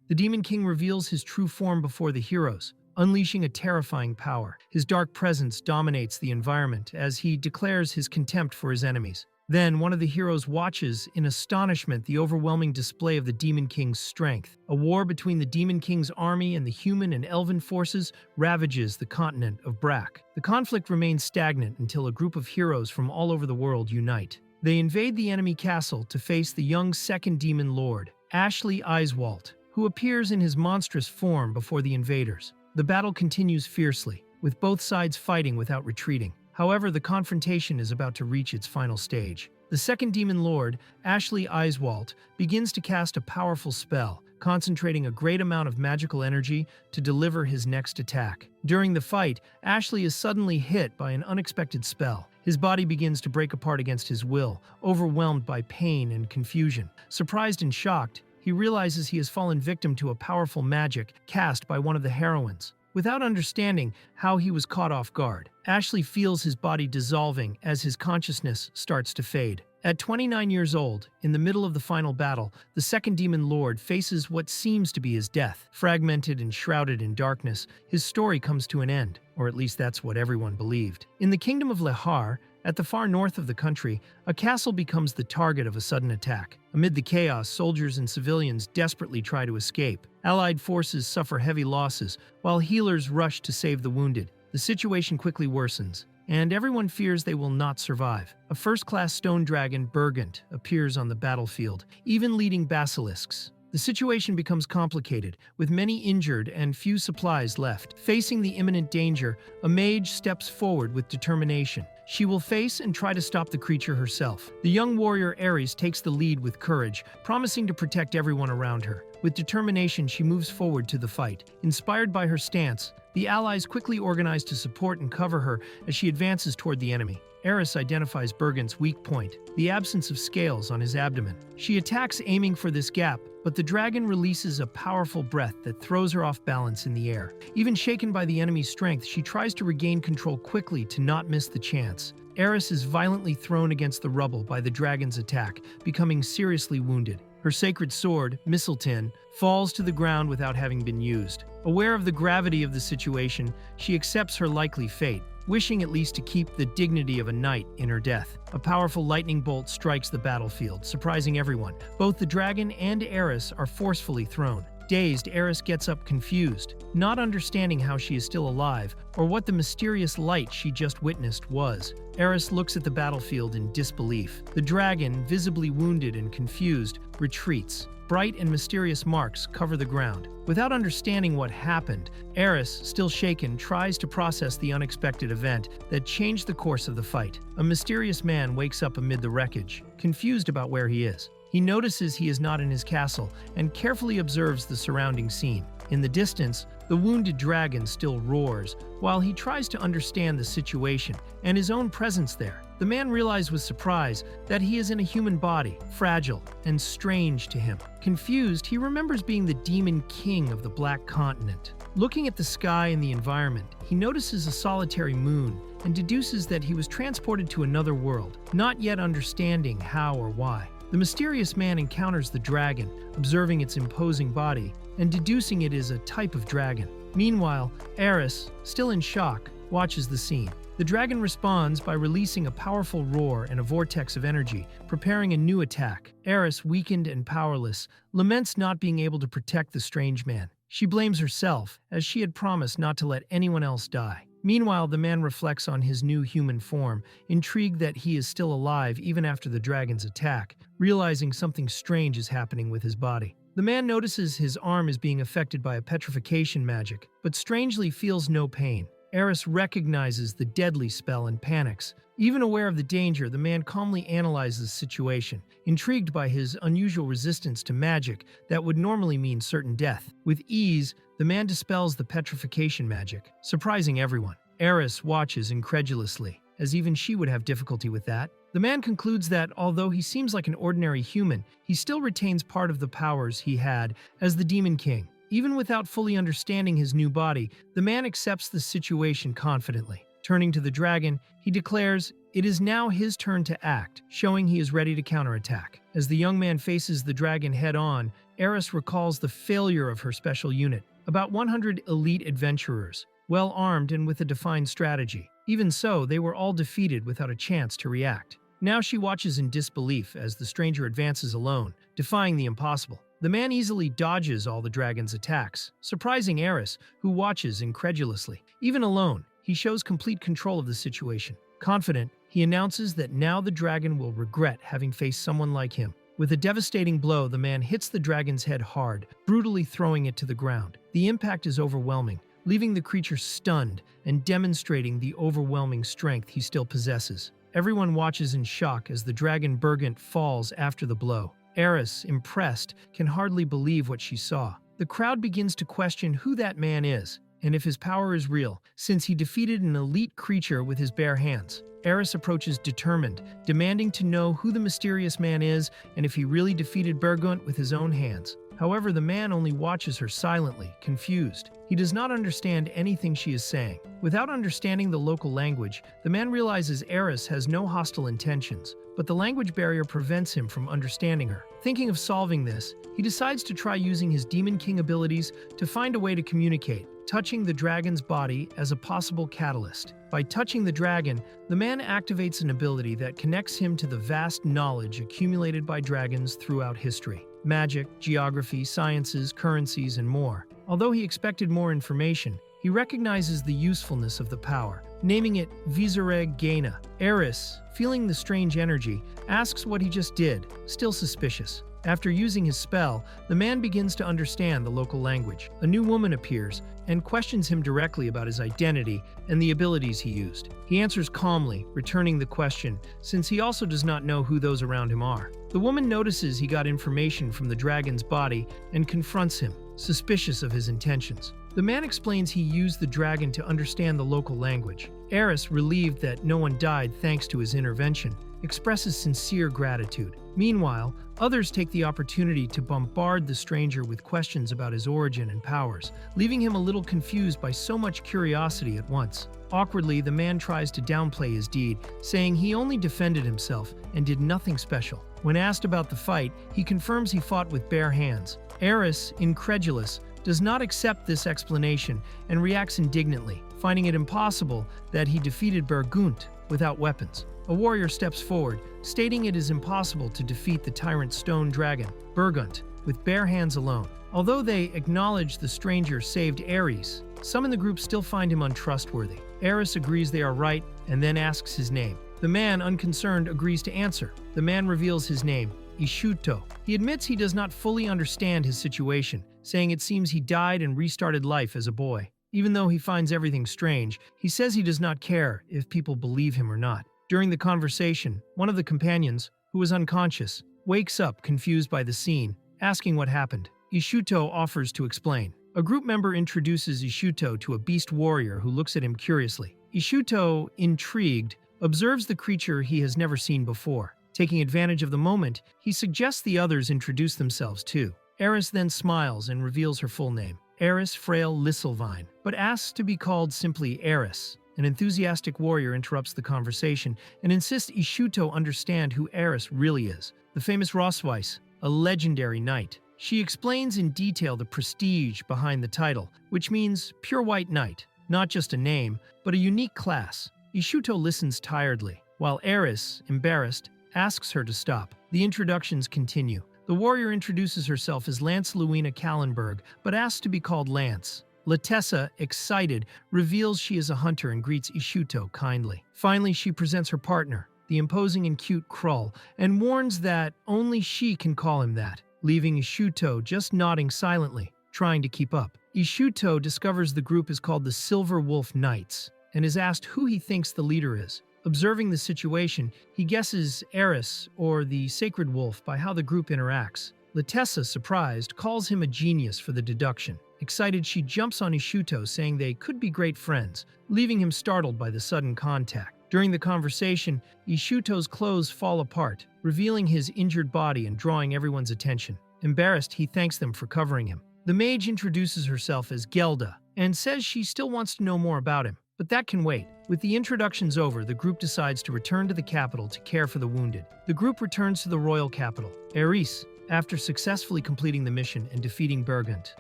The Demon King reveals his true form before the heroes, unleashing a terrifying power. His dark presence dominates the environment as he declares his contempt for his enemies. Then, one of the heroes watches in astonishment the overwhelming display of the Demon King's strength. A war between the Demon King's army and the human and elven forces ravages the continent of Brack. The conflict remains stagnant until a group of heroes from all over the world unite. They invade the enemy castle to face the young second demon lord, Ashley Eiswalt, who appears in his monstrous form before the invaders. The battle continues fiercely, with both sides fighting without retreating. However, the confrontation is about to reach its final stage. The second demon lord, Ashley Eiswalt, begins to cast a powerful spell, concentrating a great amount of magical energy to deliver his next attack. During the fight, Ashley is suddenly hit by an unexpected spell. His body begins to break apart against his will, overwhelmed by pain and confusion. Surprised and shocked, he realizes he has fallen victim to a powerful magic cast by one of the heroines. Without understanding how he was caught off guard, Ashley feels his body dissolving as his consciousness starts to fade. At 29 years old, in the middle of the final battle, the second demon lord faces what seems to be his death. Fragmented and shrouded in darkness, his story comes to an end, or at least that's what everyone believed. In the kingdom of Lahar, at the far north of the country, a castle becomes the target of a sudden attack. Amid the chaos, soldiers and civilians desperately try to escape. Allied forces suffer heavy losses, while healers rush to save the wounded. The situation quickly worsens, and everyone fears they will not survive. A first-class stone dragon, Burgant, appears on the battlefield, even leading basilisks. The situation becomes complicated, with many injured and few supplies left. Facing the imminent danger, a mage steps forward with determination. She will face and try to stop the creature herself. The young warrior Aerys takes the lead with courage, promising to protect everyone around her. With determination, she moves forward to the fight. Inspired by her stance, the allies quickly organize to support and cover her as she advances toward the enemy. Aerys identifies Burgant's weak point, the absence of scales on his abdomen. She attacks, aiming for this gap, but the dragon releases a powerful breath that throws her off balance in the air. Even shaken by the enemy's strength, she tries to regain control quickly to not miss the chance. Aerys is violently thrown against the rubble by the dragon's attack, becoming seriously wounded. Her sacred sword, Misseltin, falls to the ground without having been used. Aware of the gravity of the situation, she accepts her likely fate, wishing at least to keep the dignity of a knight in her death. A powerful lightning bolt strikes the battlefield, surprising everyone. Both the dragon and Aerys are forcefully thrown. Dazed, Aerys gets up confused, not understanding how she is still alive or what the mysterious light she just witnessed was. Aerys looks at the battlefield in disbelief. The dragon, visibly wounded and confused, retreats. Bright and mysterious marks cover the ground. Without understanding what happened, Aerys, still shaken, tries to process the unexpected event that changed the course of the fight. A mysterious man wakes up amid the wreckage, confused about where he is. He notices he is not in his castle and carefully observes the surrounding scene. In the distance, the wounded dragon still roars, while he tries to understand the situation and his own presence there. The man realizes with surprise that he is in a human body, fragile and strange to him. Confused, he remembers being the Demon King of the Black Continent. Looking at the sky and the environment, he notices a solitary moon and deduces that he was transported to another world, not yet understanding how or why. The mysterious man encounters the dragon, observing its imposing body and deducing it is a type of dragon. Meanwhile, Aerys, still in shock, watches the scene. The dragon responds by releasing a powerful roar and a vortex of energy, preparing a new attack. Aerys, weakened and powerless, laments not being able to protect the strange man. She blames herself, as she had promised not to let anyone else die. Meanwhile, the man reflects on his new human form, intrigued that he is still alive even after the dragon's attack, realizing something strange is happening with his body. The man notices his arm is being affected by a petrification magic, but strangely feels no pain. Aerys recognizes the deadly spell and panics. Even aware of the danger, the man calmly analyzes the situation, intrigued by his unusual resistance to magic that would normally mean certain death. With ease, the man dispels the petrification magic, surprising everyone. Aerys watches incredulously, as even she would have difficulty with that. The man concludes that, although he seems like an ordinary human, he still retains part of the powers he had as the Demon King. Even without fully understanding his new body, the man accepts the situation confidently. Turning to the dragon, he declares it is now his turn to act, showing he is ready to counterattack. As the young man faces the dragon head-on, Aerys recalls the failure of her special unit, about 100 elite adventurers, well armed and with a defined strategy. Even so, they were all defeated without a chance to react. Now she watches in disbelief as the stranger advances alone, defying the impossible. The man easily dodges all the dragon's attacks, surprising Aerys, who watches incredulously. Even alone, he shows complete control of the situation. Confident, he announces that now the dragon will regret having faced someone like him. With a devastating blow, the man hits the dragon's head hard, brutally throwing it to the ground. The impact is overwhelming, leaving the creature stunned and demonstrating the overwhelming strength he still possesses. Everyone watches in shock as the dragon Burgant falls after the blow. Aerys, impressed, can hardly believe what she saw. The crowd begins to question who that man is, and if his power is real, since he defeated an elite creature with his bare hands. Aerys approaches determined, demanding to know who the mysterious man is and if he really defeated Burgant with his own hands. However, the man only watches her silently, confused. He does not understand anything she is saying. Without understanding the local language, the man realizes Aerys has no hostile intentions, but the language barrier prevents him from understanding her. Thinking of solving this, he decides to try using his Demon King abilities to find a way to communicate, touching the dragon's body as a possible catalyst. By touching the dragon, the man activates an ability that connects him to the vast knowledge accumulated by dragons throughout history. Magic, geography, sciences, currencies, and more. Although he expected more information, he recognizes the usefulness of the power, naming it Vizareg Gaina. Aerys, feeling the strange energy, asks what he just did, still suspicious. After using his spell, the man begins to understand the local language. A new woman appears and questions him directly about his identity and the abilities he used. He answers calmly, returning the question, since he also does not know who those around him are. The woman notices he got information from the dragon's body and confronts him, suspicious of his intentions. The man explains he used the dragon to understand the local language. Aerys, relieved that no one died thanks to his intervention, expresses sincere gratitude. Meanwhile, others take the opportunity to bombard the stranger with questions about his origin and powers, leaving him a little confused by so much curiosity at once. Awkwardly, the man tries to downplay his deed, saying he only defended himself and did nothing special. When asked about the fight, he confirms he fought with bare hands. Aerys, incredulous, does not accept this explanation and reacts indignantly, finding it impossible that he defeated Burgant without weapons. A warrior steps forward, stating it is impossible to defeat the tyrant stone dragon, Burgant, with bare hands alone. Although they acknowledge the stranger saved Aerys, some in the group still find him untrustworthy. Aerys agrees they are right and then asks his name. The man, unconcerned, agrees to answer. The man reveals his name, Ishut. He admits he does not fully understand his situation, saying it seems he died and restarted life as a boy. Even though he finds everything strange, he says he does not care if people believe him or not. During the conversation, one of the companions, who was unconscious, wakes up confused by the scene, asking what happened. Ishut offers to explain. A group member introduces Ishut to a beast warrior who looks at him curiously. Ishut, intrigued, observes the creature he has never seen before. Taking advantage of the moment, he suggests the others introduce themselves too. Aerys then smiles and reveals her full name, Aerys Frail Lisselvine, but asks to be called simply Aerys. An enthusiastic warrior interrupts the conversation and insists Ishut understand who Aerys really is, the famous Rosweiss, a legendary knight. She explains in detail the prestige behind the title, which means pure white knight, not just a name, but a unique class. Ishut listens tiredly, while Aerys, embarrassed, asks her to stop. The introductions continue. The warrior introduces herself as Lance Luina Kallenberg, but asks to be called Lance. Latessa, excited, reveals she is a hunter and greets Ishut kindly. Finally, she presents her partner, the imposing and cute Krull, and warns that only she can call him that, leaving Ishut just nodding silently, trying to keep up. Ishut discovers the group is called the Silver Wolf Knights, and is asked who he thinks the leader is. Observing the situation, he guesses Aerys or the Sacred Wolf by how the group interacts. Latessa, surprised, calls him a genius for the deduction. Excited, she jumps on Ishut, saying they could be great friends, leaving him startled by the sudden contact. During the conversation, Ishut's clothes fall apart, revealing his injured body and drawing everyone's attention. Embarrassed, he thanks them for covering him. The mage introduces herself as Gelda and says she still wants to know more about him. But that can wait. With the introductions over, the group decides to return to the capital to care for the wounded. The group returns to the royal capital, Aerys, after successfully completing the mission and defeating Burgund.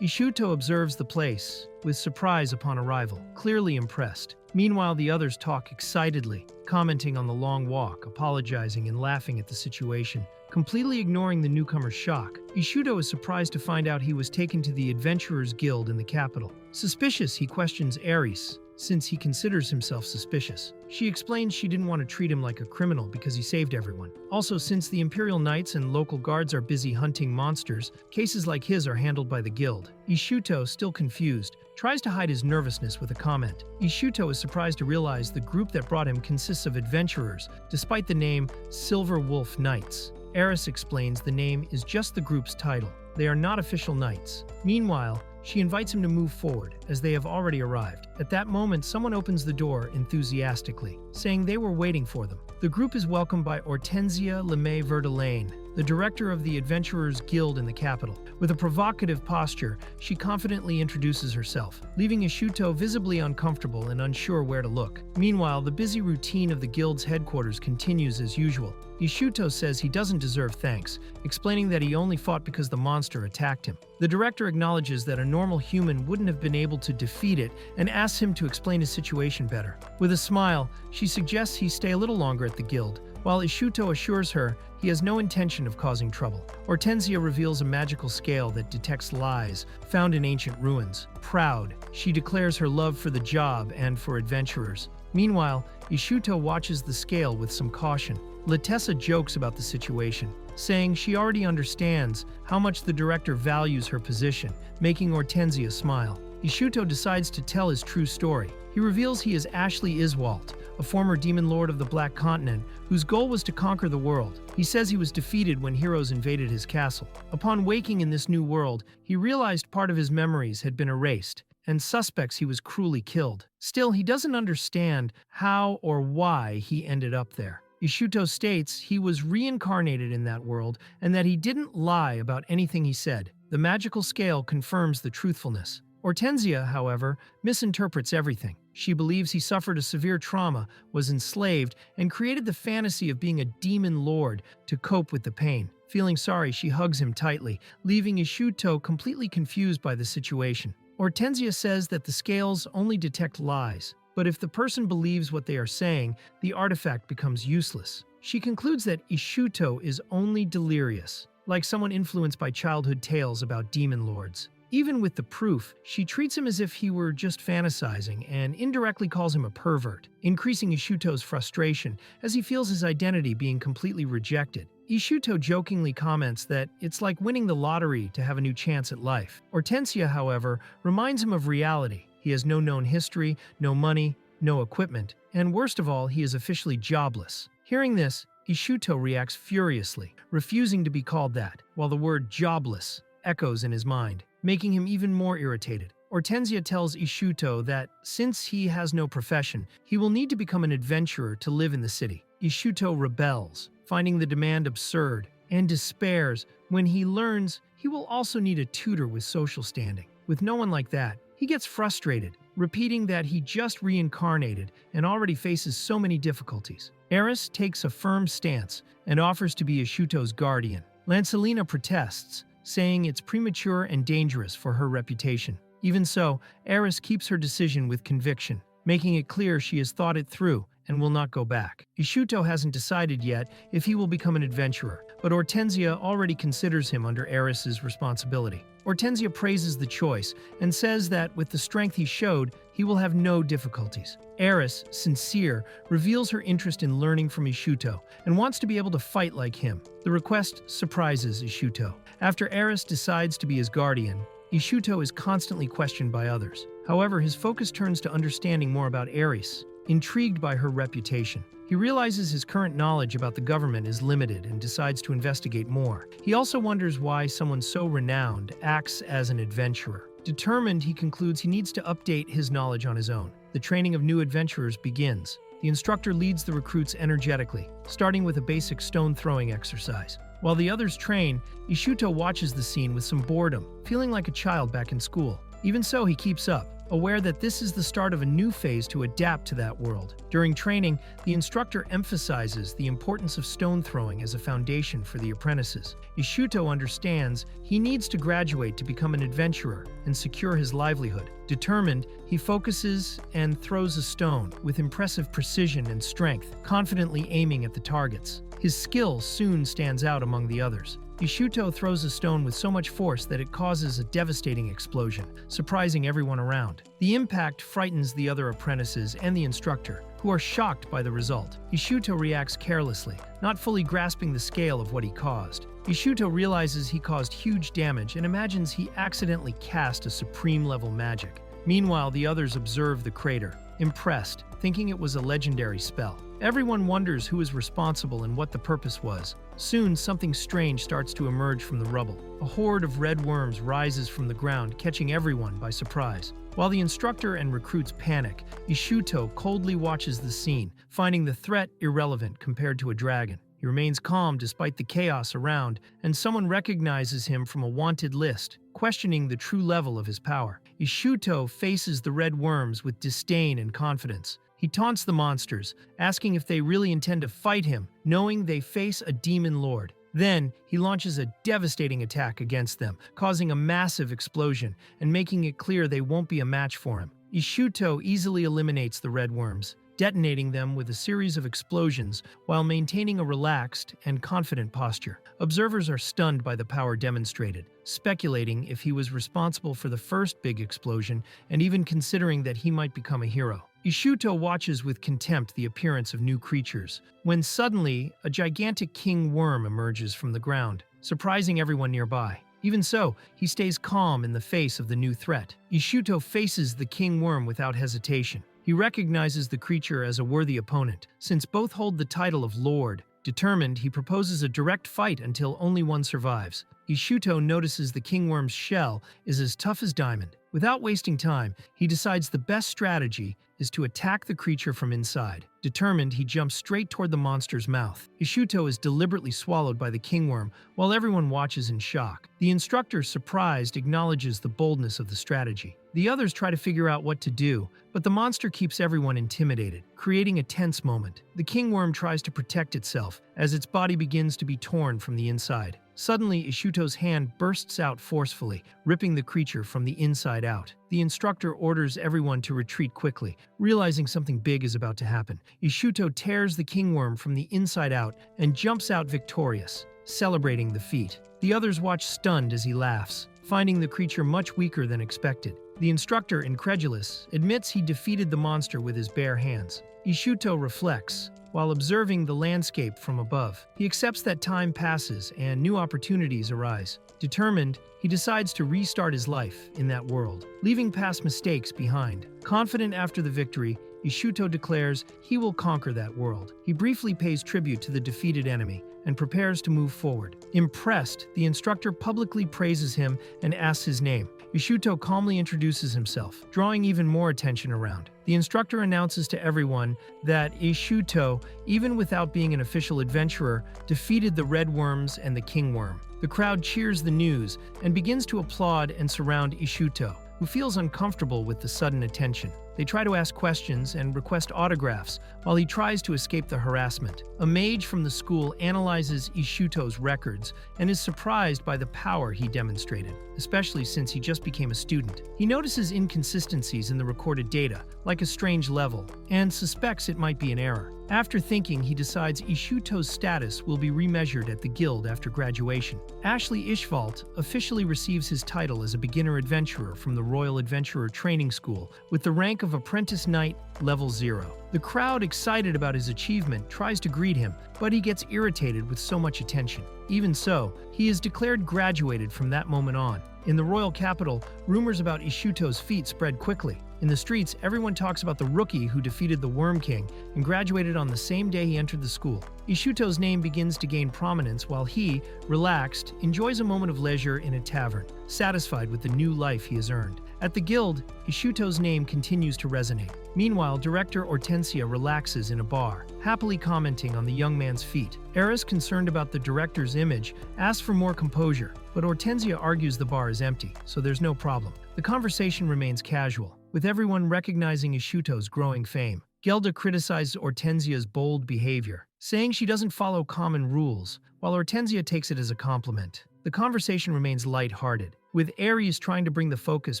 Ishut observes the place with surprise upon arrival, clearly impressed. Meanwhile, the others talk excitedly, commenting on the long walk, apologizing and laughing at the situation. Completely ignoring the newcomer's shock, Ishut is surprised to find out he was taken to the Adventurers Guild in the capital. Suspicious, he questions Aerys, since he considers himself suspicious. She explains she didn't want to treat him like a criminal because he saved everyone. Also, since the Imperial Knights and local guards are busy hunting monsters, cases like his are handled by the guild. Ishut, still confused, tries to hide his nervousness with a comment. Ishut is surprised to realize the group that brought him consists of adventurers, despite the name Silver Wolf Knights. Aerys explains the name is just the group's title. They are not official knights. Meanwhile, she invites him to move forward, as they have already arrived. At that moment, someone opens the door enthusiastically, saying they were waiting for them. The group is welcomed by Hortensia Lemay Verdelaine, the director of the Adventurers Guild in the capital. With a provocative posture, she confidently introduces herself, leaving Ishut visibly uncomfortable and unsure where to look. Meanwhile, the busy routine of the guild's headquarters continues as usual. Ishut says he doesn't deserve thanks, explaining that he only fought because the monster attacked him. The director acknowledges that a normal human wouldn't have been able to defeat it and asks him to explain his situation better. With a smile, she suggests he stay a little longer at the guild, while Ishut assures her he has no intention of causing trouble. Hortensia reveals a magical scale that detects lies, found in ancient ruins. Proud, she declares her love for the job and for adventurers. Meanwhile, Ishut watches the scale with some caution. Latessa jokes about the situation, saying she already understands how much the director values her position, making Hortensia smile. Ishut decides to tell his true story. He reveals he is Ashley Iswalt, a former demon lord of the Black Continent whose goal was to conquer the world. He says he was defeated when heroes invaded his castle. Upon waking in this new world, he realized part of his memories had been erased, and suspects he was cruelly killed. Still, he doesn't understand how or why he ended up there. Ishut states he was reincarnated in that world and that he didn't lie about anything he said. The magical scale confirms the truthfulness. Hortensia, however, misinterprets everything. She believes he suffered a severe trauma, was enslaved, and created the fantasy of being a demon lord to cope with the pain. Feeling sorry, she hugs him tightly, leaving Ishut completely confused by the situation. Hortensia says that the scales only detect lies, but if the person believes what they are saying, the artifact becomes useless. She concludes that Ishut is only delirious, like someone influenced by childhood tales about demon lords. Even with the proof, she treats him as if he were just fantasizing and indirectly calls him a pervert, increasing Ishut's frustration as he feels his identity being completely rejected. Ishut jokingly comments that it's like winning the lottery to have a new chance at life. Hortensia, however, reminds him of reality. He has no known history, no money, no equipment, and worst of all, he is officially jobless. Hearing this, Ishut reacts furiously, refusing to be called that, while the word jobless echoes in his mind, making him even more irritated. Hortensia tells Ishut that since he has no profession, he will need to become an adventurer to live in the city. Ishut rebels, finding the demand absurd, and despairs when he learns he will also need a tutor with social standing. With no one like that, he gets frustrated, repeating that he just reincarnated and already faces so many difficulties. Aerys takes a firm stance and offers to be Ishut's guardian. Lancelina protests, saying it's premature and dangerous for her reputation. Even so, Aerys keeps her decision with conviction, making it clear she has thought it through and will not go back. Ishut hasn't decided yet if he will become an adventurer, but Hortensia already considers him under Aerys' responsibility. Hortensia praises the choice and says that with the strength he showed, he will have no difficulties. Aerys, sincere, reveals her interest in learning from Ishut and wants to be able to fight like him. The request surprises Ishut. After Aerys decides to be his guardian, Ishut is constantly questioned by others. However, his focus turns to understanding more about Aerys, intrigued by her reputation. He realizes his current knowledge about the government is limited and decides to investigate more. He also wonders why someone so renowned acts as an adventurer. Determined, he concludes he needs to update his knowledge on his own. The training of new adventurers begins. The instructor leads the recruits energetically, starting with a basic stone-throwing exercise. While the others train, Ishut watches the scene with some boredom, feeling like a child back in school. Even so, he keeps up, aware that this is the start of a new phase to adapt to that world. During training, the instructor emphasizes the importance of stone throwing as a foundation for the apprentices. Ishut understands he needs to graduate to become an adventurer and secure his livelihood. Determined, he focuses and throws a stone with impressive precision and strength, confidently aiming at the targets. His skill soon stands out among the others. Ishut throws a stone with so much force that it causes a devastating explosion, surprising everyone around. The impact frightens the other apprentices and the instructor, who are shocked by the result. Ishut reacts carelessly, not fully grasping the scale of what he caused. Ishut realizes he caused huge damage and imagines he accidentally cast a supreme-level magic. Meanwhile, the others observe the crater, impressed, thinking it was a legendary spell. Everyone wonders who is responsible and what the purpose was. Soon, something strange starts to emerge from the rubble. A horde of red worms rises from the ground, catching everyone by surprise. While the instructor and recruits panic, Ishut coldly watches the scene, finding the threat irrelevant compared to a dragon. He remains calm despite the chaos around, and someone recognizes him from a wanted list, questioning the true level of his power. Ishut faces the red worms with disdain and confidence. He taunts the monsters, asking if they really intend to fight him, knowing they face a demon lord. Then, he launches a devastating attack against them, causing a massive explosion and making it clear they won't be a match for him. Ishut easily eliminates the red worms, detonating them with a series of explosions while maintaining a relaxed and confident posture. Observers are stunned by the power demonstrated, speculating if he was responsible for the first big explosion and even considering that he might become a hero. Ishut watches with contempt the appearance of new creatures, when suddenly a gigantic king worm emerges from the ground, surprising everyone nearby. Even so, he stays calm in the face of the new threat. Ishut faces the king worm without hesitation. He recognizes the creature as a worthy opponent, since both hold the title of Lord. Determined, he proposes a direct fight until only one survives. Ishut notices the kingworm's shell is as tough as diamond. Without wasting time, he decides the best strategy is to attack the creature from inside. Determined, he jumps straight toward the monster's mouth. Ishut is deliberately swallowed by the kingworm, while everyone watches in shock. The instructor, surprised, acknowledges the boldness of the strategy. The others try to figure out what to do, but the monster keeps everyone intimidated, creating a tense moment. The kingworm tries to protect itself, as its body begins to be torn from the inside. Suddenly, Ishut's hand bursts out forcefully, ripping the creature from the inside out. The instructor orders everyone to retreat quickly, realizing something big is about to happen. Ishut tears the kingworm from the inside out and jumps out victorious, celebrating the feat. The others watch stunned as he laughs, finding the creature much weaker than expected. The instructor, incredulous, admits he defeated the monster with his bare hands. Ishut reflects, while observing the landscape from above. He accepts that time passes and new opportunities arise. Determined, he decides to restart his life in that world, leaving past mistakes behind. Confident after the victory, Ishut declares he will conquer that world. He briefly pays tribute to the defeated enemy and prepares to move forward. Impressed, the instructor publicly praises him and asks his name. Ishut calmly introduces himself, drawing even more attention around. The instructor announces to everyone that Ishut, even without being an official adventurer, defeated the red worms and the kingworm. The crowd cheers the news and begins to applaud and surround Ishut, who feels uncomfortable with the sudden attention. They try to ask questions and request autographs while he tries to escape the harassment. A mage from the school analyzes Ishut's records and is surprised by the power he demonstrated, especially since he just became a student. He notices inconsistencies in the recorded data, like a strange level, and suspects it might be an error. After thinking, he decides Ishut's status will be remeasured at the guild after graduation. Ashley Ishvalt officially receives his title as a beginner adventurer from the Royal Adventurer Training School with the rank of Apprentice Knight Level 0. The crowd, excited about his achievement, tries to greet him, but he gets irritated with so much attention. Even so, he is declared graduated from that moment on. In the royal capital, rumors about Ishut's feat spread quickly. In the streets, everyone talks about the rookie who defeated the Worm King and graduated on the same day he entered the school. Ishut's name begins to gain prominence while he, relaxed, enjoys a moment of leisure in a tavern, satisfied with the new life he has earned. At the guild, Ishut's name continues to resonate. Meanwhile, Director Hortensia relaxes in a bar, happily commenting on the young man's feat. Aerys, concerned about the director's image, asks for more composure, but Hortensia argues the bar is empty, so there's no problem. The conversation remains casual. with everyone recognizing Ishuto's growing fame. Gelda criticizes Hortensia's bold behavior, saying she doesn't follow common rules, while Hortensia takes it as a compliment. The conversation remains light-hearted, with Aerys trying to bring the focus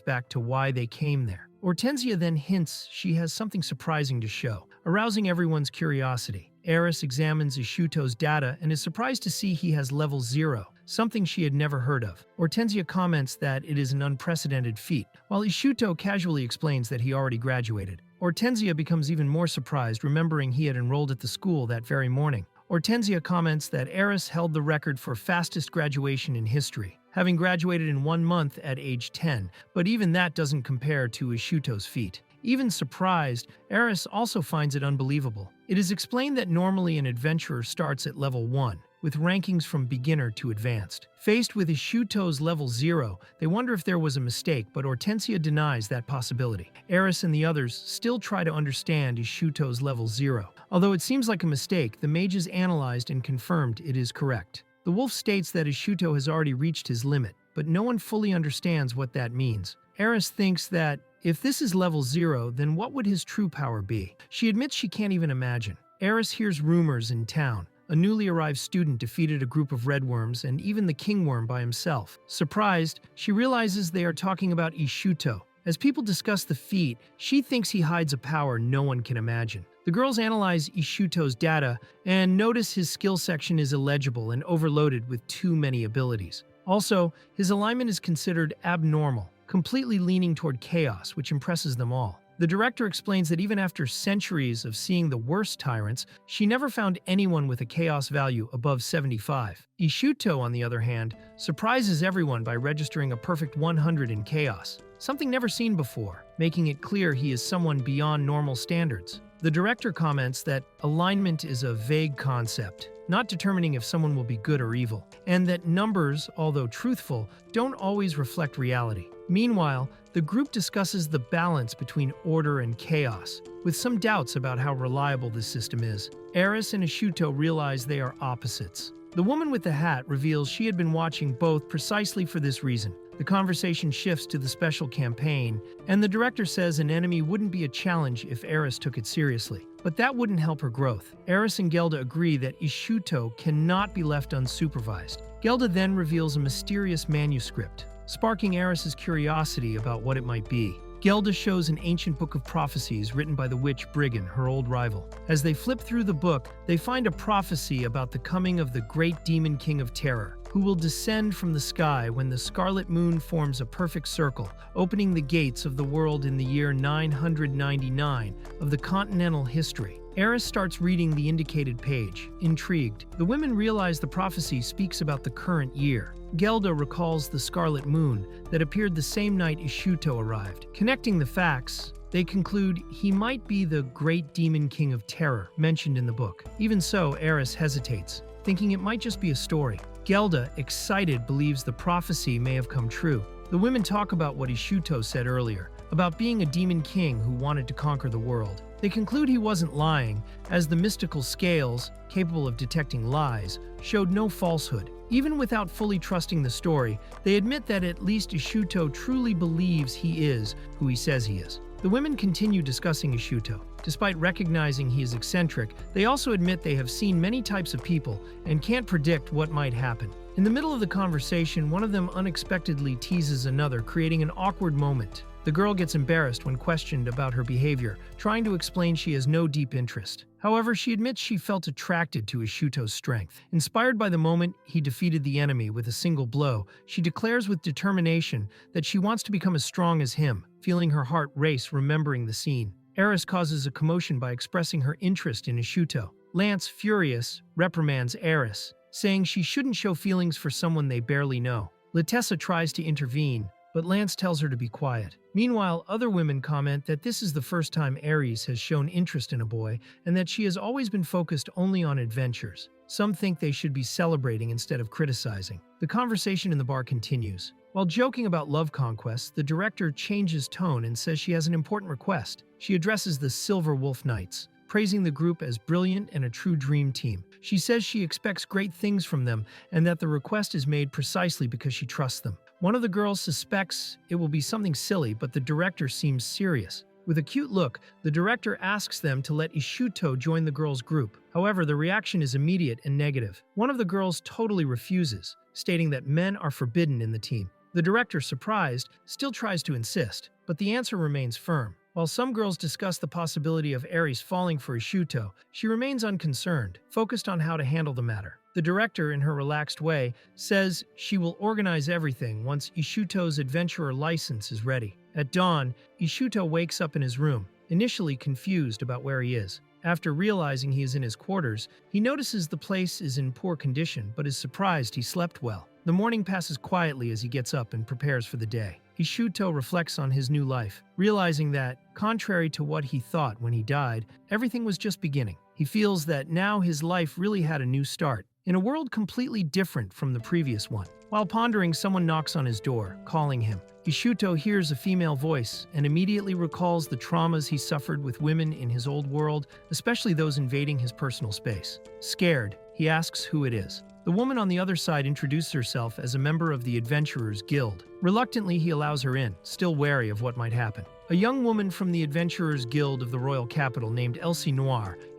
back to why they came there. Hortensia then hints she has something surprising to show, arousing everyone's curiosity. Aerys examines Ishuto's data and is surprised to see he has level 0, something she had never heard of. Hortensia comments that it is an unprecedented feat, while Ishuto casually explains that he already graduated. Hortensia becomes even more surprised, remembering he had enrolled at the school that very morning. Hortensia comments that Aerys held the record for fastest graduation in history, having graduated in 1 month at age 10, but even that doesn't compare to Ishuto's feat. Even surprised, Aerys also finds it unbelievable. It is explained that normally an adventurer starts at level 1, with rankings from beginner to advanced. Faced with Ishuto's level 0, they wonder if there was a mistake, but Hortensia denies that possibility. Aerys and the others still try to understand Ishuto's level 0. Although it seems like a mistake, the mages analyzed and confirmed it is correct. The wolf states that Ishuto has already reached his limit, but no one fully understands what that means. Aerys thinks that if this is level 0, then what would his true power be? She admits she can't even imagine. Aerys hears rumors in town. A newly arrived student defeated a group of redworms and even the kingworm by himself. Surprised, she realizes they are talking about Ishuto. As people discuss the feat, she thinks he hides a power no one can imagine. The girls analyze Ishuto's data and notice his skill section is illegible and overloaded with too many abilities. Also, his alignment is considered abnormal, completely leaning toward chaos, which impresses them all. The director explains that even after centuries of seeing the worst tyrants, she never found anyone with a chaos value above 75. Ishuto, on the other hand, surprises everyone by registering a perfect 100 in chaos, something never seen before, making it clear he is someone beyond normal standards. The director comments that alignment is a vague concept, not determining if someone will be good or evil, and that numbers, although truthful, don't always reflect reality. Meanwhile, the group discusses the balance between order and chaos, with some doubts about how reliable this system is. Aerys and Ishuto realize they are opposites. The woman with the hat reveals she had been watching both precisely for this reason. The conversation shifts to the special campaign, and the director says an enemy wouldn't be a challenge if Aerys took it seriously. But that wouldn't help her growth. Aerys and Gelda agree that Ishuto cannot be left unsupervised. Gelda then reveals a mysterious manuscript, sparking Aerys' curiosity about what it might be. Gelda shows an ancient book of prophecies written by the witch Briggan, her old rival. As they flip through the book, they find a prophecy about the coming of the great demon king of terror, who will descend from the sky when the scarlet moon forms a perfect circle, opening the gates of the world in the year 999 of the continental history. Aerys starts reading the indicated page, intrigued. The women realize the prophecy speaks about the current year. Gelda recalls the scarlet moon that appeared the same night Ishuto arrived. Connecting the facts, they conclude he might be the great demon king of terror mentioned in the book. Even so, Aerys hesitates, thinking it might just be a story. Gelda, excited, believes the prophecy may have come true. The women talk about what Ishuto said earlier, about being a demon king who wanted to conquer the world. They conclude he wasn't lying, as the mystical scales, capable of detecting lies, showed no falsehood. Even without fully trusting the story, they admit that at least Ishuto truly believes he is who he says he is. The women continue discussing Ishuto. Despite recognizing he is eccentric, they also admit they have seen many types of people and can't predict what might happen. In the middle of the conversation, one of them unexpectedly teases another, creating an awkward moment. The girl gets embarrassed when questioned about her behavior, trying to explain she has no deep interest. However, she admits she felt attracted to Ishuto's strength. Inspired by the moment he defeated the enemy with a single blow, she declares with determination that she wants to become as strong as him, feeling her heart race remembering the scene. Aerys causes a commotion by expressing her interest in Ishuto. Lance, furious, reprimands Aerys, saying she shouldn't show feelings for someone they barely know. Letessa tries to intervene, but Lance tells her to be quiet. Meanwhile, other women comment that this is the first time Aerys has shown interest in a boy and that she has always been focused only on adventures. Some think they should be celebrating instead of criticizing. The conversation in the bar continues. While joking about love conquests, the director changes tone and says she has an important request. She addresses the Silver Wolf Knights, praising the group as brilliant and a true dream team. She says she expects great things from them and that the request is made precisely because she trusts them. One of the girls suspects it will be something silly, but the director seems serious. With a cute look, the director asks them to let Ishuto join the girls' group. However, the reaction is immediate and negative. One of the girls totally refuses, stating that men are forbidden in the team. The director, surprised, still tries to insist, but the answer remains firm. While some girls discuss the possibility of Aerys falling for Ishuto, she remains unconcerned, focused on how to handle the matter. The director, in her relaxed way, says she will organize everything once Ishuto's adventurer license is ready. At dawn, Ishuto wakes up in his room, initially confused about where he is. After realizing he is in his quarters, he notices the place is in poor condition, but is surprised he slept well. The morning passes quietly as he gets up and prepares for the day. Ishuto reflects on his new life, realizing that, contrary to what he thought when he died, everything was just beginning. He feels that now his life really had a new start, in a world completely different from the previous one. While pondering, someone knocks on his door, calling him. Ishuto hears a female voice and immediately recalls the traumas he suffered with women in his old world, especially those invading his personal space. Scared, he asks who it is. The woman on the other side introduces herself as a member of the Adventurers Guild. Reluctantly, he allows her in, still wary of what might happen. A young woman from the Adventurers Guild of the royal capital named Elsie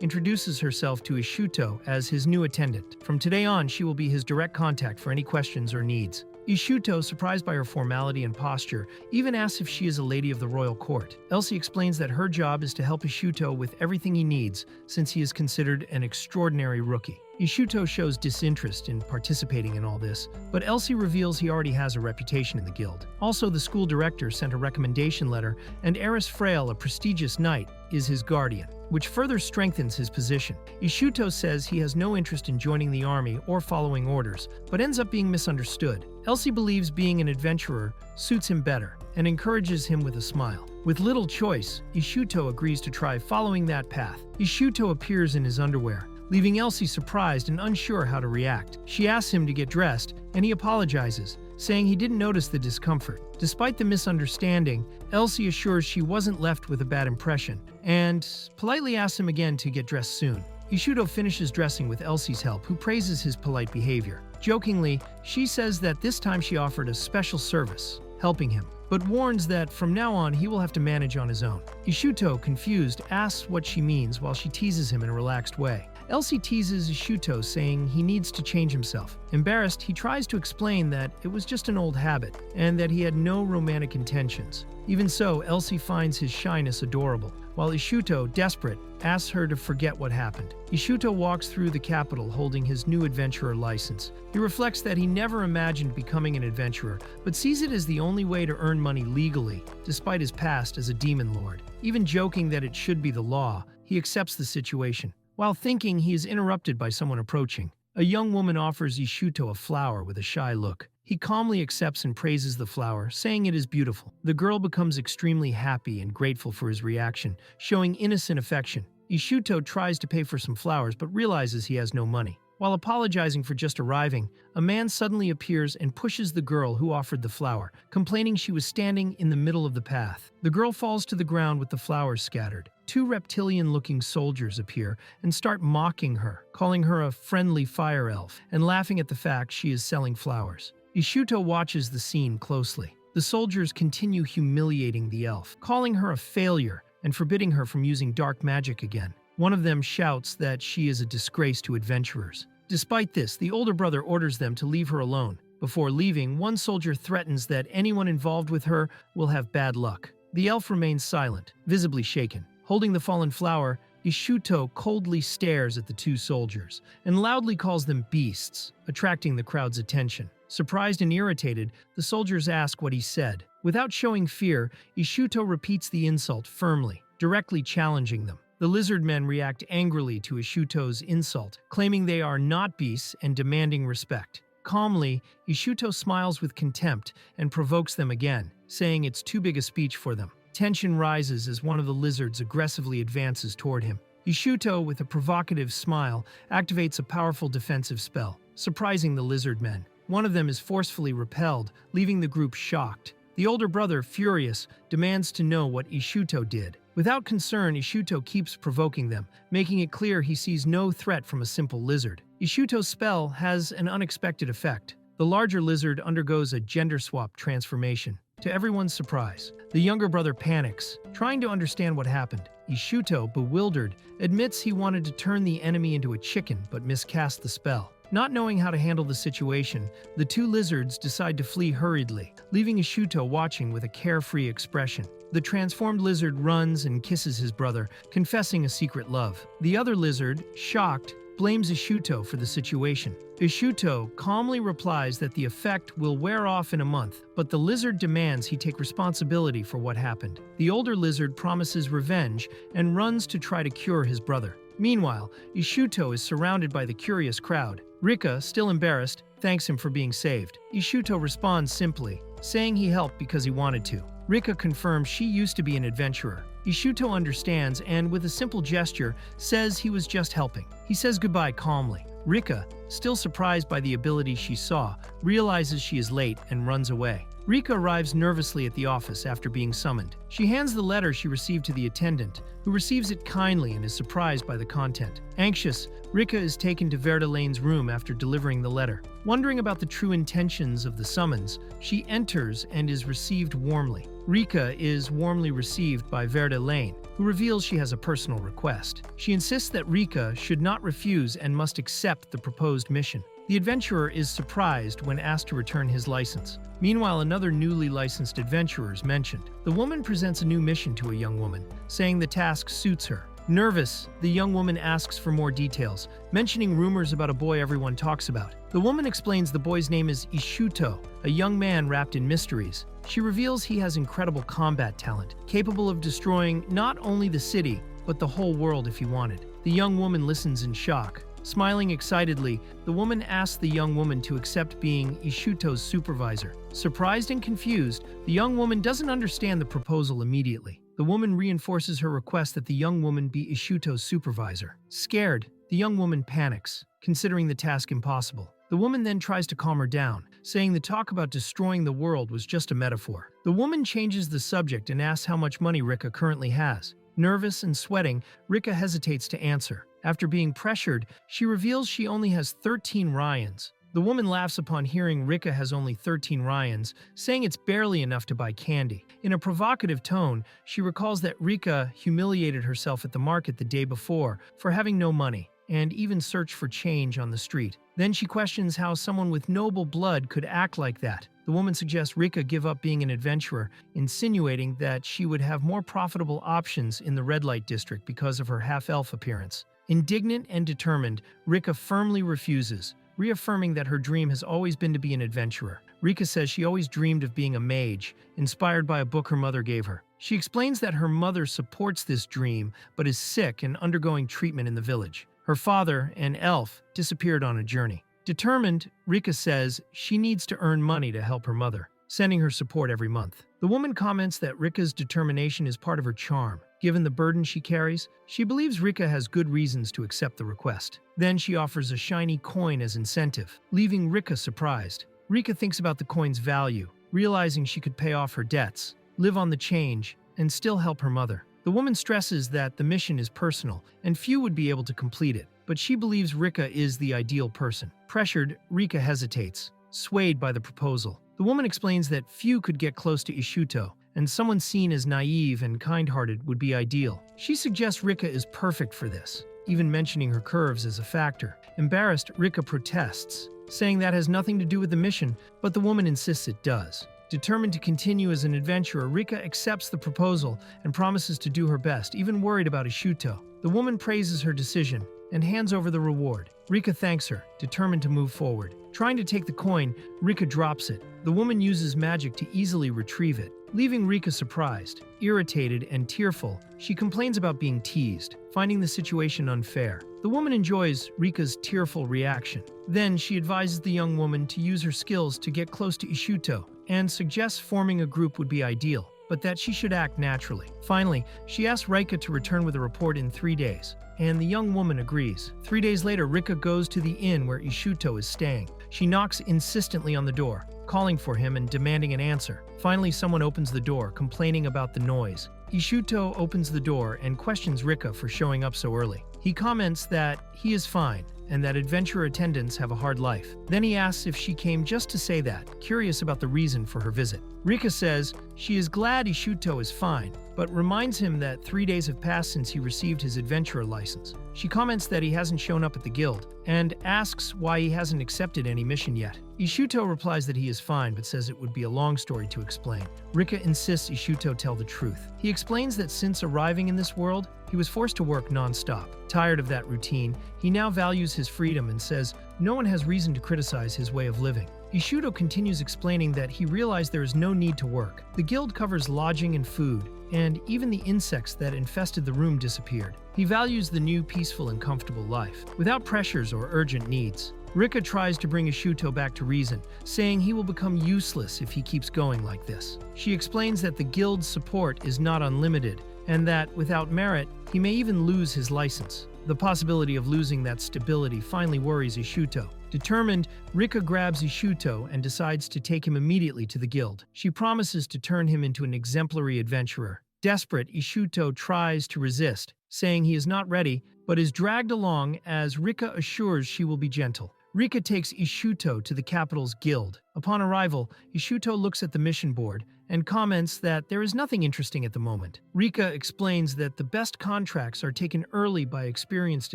introduces herself to Ishuto as his new attendant. From today on, she will be his direct contact for any questions or needs. Ishuto, surprised by her formality and posture, even asks if she is a lady of the royal court. Elsie explains that her job is to help Ishuto with everything he needs, since he is considered an extraordinary rookie. Ishuto shows disinterest in participating in all this, but Elsie reveals he already has a reputation in the guild. Also, the school director sent a recommendation letter, and Aerys Frail, a prestigious knight, is his guardian, which further strengthens his position. Ishuto says he has no interest in joining the army or following orders, but ends up being misunderstood. Elsie believes being an adventurer suits him better and encourages him with a smile. With little choice, Ishuto agrees to try following that path. Ishuto appears in his underwear, leaving Elsie surprised and unsure how to react. She asks him to get dressed, and he apologizes, saying he didn't notice the discomfort. Despite the misunderstanding, Elsie assures she wasn't left with a bad impression, and politely asks him again to get dressed soon. Ishuto finishes dressing with Elsie's help, who praises his polite behavior. Jokingly, she says that this time she offered a special service, helping him, but warns that from now on he will have to manage on his own. Ishuto, confused, asks what she means while she teases him in a relaxed way. Elsie teases Ishuto, saying he needs to change himself. Embarrassed, he tries to explain that it was just an old habit, and that he had no romantic intentions. Even so, Elsie finds his shyness adorable, while Ishuto, desperate, asks her to forget what happened. Ishuto walks through the capital holding his new adventurer license. He reflects that he never imagined becoming an adventurer, but sees it as the only way to earn money legally, despite his past as a demon lord. Even joking that it should be the law, he accepts the situation. While thinking, he is interrupted by someone approaching. A young woman offers Ishuto a flower with a shy look. He calmly accepts and praises the flower, saying it is beautiful. The girl becomes extremely happy and grateful for his reaction, showing innocent affection. Ishuto tries to pay for some flowers but realizes he has no money. While apologizing for just arriving, a man suddenly appears and pushes the girl who offered the flower, complaining she was standing in the middle of the path. The girl falls to the ground with the flowers scattered. Two reptilian-looking soldiers appear and start mocking her, calling her a friendly fire elf, and laughing at the fact she is selling flowers. Ishuto watches the scene closely. The soldiers continue humiliating the elf, calling her a failure and forbidding her from using dark magic again. One of them shouts that she is a disgrace to adventurers. Despite this, the older brother orders them to leave her alone. Before leaving, one soldier threatens that anyone involved with her will have bad luck. The elf remains silent, visibly shaken. Holding the fallen flower, Ishuto coldly stares at the two soldiers and loudly calls them beasts, attracting the crowd's attention. Surprised and irritated, the soldiers ask what he said. Without showing fear, Ishuto repeats the insult firmly, directly challenging them. The lizard men react angrily to Ishuto's insult, claiming they are not beasts and demanding respect. Calmly, Ishuto smiles with contempt and provokes them again, saying it's too big a speech for them. Tension rises as one of the lizards aggressively advances toward him. Ishuto, with a provocative smile, activates a powerful defensive spell, surprising the lizard men. One of them is forcefully repelled, leaving the group shocked. The older brother, furious, demands to know what Ishuto did. Without concern, Ishuto keeps provoking them, making it clear he sees no threat from a simple lizard. Ishuto's spell has an unexpected effect. The The larger lizard undergoes a gender swap transformation. To everyone's surprise, the younger brother panics, trying to understand what happened. Ishuto, bewildered, admits he wanted to turn the enemy into a chicken but miscast the spell. Not knowing how to handle the situation, the two lizards decide to flee hurriedly, leaving Ishuto watching with a carefree expression. The transformed lizard runs and kisses his brother, confessing a secret love. The other lizard, shocked, blames Ishuto for the situation. Ishuto calmly replies that the effect will wear off in a month, but the lizard demands he take responsibility for what happened. The older lizard promises revenge and runs to try to cure his brother. Meanwhile, Ishuto is surrounded by the curious crowd. Rika, still embarrassed, thanks him for being saved. Ishuto responds simply, saying he helped because he wanted to. Rika confirms she used to be an adventurer. Ishuto understands and, with a simple gesture, says he was just helping. He says goodbye calmly. Rika, still surprised by the ability she saw, realizes she is late and runs away. Rika arrives nervously at the office after being summoned. She hands the letter she received to the attendant, who receives it kindly and is surprised by the content. Anxious, Rika is taken to Verdelane's room after delivering the letter. Wondering about the true intentions of the summons, she enters and is received warmly. Rika is warmly received by Verdelane, who reveals she has a personal request. She insists that Rika should not refuse and must accept the proposed mission. The adventurer is surprised when asked to return his license. Meanwhile, another newly licensed adventurer is mentioned. The woman presents a new mission to a young woman, saying the task suits her. Nervous, the young woman asks for more details, mentioning rumors about a boy everyone talks about. The woman explains the boy's name is Ishuto, a young man wrapped in mysteries. She reveals he has incredible combat talent, capable of destroying not only the city, but the whole world if he wanted. The young woman listens in shock. Smiling excitedly, the woman asks the young woman to accept being Ishuto's supervisor. Surprised and confused, the young woman doesn't understand the proposal immediately. The woman reinforces her request that the young woman be Ishuto's supervisor. Scared, the young woman panics, considering the task impossible. The woman then tries to calm her down, saying the talk about destroying the world was just a metaphor. The woman changes the subject and asks how much money Rika currently has. Nervous and sweating, Rika hesitates to answer. After being pressured, she reveals she only has 13 Ryans. The woman laughs upon hearing Rika has only 13 Ryans, saying it's barely enough to buy candy. In a provocative tone, she recalls that Rika humiliated herself at the market the day before for having no money, and even searched for change on the street. Then she questions how someone with noble blood could act like that. The woman suggests Rika give up being an adventurer, insinuating that she would have more profitable options in the red light district because of her half-elf appearance. Indignant and determined, Rika firmly refuses, reaffirming that her dream has always been to be an adventurer. Rika says she always dreamed of being a mage, inspired by a book her mother gave her. She explains that her mother supports this dream, but is sick and undergoing treatment in the village. Her father, an elf, disappeared on a journey. Determined, Rika says she needs to earn money to help her mother, sending her support every month. The woman comments that Rika's determination is part of her charm. Given the burden she carries, she believes Rika has good reasons to accept the request. Then she offers a shiny coin as incentive, leaving Rika surprised. Rika thinks about the coin's value, realizing she could pay off her debts, live on the change, and still help her mother. The woman stresses that the mission is personal, and few would be able to complete it, but she believes Rika is the ideal person. Pressured, Rika hesitates, swayed by the proposal. The woman explains that few could get close to Ishuto, and someone seen as naive and kind-hearted would be ideal. She suggests Rika is perfect for this, even mentioning her curves as a factor. Embarrassed, Rika protests, saying that has nothing to do with the mission, but the woman insists it does. Determined to continue as an adventurer, Rika accepts the proposal and promises to do her best, even worried about Ishuto. The woman praises her decision and hands over the reward. Rika thanks her, determined to move forward. Trying to take the coin, Rika drops it. The woman uses magic to easily retrieve it, leaving Rika surprised. Irritated and tearful, she complains about being teased, finding the situation unfair. The woman enjoys Rika's tearful reaction. Then she advises the young woman to use her skills to get close to Ishuto, and suggests forming a group would be ideal, but that she should act naturally. Finally, she asks Rika to return with a report in 3 days, and the young woman agrees. 3 days later, Rika goes to the inn where Ishuto is staying. She knocks insistently on the door, calling for him and demanding an answer. Finally, someone opens the door, complaining about the noise. Ishuto opens the door and questions Rika for showing up so early. He comments that he is fine and that adventurer attendants have a hard life. Then he asks if she came just to say that, curious about the reason for her visit. Rika says she is glad Ishuto is fine, but reminds him that 3 days have passed since he received his adventurer license. She comments that he hasn't shown up at the guild, and asks why he hasn't accepted any mission yet. Ishuto replies that he is fine, but says it would be a long story to explain. Rika insists Ishuto tell the truth. He explains that since arriving in this world, he was forced to work non-stop. Tired of that routine, he now values his freedom and says no one has reason to criticize his way of living. Ishuto continues explaining that he realized there is no need to work. The guild covers lodging and food, and even the insects that infested the room disappeared. He values the new peaceful and comfortable life, without pressures or urgent needs. Rika tries to bring Ishuto back to reason, saying he will become useless if he keeps going like this. She explains that the guild's support is not unlimited, and that, without merit, he may even lose his license. The possibility of losing that stability finally worries Ishuto. Determined, Rika grabs Ishuto and decides to take him immediately to the guild. She promises to turn him into an exemplary adventurer. Desperate, Ishuto tries to resist, saying he is not ready, but is dragged along as Rika assures she will be gentle. Rika takes Ishuto to the capital's guild. Upon arrival, Ishuto looks at the mission board and comments that there is nothing interesting at the moment. Rika explains that the best contracts are taken early by experienced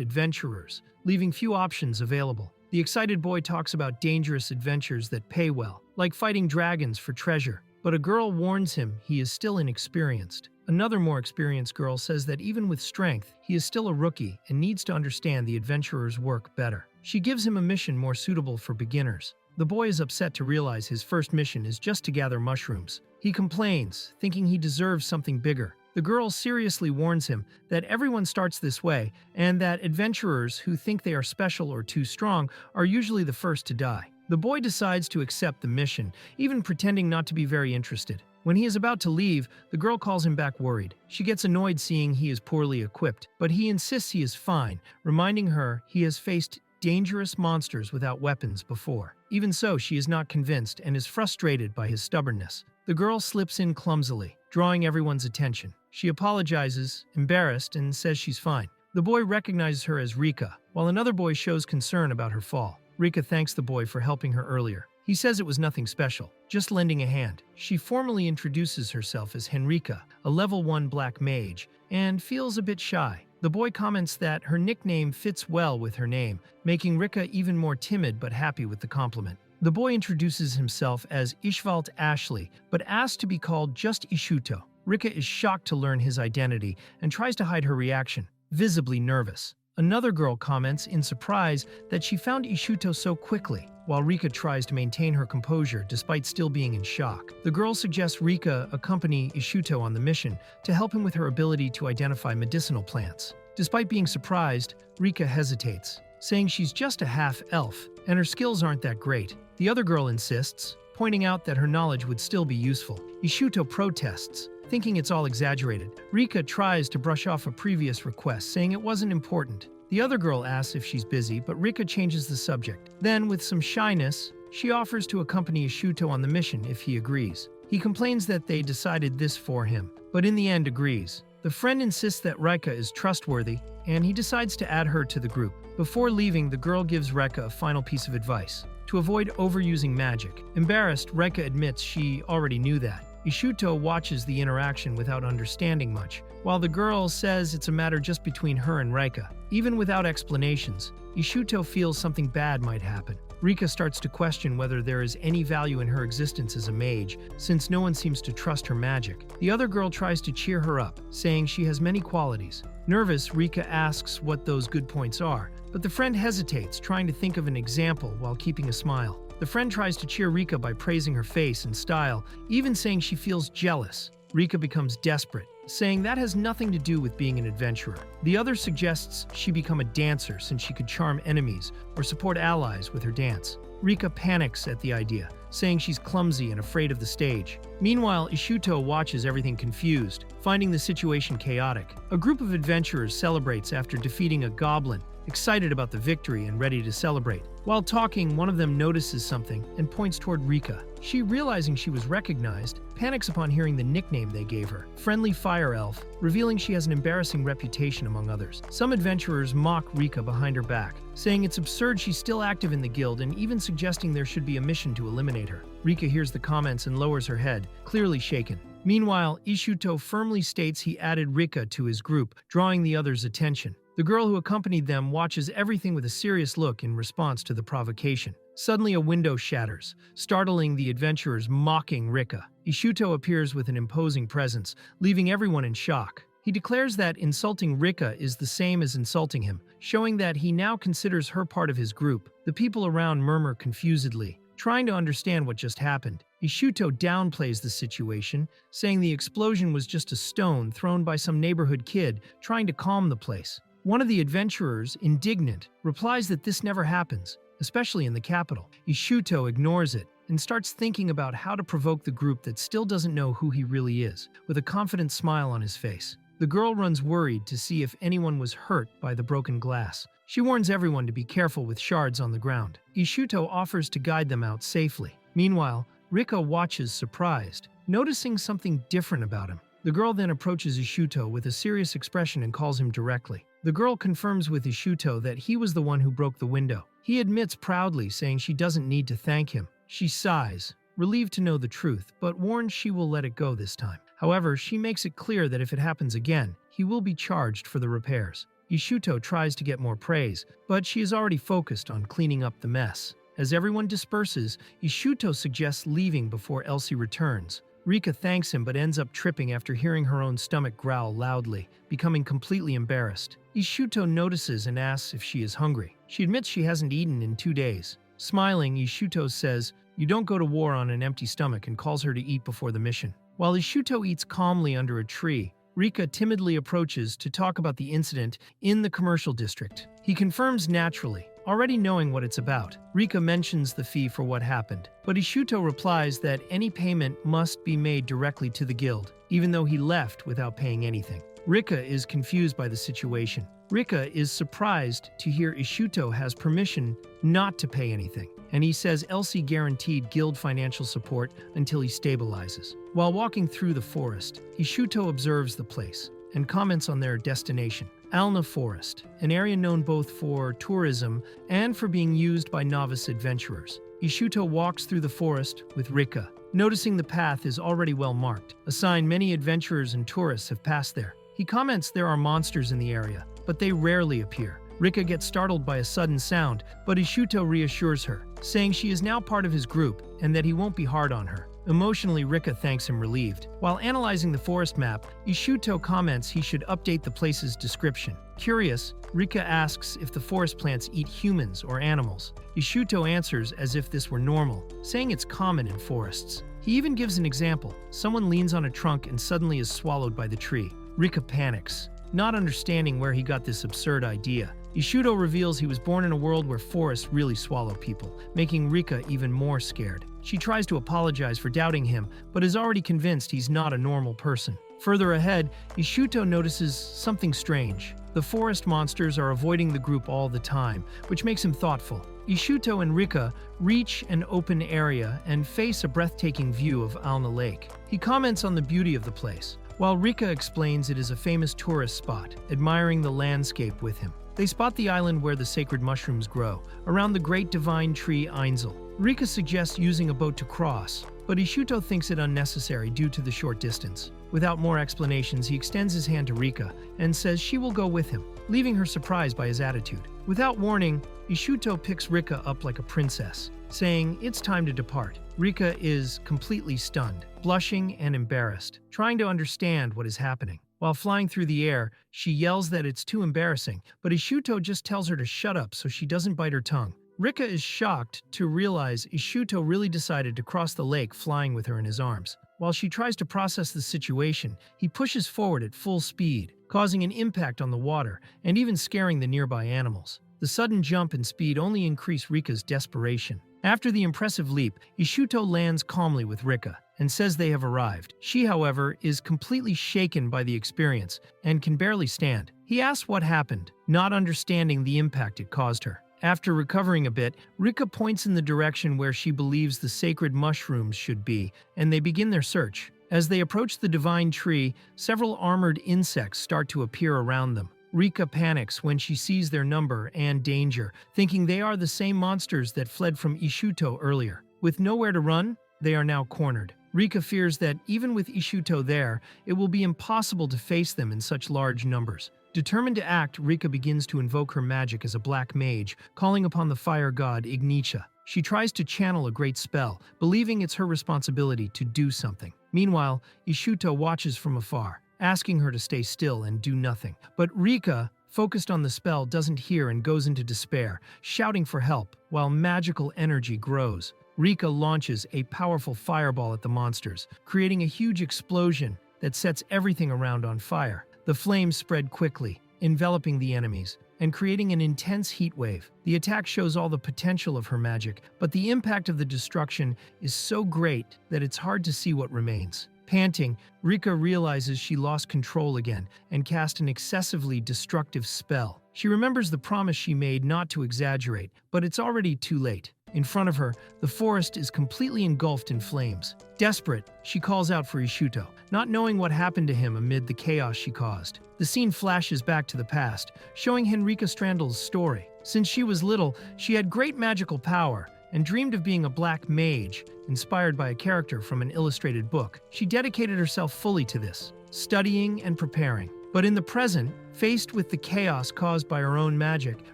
adventurers, leaving few options available. The excited boy talks about dangerous adventures that pay well, like fighting dragons for treasure, but a girl warns him he is still inexperienced. Another more experienced girl says that even with strength, he is still a rookie and needs to understand the adventurer's work better. She gives him a mission more suitable for beginners. The boy is upset to realize his first mission is just to gather mushrooms. He complains, thinking he deserves something bigger. The girl seriously warns him that everyone starts this way and that adventurers who think they are special or too strong are usually the first to die. The boy decides to accept the mission, even pretending not to be very interested. When he is about to leave, the girl calls him back worried. She gets annoyed seeing he is poorly equipped, but he insists he is fine, reminding her he has faced dangerous monsters without weapons before. Even so, she is not convinced and is frustrated by his stubbornness. The girl slips in clumsily, drawing everyone's attention. She apologizes, embarrassed, and says she's fine. The boy recognizes her as Rika, while another boy shows concern about her fall. Rika thanks the boy for helping her earlier. He says it was nothing special, just lending a hand. She formally introduces herself as Henrika, a level 1 black mage, and feels a bit shy. The boy comments that her nickname fits well with her name, making Rika even more timid but happy with the compliment. The boy introduces himself as Ishvalt Ashley, but asks to be called just Ishuto. Rika is shocked to learn his identity and tries to hide her reaction, visibly nervous. Another girl comments in surprise that she found Ishuto so quickly, while Rika tries to maintain her composure despite still being in shock. The girl suggests Rika accompany Ishuto on the mission to help him with her ability to identify medicinal plants. Despite being surprised, Rika hesitates, saying she's just a half-elf and her skills aren't that great. The other girl insists, pointing out that her knowledge would still be useful. Ishuto protests, thinking it's all exaggerated. Rika tries to brush off a previous request, saying it wasn't important. The other girl asks if she's busy, but Rika changes the subject. Then, with some shyness, she offers to accompany Ishuto on the mission if he agrees. He complains that they decided this for him, but in the end agrees. The friend insists that Rika is trustworthy, and he decides to add her to the group. Before leaving, the girl gives Rika a final piece of advice: to avoid overusing magic. Embarrassed, Rika admits she already knew that. Ishuto watches the interaction without understanding much, while the girl says it's a matter just between her and Rika. Even without explanations, Ishuto feels something bad might happen. Rika starts to question whether there is any value in her existence as a mage, since no one seems to trust her magic. The other girl tries to cheer her up, saying she has many qualities. Nervous, Rika asks what those good points are, but the friend hesitates, trying to think of an example while keeping a smile. The friend tries to cheer Rika by praising her face and style, even saying she feels jealous. Rika becomes desperate, saying that has nothing to do with being an adventurer. The other suggests she become a dancer since she could charm enemies or support allies with her dance. Rika panics at the idea, saying she's clumsy and afraid of the stage. Meanwhile, Ishuto watches everything confused, finding the situation chaotic. A group of adventurers celebrates after defeating a goblin excited about the victory and ready to celebrate. While talking, one of them notices something and points toward Rika. She, realizing she was recognized, panics upon hearing the nickname they gave her, Friendly Fire Elf, revealing she has an embarrassing reputation among others. Some adventurers mock Rika behind her back, saying it's absurd she's still active in the guild and even suggesting there should be a mission to eliminate her. Rika hears the comments and lowers her head, clearly shaken. Meanwhile, Ishut firmly states he added Rika to his group, drawing the others' attention. The girl who accompanied them watches everything with a serious look in response to the provocation. Suddenly a window shatters, startling the adventurers mocking Rika. Ishut appears with an imposing presence, leaving everyone in shock. He declares that insulting Rika is the same as insulting him, showing that he now considers her part of his group. The people around murmur confusedly, trying to understand what just happened. Ishut downplays the situation, saying the explosion was just a stone thrown by some neighborhood kid trying to calm the place. One of the adventurers, indignant, replies that this never happens, especially in the capital. Ishut ignores it and starts thinking about how to provoke the group that still doesn't know who he really is, with a confident smile on his face. The girl runs worried to see if anyone was hurt by the broken glass. She warns everyone to be careful with shards on the ground. Ishut offers to guide them out safely. Meanwhile, Rika watches surprised, noticing something different about him. The girl then approaches Ishut with a serious expression and calls him directly. The girl confirms with Ishut that he was the one who broke the window. He admits proudly, saying she doesn't need to thank him. She sighs, relieved to know the truth, but warns she will let it go this time. However, she makes it clear that if it happens again, he will be charged for the repairs. Ishut tries to get more praise, but she is already focused on cleaning up the mess. As everyone disperses, Ishut suggests leaving before Elsie returns. Rika thanks him but ends up tripping after hearing her own stomach growl loudly, becoming completely embarrassed. Ishut notices and asks if she is hungry. She admits she hasn't eaten in 2 days. Smiling, Ishut says, "You don't go to war on an empty stomach," and calls her to eat before the mission. While Ishut eats calmly under a tree, Rika timidly approaches to talk about the incident in the commercial district. He confirms naturally, already knowing what it's about. Rika mentions the fee for what happened, but Ishut replies that any payment must be made directly to the guild, even though he left without paying anything. Rika is confused by the situation. Rika is surprised to hear Ishut has permission not to pay anything, and he says Elsie guaranteed guild financial support until he stabilizes. While walking through the forest, Ishut observes the place and comments on their destination, Alna Forest, an area known both for tourism and for being used by novice adventurers. Ishut walks through the forest with Rika, noticing the path is already well marked, a sign many adventurers and tourists have passed there. He comments there are monsters in the area, but they rarely appear. Rika gets startled by a sudden sound, but Ishut reassures her, saying she is now part of his group and that he won't be hard on her. Emotionally, Rika thanks him relieved. While analyzing the forest map, Ishut comments he should update the place's description. Curious, Rika asks if the forest plants eat humans or animals. Ishut answers as if this were normal, saying it's common in forests. He even gives an example. Someone leans on a trunk and suddenly is swallowed by the tree. Rika panics, not understanding where he got this absurd idea. Ishut reveals he was born in a world where forests really swallow people, making Rika even more scared. She tries to apologize for doubting him, but is already convinced he's not a normal person. Further ahead, Ishut notices something strange. The forest monsters are avoiding the group all the time, which makes him thoughtful. Ishut and Rika reach an open area and face a breathtaking view of Alna Lake. He comments on the beauty of the place, while Rika explains it is a famous tourist spot, admiring the landscape with him. They spot the island where the sacred mushrooms grow, around the great divine tree Einzel. Rika suggests using a boat to cross, but Ishut thinks it unnecessary due to the short distance. Without more explanations, he extends his hand to Rika and says she will go with him, leaving her surprised by his attitude. Without warning, Ishut picks Rika up like a princess, saying it's time to depart. Rika is completely stunned, blushing and embarrassed, trying to understand what is happening. While flying through the air, she yells that it's too embarrassing, but Ishut just tells her to shut up so she doesn't bite her tongue. Rika is shocked to realize Ishut really decided to cross the lake flying with her in his arms. While she tries to process the situation, he pushes forward at full speed, causing an impact on the water and even scaring the nearby animals. The sudden jump and speed only increase Rika's desperation. After the impressive leap, Ishut lands calmly with Rika and says they have arrived. She, however, is completely shaken by the experience and can barely stand. He asks what happened, not understanding the impact it caused her. After recovering a bit, Rika points in the direction where she believes the sacred mushrooms should be, and they begin their search. As they approach the divine tree, several armored insects start to appear around them. Rika panics when she sees their number and danger, thinking they are the same monsters that fled from Ishut earlier. With nowhere to run, they are now cornered. Rika fears that even with Ishut there, it will be impossible to face them in such large numbers. Determined to act, Rika begins to invoke her magic as a black mage, calling upon the fire god Ignitia. She tries to channel a great spell, believing it's her responsibility to do something. Meanwhile, Ishut watches from afar, asking her to stay still and do nothing. But Rika, focused on the spell, doesn't hear and goes into despair, shouting for help while magical energy grows. Rika launches a powerful fireball at the monsters, creating a huge explosion that sets everything around on fire. The flames spread quickly, enveloping the enemies and creating an intense heat wave. The attack shows all the potential of her magic, but the impact of the destruction is so great that it's hard to see what remains. Panting, Rika realizes she lost control again and cast an excessively destructive spell. She remembers the promise she made not to exaggerate, but it's already too late. In front of her, the forest is completely engulfed in flames. Desperate, she calls out for Ishut, not knowing what happened to him amid the chaos she caused. The scene flashes back to the past, showing Henrika Strandl's story. Since she was little, she had great magical power and dreamed of being a black mage, inspired by a character from an illustrated book. She dedicated herself fully to this, studying and preparing. But in the present, faced with the chaos caused by her own magic,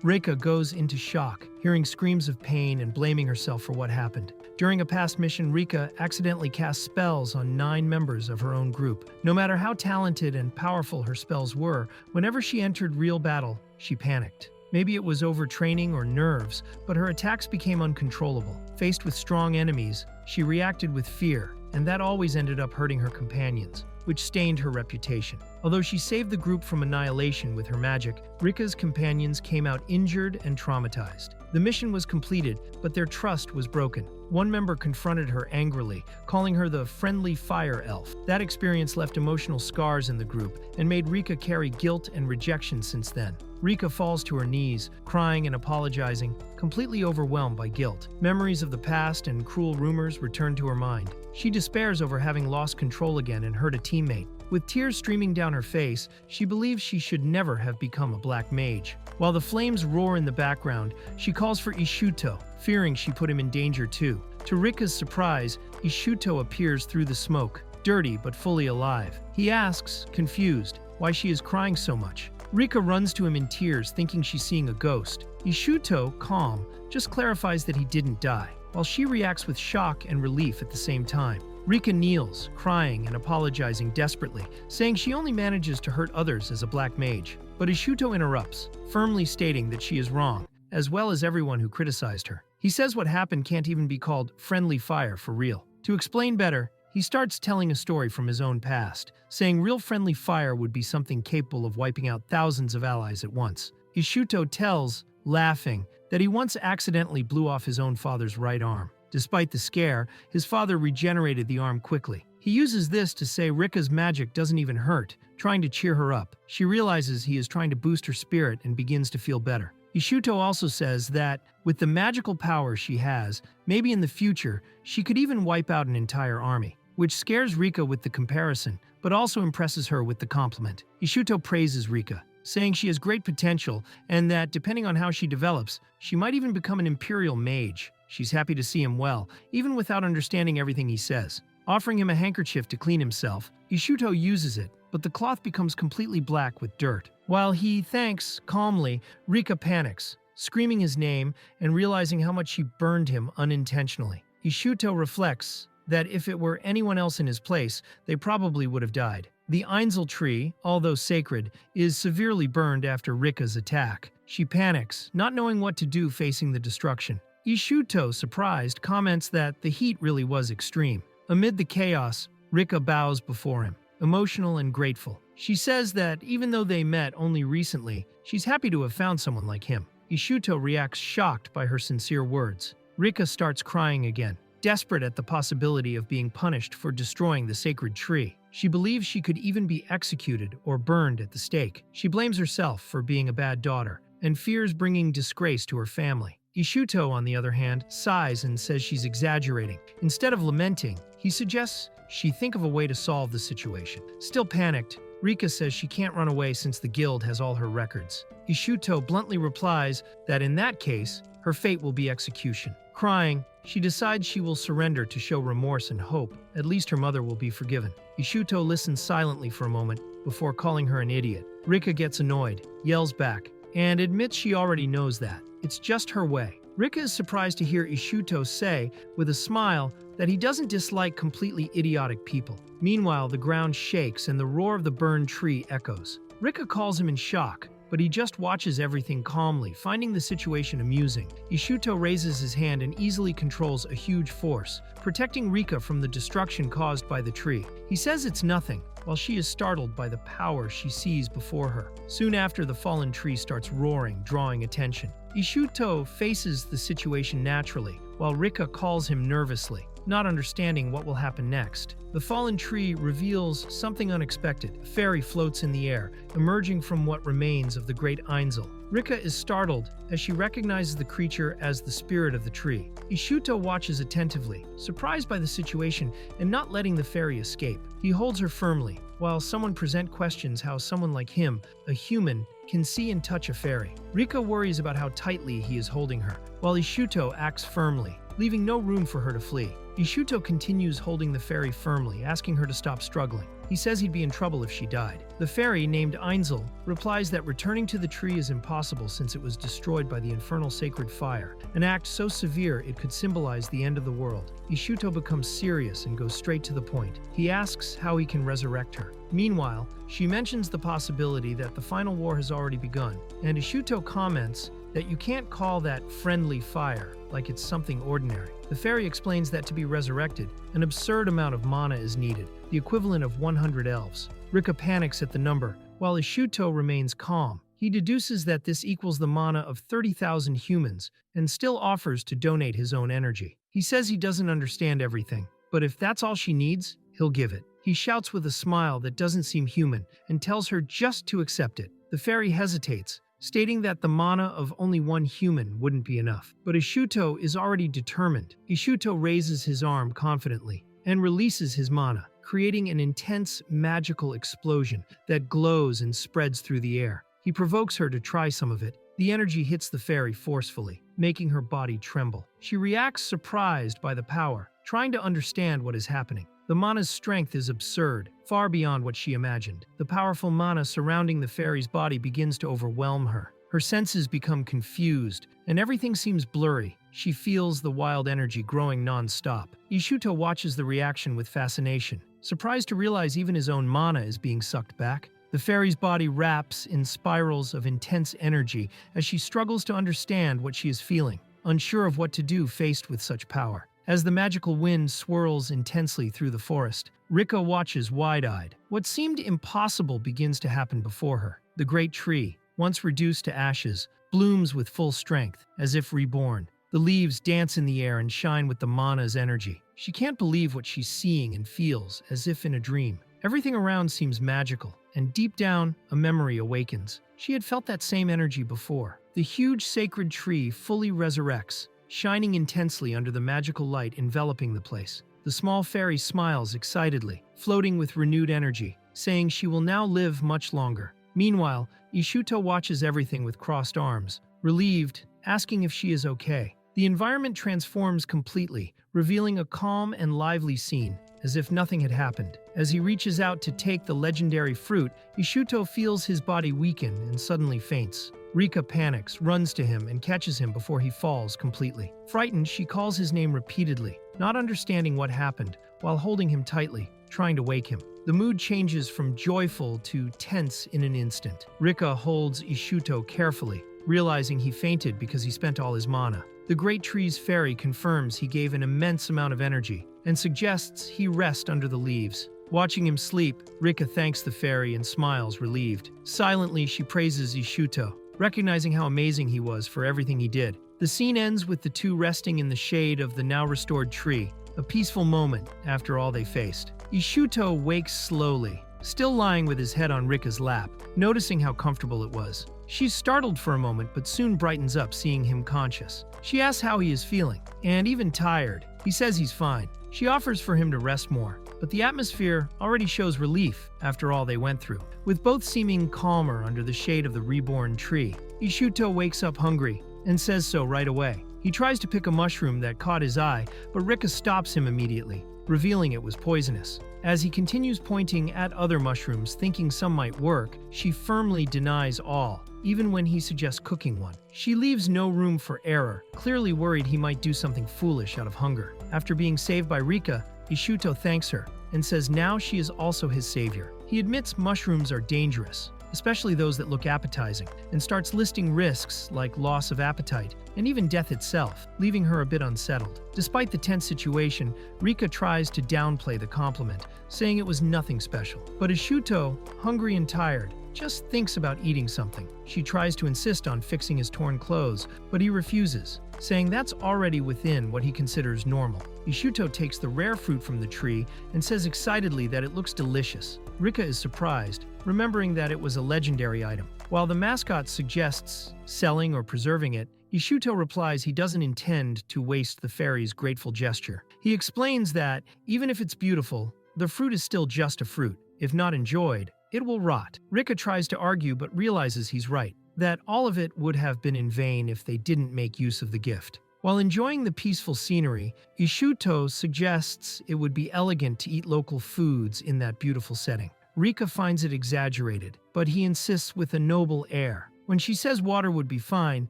Rika goes into shock, hearing screams of pain and blaming herself for what happened. During a past mission, Rika accidentally cast spells on 9 members of her own group. No matter how talented and powerful her spells were, whenever she entered real battle, she panicked. Maybe it was overtraining or nerves, but her attacks became uncontrollable. Faced with strong enemies, she reacted with fear, and that always ended up hurting her companions, which stained her reputation. Although she saved the group from annihilation with her magic, Rika's companions came out injured and traumatized. The mission was completed, but their trust was broken. One member confronted her angrily, calling her the friendly fire elf. That experience left emotional scars in the group and made Rika carry guilt and rejection since then. Rika falls to her knees, crying and apologizing, completely overwhelmed by guilt. Memories of the past and cruel rumors return to her mind. She despairs over having lost control again and hurt a teammate. With tears streaming down her face, she believes she should never have become a black mage. While the flames roar in the background, she calls for Ishut, fearing she put him in danger too. To Rika's surprise, Ishut appears through the smoke, dirty but fully alive. He asks, confused, why she is crying so much. Rika runs to him in tears, thinking she's seeing a ghost. Ishut, calm, just clarifies that he didn't die, while she reacts with shock and relief at the same time. Rika kneels, crying and apologizing desperately, saying she only manages to hurt others as a black mage. But Ishut interrupts, firmly stating that she is wrong, as well as everyone who criticized her. He says what happened can't even be called friendly fire for real. To explain better, he starts telling a story from his own past, saying real friendly fire would be something capable of wiping out thousands of allies at once. Ishut tells, laughing, that he once accidentally blew off his own father's right arm. Despite the scare, his father regenerated the arm quickly. He uses this to say Rika's magic doesn't even hurt, trying to cheer her up. She realizes he is trying to boost her spirit and begins to feel better. Ishut also says that, with the magical power she has, maybe in the future, she could even wipe out an entire army, which scares Rika with the comparison, but also impresses her with the compliment. Ishut praises Rika, saying she has great potential and that, depending on how she develops, she might even become an imperial mage. She's happy to see him well, even without understanding everything he says. Offering him a handkerchief to clean himself, Ishut uses it, but the cloth becomes completely black with dirt. While he thanks calmly, Rika panics, screaming his name and realizing how much she burned him unintentionally. Ishut reflects that if it were anyone else in his place, they probably would have died. The Einzel tree, although sacred, is severely burned after Rika's attack. She panics, not knowing what to do facing the destruction. Ishut, surprised, comments that the heat really was extreme. Amid the chaos, Rika bows before him, emotional and grateful. She says that even though they met only recently, she's happy to have found someone like him. Ishut reacts shocked by her sincere words. Rika starts crying again, desperate at the possibility of being punished for destroying the sacred tree. She believes she could even be executed or burned at the stake. She blames herself for being a bad daughter and fears bringing disgrace to her family. Ishut, on the other hand, sighs and says she's exaggerating. Instead of lamenting, he suggests she think of a way to solve the situation. Still panicked, Rika says she can't run away since the guild has all her records. Ishut bluntly replies that in that case, her fate will be execution. Crying, she decides she will surrender to show remorse and hope. At least her mother will be forgiven. Ishut listens silently for a moment before calling her an idiot. Rika gets annoyed, yells back, and admits she already knows that. It's just her way. Rika is surprised to hear Ishut say, with a smile, that he doesn't dislike completely idiotic people. Meanwhile, the ground shakes and the roar of the burned tree echoes. Rika calls him in shock, but he just watches everything calmly, finding the situation amusing. Ishut raises his hand and easily controls a huge force, protecting Rika from the destruction caused by the tree. He says it's nothing, while she is startled by the power she sees before her. Soon after, the fallen tree starts roaring, drawing attention. Ishut faces the situation naturally, while Rika calls him nervously, not understanding what will happen next. The fallen tree reveals something unexpected. A fairy floats in the air, emerging from what remains of the great Einzel. Rika is startled as she recognizes the creature as the spirit of the tree. Ishut watches attentively, surprised by the situation and not letting the fairy escape. He holds her firmly, while someone questions how someone like him, a human, can see and touch a fairy. Rika worries about how tightly he is holding her, while Ishut acts firmly, leaving no room for her to flee. Ishut continues holding the fairy firmly, asking her to stop struggling. He says he'd be in trouble if she died. The fairy, named Einzel, replies that returning to the tree is impossible since it was destroyed by the infernal sacred fire, an act so severe it could symbolize the end of the world. Ishut becomes serious and goes straight to the point. He asks how he can resurrect her. Meanwhile, she mentions the possibility that the final war has already begun, and Ishut comments that you can't call that friendly fire like it's something ordinary. The fairy explains that to be resurrected, an absurd amount of mana is needed, the equivalent of 100 elves. Rika panics at the number, while Ishut remains calm. He deduces that this equals the mana of 30,000 humans, and still offers to donate his own energy. He says he doesn't understand everything, but if that's all she needs, he'll give it. He shouts with a smile that doesn't seem human, and tells her just to accept it. The fairy hesitates, stating that the mana of only one human wouldn't be enough. But Ishut is already determined. Ishut raises his arm confidently and releases his mana, creating an intense magical explosion that glows and spreads through the air. He provokes her to try some of it. The energy hits the fairy forcefully, making her body tremble. She reacts surprised by the power, trying to understand what is happening. The mana's strength is absurd, far beyond what she imagined. The powerful mana surrounding the fairy's body begins to overwhelm her. Her senses become confused, and everything seems blurry. She feels the wild energy growing non-stop. Ishut watches the reaction with fascination, surprised to realize even his own mana is being sucked back. The fairy's body wraps in spirals of intense energy as she struggles to understand what she is feeling, unsure of what to do faced with such power. As the magical wind swirls intensely through the forest, Rika watches wide-eyed. What seemed impossible begins to happen before her. The great tree, once reduced to ashes, blooms with full strength, as if reborn. The leaves dance in the air and shine with the mana's energy. She can't believe what she's seeing and feels, as if in a dream. Everything around seems magical, and deep down, a memory awakens. She had felt that same energy before. The huge sacred tree fully resurrects, shining intensely under the magical light enveloping the place. The small fairy smiles excitedly, floating with renewed energy, saying she will now live much longer. Meanwhile, Ishut watches everything with crossed arms, relieved, asking if she is okay. The environment transforms completely, revealing a calm and lively scene, as if nothing had happened. As he reaches out to take the legendary fruit, Ishut feels his body weaken and suddenly faints. Rika panics, runs to him, and catches him before he falls completely. Frightened, she calls his name repeatedly, not understanding what happened, while holding him tightly, trying to wake him. The mood changes from joyful to tense in an instant. Rika holds Ishut carefully, realizing he fainted because he spent all his mana. The great tree's fairy confirms he gave an immense amount of energy, and suggests he rest under the leaves. Watching him sleep, Rika thanks the fairy and smiles relieved. Silently, she praises Ishut, recognizing how amazing he was for everything he did. The scene ends with the two resting in the shade of the now-restored tree, a peaceful moment after all they faced. Ishuto wakes slowly, still lying with his head on Rika's lap, noticing how comfortable it was. She's startled for a moment but soon brightens up seeing him conscious. She asks how he is feeling, and even tired. He says he's fine. She offers for him to rest more, but the atmosphere already shows relief after all they went through. With both seeming calmer under the shade of the reborn tree, Ishuto wakes up hungry and says so right away. He tries to pick a mushroom that caught his eye, but Rika stops him immediately, revealing it was poisonous. As he continues pointing at other mushrooms, thinking some might work, she firmly denies all, even when he suggests cooking one. She leaves no room for error, clearly worried he might do something foolish out of hunger. After being saved by Rika, Ishuto thanks her and says now she is also his savior. He admits mushrooms are dangerous, especially those that look appetizing, and starts listing risks like loss of appetite and even death itself, leaving her a bit unsettled. Despite the tense situation, Rika tries to downplay the compliment, saying it was nothing special. But Ishuto, hungry and tired, just thinks about eating something. She tries to insist on fixing his torn clothes, but he refuses, saying that's already within what he considers normal. Ishuto takes the rare fruit from the tree and says excitedly that it looks delicious. Rika is surprised, remembering that it was a legendary item. While the mascot suggests selling or preserving it, Ishuto replies he doesn't intend to waste the fairy's grateful gesture. He explains that, even if it's beautiful, the fruit is still just a fruit. If not enjoyed, it will rot. Rika tries to argue but realizes he's right, that all of it would have been in vain if they didn't make use of the gift. While enjoying the peaceful scenery, Ishuto suggests it would be elegant to eat local foods in that beautiful setting. Rika finds it exaggerated, but he insists with a noble air. When she says water would be fine,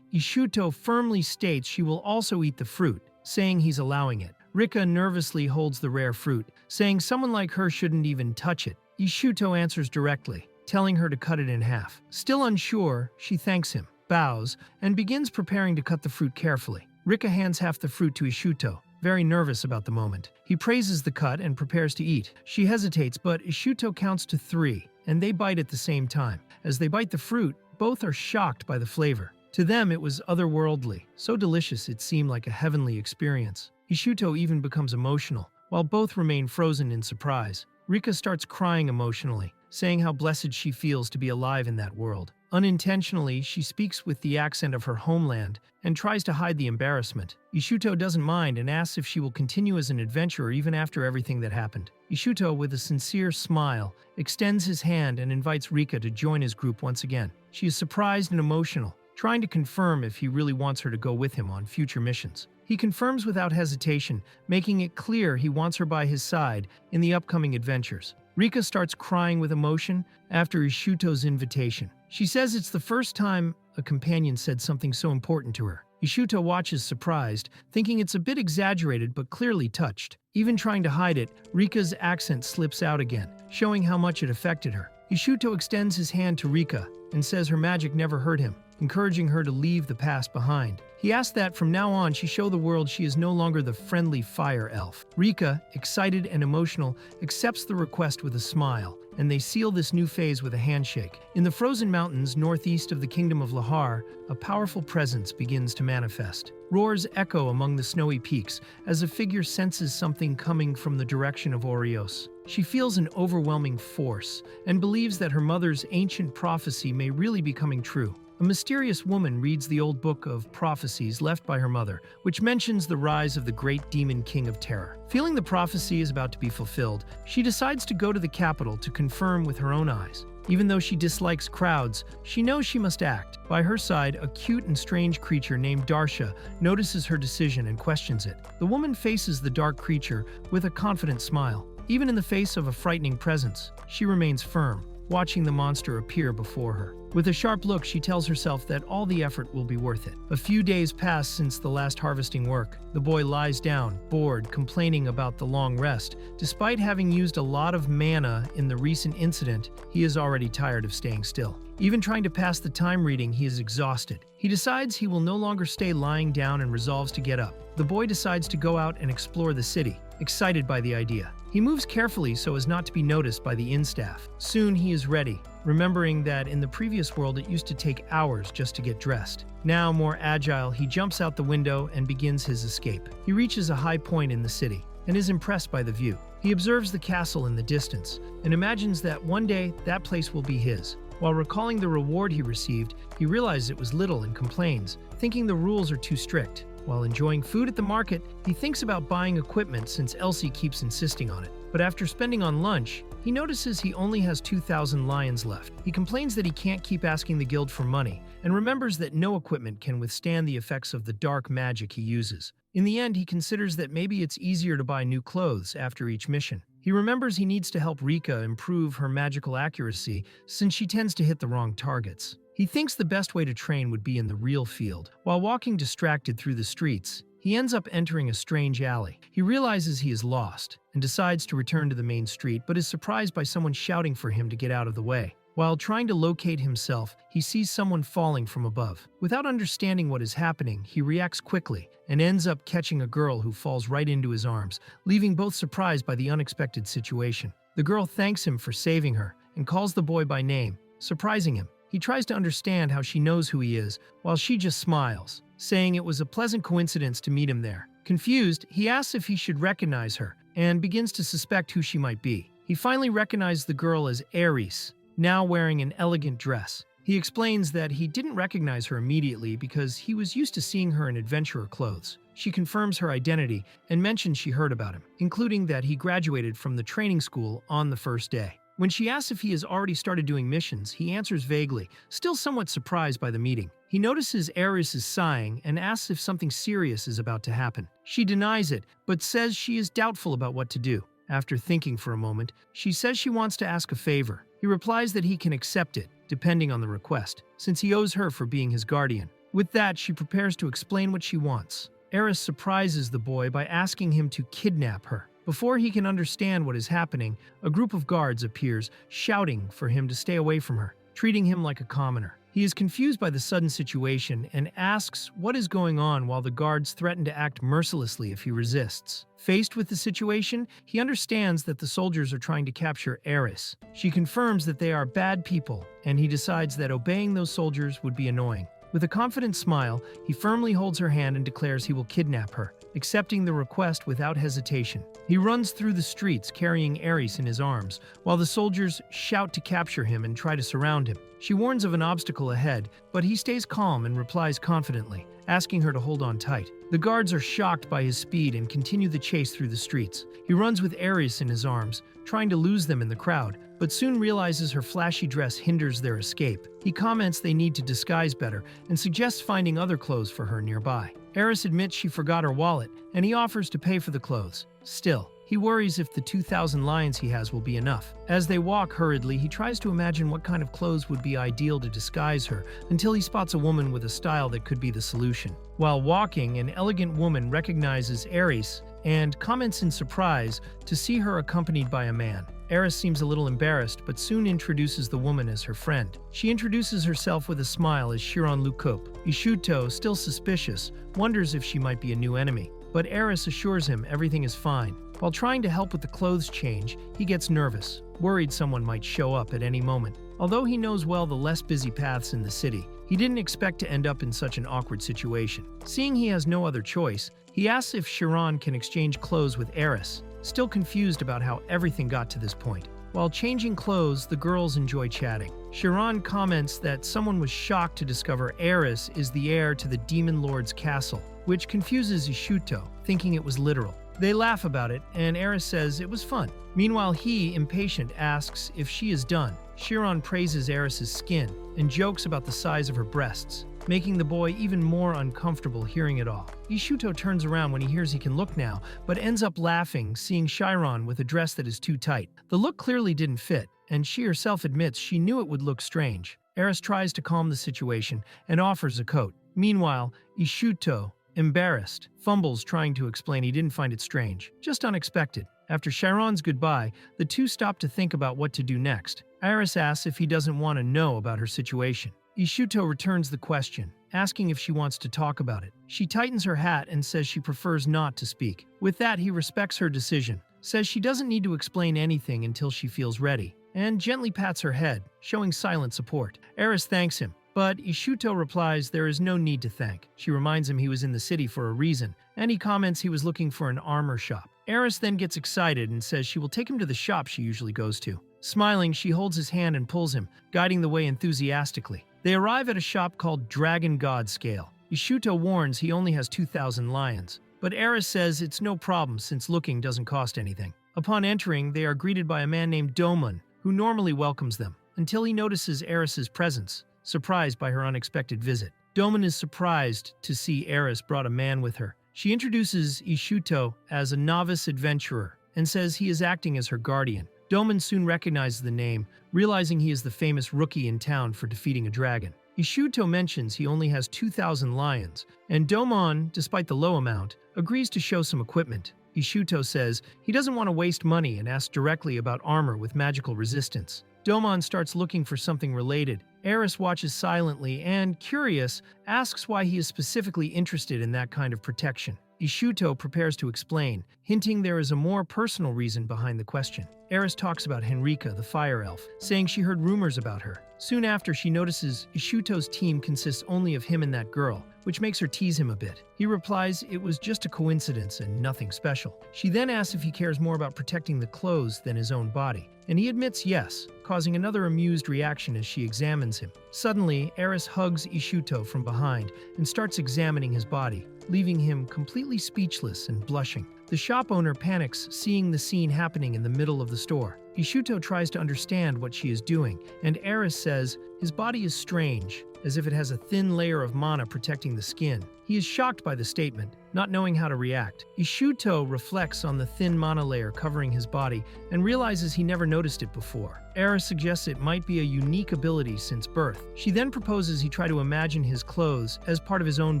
Ishuto firmly states she will also eat the fruit, saying he's allowing it. Rika nervously holds the rare fruit, saying someone like her shouldn't even touch it. Ishuto answers directly, telling her to cut it in half. Still unsure, she thanks him, bows, and begins preparing to cut the fruit carefully. Rika hands half the fruit to Ishuto, very nervous about the moment. He praises the cut and prepares to eat. She hesitates, but Ishuto counts to 3, and they bite at the same time. As they bite the fruit, both are shocked by the flavor. To them, it was otherworldly, so delicious it seemed like a heavenly experience. Ishuto even becomes emotional, while both remain frozen in surprise. Rika starts crying emotionally, saying how blessed she feels to be alive in that world. Unintentionally, she speaks with the accent of her homeland and tries to hide the embarrassment. Ishuto doesn't mind and asks if she will continue as an adventurer even after everything that happened. Ishuto, with a sincere smile, extends his hand and invites Rika to join his group once again. She is surprised and emotional, trying to confirm if he really wants her to go with him on future missions. He confirms without hesitation, making it clear he wants her by his side in the upcoming adventures. Rika starts crying with emotion after Ishuto's invitation. She says it's the first time a companion said something so important to her. Ishuto watches surprised, thinking it's a bit exaggerated but clearly touched. Even trying to hide it, Rika's accent slips out again, showing how much it affected her. Ishuto extends his hand to Rika and says her magic never hurt him, encouraging her to leave the past behind. He asks that from now on she show the world she is no longer the friendly fire elf. Rika, excited and emotional, accepts the request with a smile, and they seal this new phase with a handshake. In the frozen mountains northeast of the kingdom of Lahar, a powerful presence begins to manifest. Roars echo among the snowy peaks as a figure senses something coming from the direction of Oreos. She feels an overwhelming force and believes that her mother's ancient prophecy may really be coming true. A mysterious woman reads the old book of Prophecies left by her mother, which mentions the rise of the great demon king of terror. Feeling the prophecy is about to be fulfilled, she decides to go to the capital to confirm with her own eyes. Even though she dislikes crowds, she knows she must act. By her side, a cute and strange creature named Darsha notices her decision and questions it. The woman faces the dark creature with a confident smile. Even in the face of a frightening presence, she remains firm, watching the monster appear before her. With a sharp look, she tells herself that all the effort will be worth it. A few days pass since the last harvesting work. The boy lies down, bored, complaining about the long rest. Despite having used a lot of mana in the recent incident, he is already tired of staying still. Even trying to pass the time reading, he is exhausted. He decides he will no longer stay lying down and resolves to get up. The boy decides to go out and explore the city, excited by the idea. He moves carefully so as not to be noticed by the inn staff. Soon he is ready, remembering that in the previous world it used to take hours just to get dressed. Now, more agile, he jumps out the window and begins his escape. He reaches a high point in the city and is impressed by the view. He observes the castle in the distance and imagines that one day that place will be his. While recalling the reward he received, he realizes it was little and complains, thinking the rules are too strict. While enjoying food at the market, he thinks about buying equipment since Elsie keeps insisting on it. But after spending on lunch, he notices he only has 2,000 lions left. He complains that he can't keep asking the guild for money, and remembers that no equipment can withstand the effects of the dark magic he uses. In the end, he considers that maybe it's easier to buy new clothes after each mission. He remembers he needs to help Rika improve her magical accuracy since she tends to hit the wrong targets. He thinks the best way to train would be in the real field. While walking distracted through the streets, he ends up entering a strange alley. He realizes he is lost and decides to return to the main street, but is surprised by someone shouting for him to get out of the way. While trying to locate himself, he sees someone falling from above. Without understanding what is happening, he reacts quickly and ends up catching a girl who falls right into his arms, leaving both surprised by the unexpected situation. The girl thanks him for saving her and calls the boy by name, surprising him. He tries to understand how she knows who he is, while she just smiles, saying it was a pleasant coincidence to meet him there. Confused, he asks if he should recognize her, and begins to suspect who she might be. He finally recognizes the girl as Aerys, now wearing an elegant dress. He explains that he didn't recognize her immediately because he was used to seeing her in adventurer clothes. She confirms her identity and mentions she heard about him, including that he graduated from the training school on the first day. When she asks if he has already started doing missions, he answers vaguely, still somewhat surprised by the meeting. He notices Aerys is sighing and asks if something serious is about to happen. She denies it, but says she is doubtful about what to do. After thinking for a moment, she says she wants to ask a favor. He replies that he can accept it, depending on the request, since he owes her for being his guardian. With that, she prepares to explain what she wants. Aerys surprises the boy by asking him to kidnap her. Before he can understand what is happening, a group of guards appears, shouting for him to stay away from her, treating him like a commoner. He is confused by the sudden situation and asks what is going on while the guards threaten to act mercilessly if he resists. Faced with the situation, he understands that the soldiers are trying to capture Aerys. She confirms that they are bad people, and he decides that obeying those soldiers would be annoying. With a confident smile, he firmly holds her hand and declares he will kidnap her, accepting the request without hesitation. He runs through the streets carrying Aerys in his arms, while the soldiers shout to capture him and try to surround him. She warns of an obstacle ahead, but he stays calm and replies confidently, asking her to hold on tight. The guards are shocked by his speed and continue the chase through the streets. He runs with Aerys in his arms, trying to lose them in the crowd, but soon realizes her flashy dress hinders their escape. He comments they need to disguise better and suggests finding other clothes for her nearby. Aerys admits she forgot her wallet, and he offers to pay for the clothes. Still, he worries if the 2,000 lions he has will be enough. As they walk hurriedly, he tries to imagine what kind of clothes would be ideal to disguise her until he spots a woman with a style that could be the solution. While walking, an elegant woman recognizes Aerys and comments in surprise to see her accompanied by a man. Aerys seems a little embarrassed, but soon introduces the woman as her friend. She introduces herself with a smile as Chiron Lukop. Ishut, still suspicious, wonders if she might be a new enemy, but Aerys assures him everything is fine. While trying to help with the clothes change, he gets nervous, worried someone might show up at any moment. Although he knows well the less busy paths in the city, he didn't expect to end up in such an awkward situation. Seeing he has no other choice, he asks if Chiron can exchange clothes with Aerys, still confused about how everything got to this point. While changing clothes, the girls enjoy chatting. Chiron comments that someone was shocked to discover Aerys is the heir to the Demon Lord's castle, which confuses Ishut, thinking it was literal. They laugh about it, and Aerys says it was fun. Meanwhile, he, impatient, asks if she is done. Chiron praises Aerys' skin and jokes about the size of her breasts, making the boy even more uncomfortable hearing it all. Ishut turns around when he hears he can look now, but ends up laughing, seeing Chiron with a dress that is too tight. The look clearly didn't fit, and she herself admits she knew it would look strange. Aerys tries to calm the situation and offers a coat. Meanwhile, Ishut, embarrassed, fumbles trying to explain he didn't find it strange, just unexpected. After Chiron's goodbye, the two stop to think about what to do next. Aerys asks if he doesn't want to know about her situation. Ishut returns the question, asking if she wants to talk about it. She tightens her hat and says she prefers not to speak. With that, he respects her decision, says she doesn't need to explain anything until she feels ready, and gently pats her head, showing silent support. Aerys thanks him, but Ishuto replies there is no need to thank. She reminds him he was in the city for a reason, and he comments he was looking for an armor shop. Aerys then gets excited and says she will take him to the shop she usually goes to. Smiling, she holds his hand and pulls him, guiding the way enthusiastically. They arrive at a shop called Dragon God Scale. Ishuto warns he only has 2,000 lions, but Aerys says it's no problem since looking doesn't cost anything. Upon entering, they are greeted by a man named Domon, who normally welcomes them, until he notices Aerys' presence, surprised by her unexpected visit. Domon is surprised to see Aerys brought a man with her. She introduces Ishuto as a novice adventurer and says he is acting as her guardian. Domon soon recognizes the name, realizing he is the famous rookie in town for defeating a dragon. Ishuto mentions he only has 2,000 lions, and Domon, despite the low amount, agrees to show some equipment. Ishuto says he doesn't want to waste money and asks directly about armor with magical resistance. Domon starts looking for something related. Aerys watches silently and, curious, asks why he is specifically interested in that kind of protection. Ishuto prepares to explain, hinting there is a more personal reason behind the question. Aerys talks about Henrika, the fire elf, saying she heard rumors about her. Soon after, she notices Ishuto's team consists only of him and that girl, which makes her tease him a bit. He replies it was just a coincidence and nothing special. She then asks if he cares more about protecting the clothes than his own body, and he admits yes, causing another amused reaction as she examines him. Suddenly, Aerys hugs Ishuto from behind and starts examining his body, leaving him completely speechless and blushing. The shop owner panics, seeing the scene happening in the middle of the store. Ishuto tries to understand what she is doing, and Aerys says his body is strange, as if it has a thin layer of mana protecting the skin. He is shocked by the statement, not knowing how to react. Ishuto reflects on the thin mana layer covering his body and realizes he never noticed it before. Aerys suggests it might be a unique ability since birth. She then proposes he try to imagine his clothes as part of his own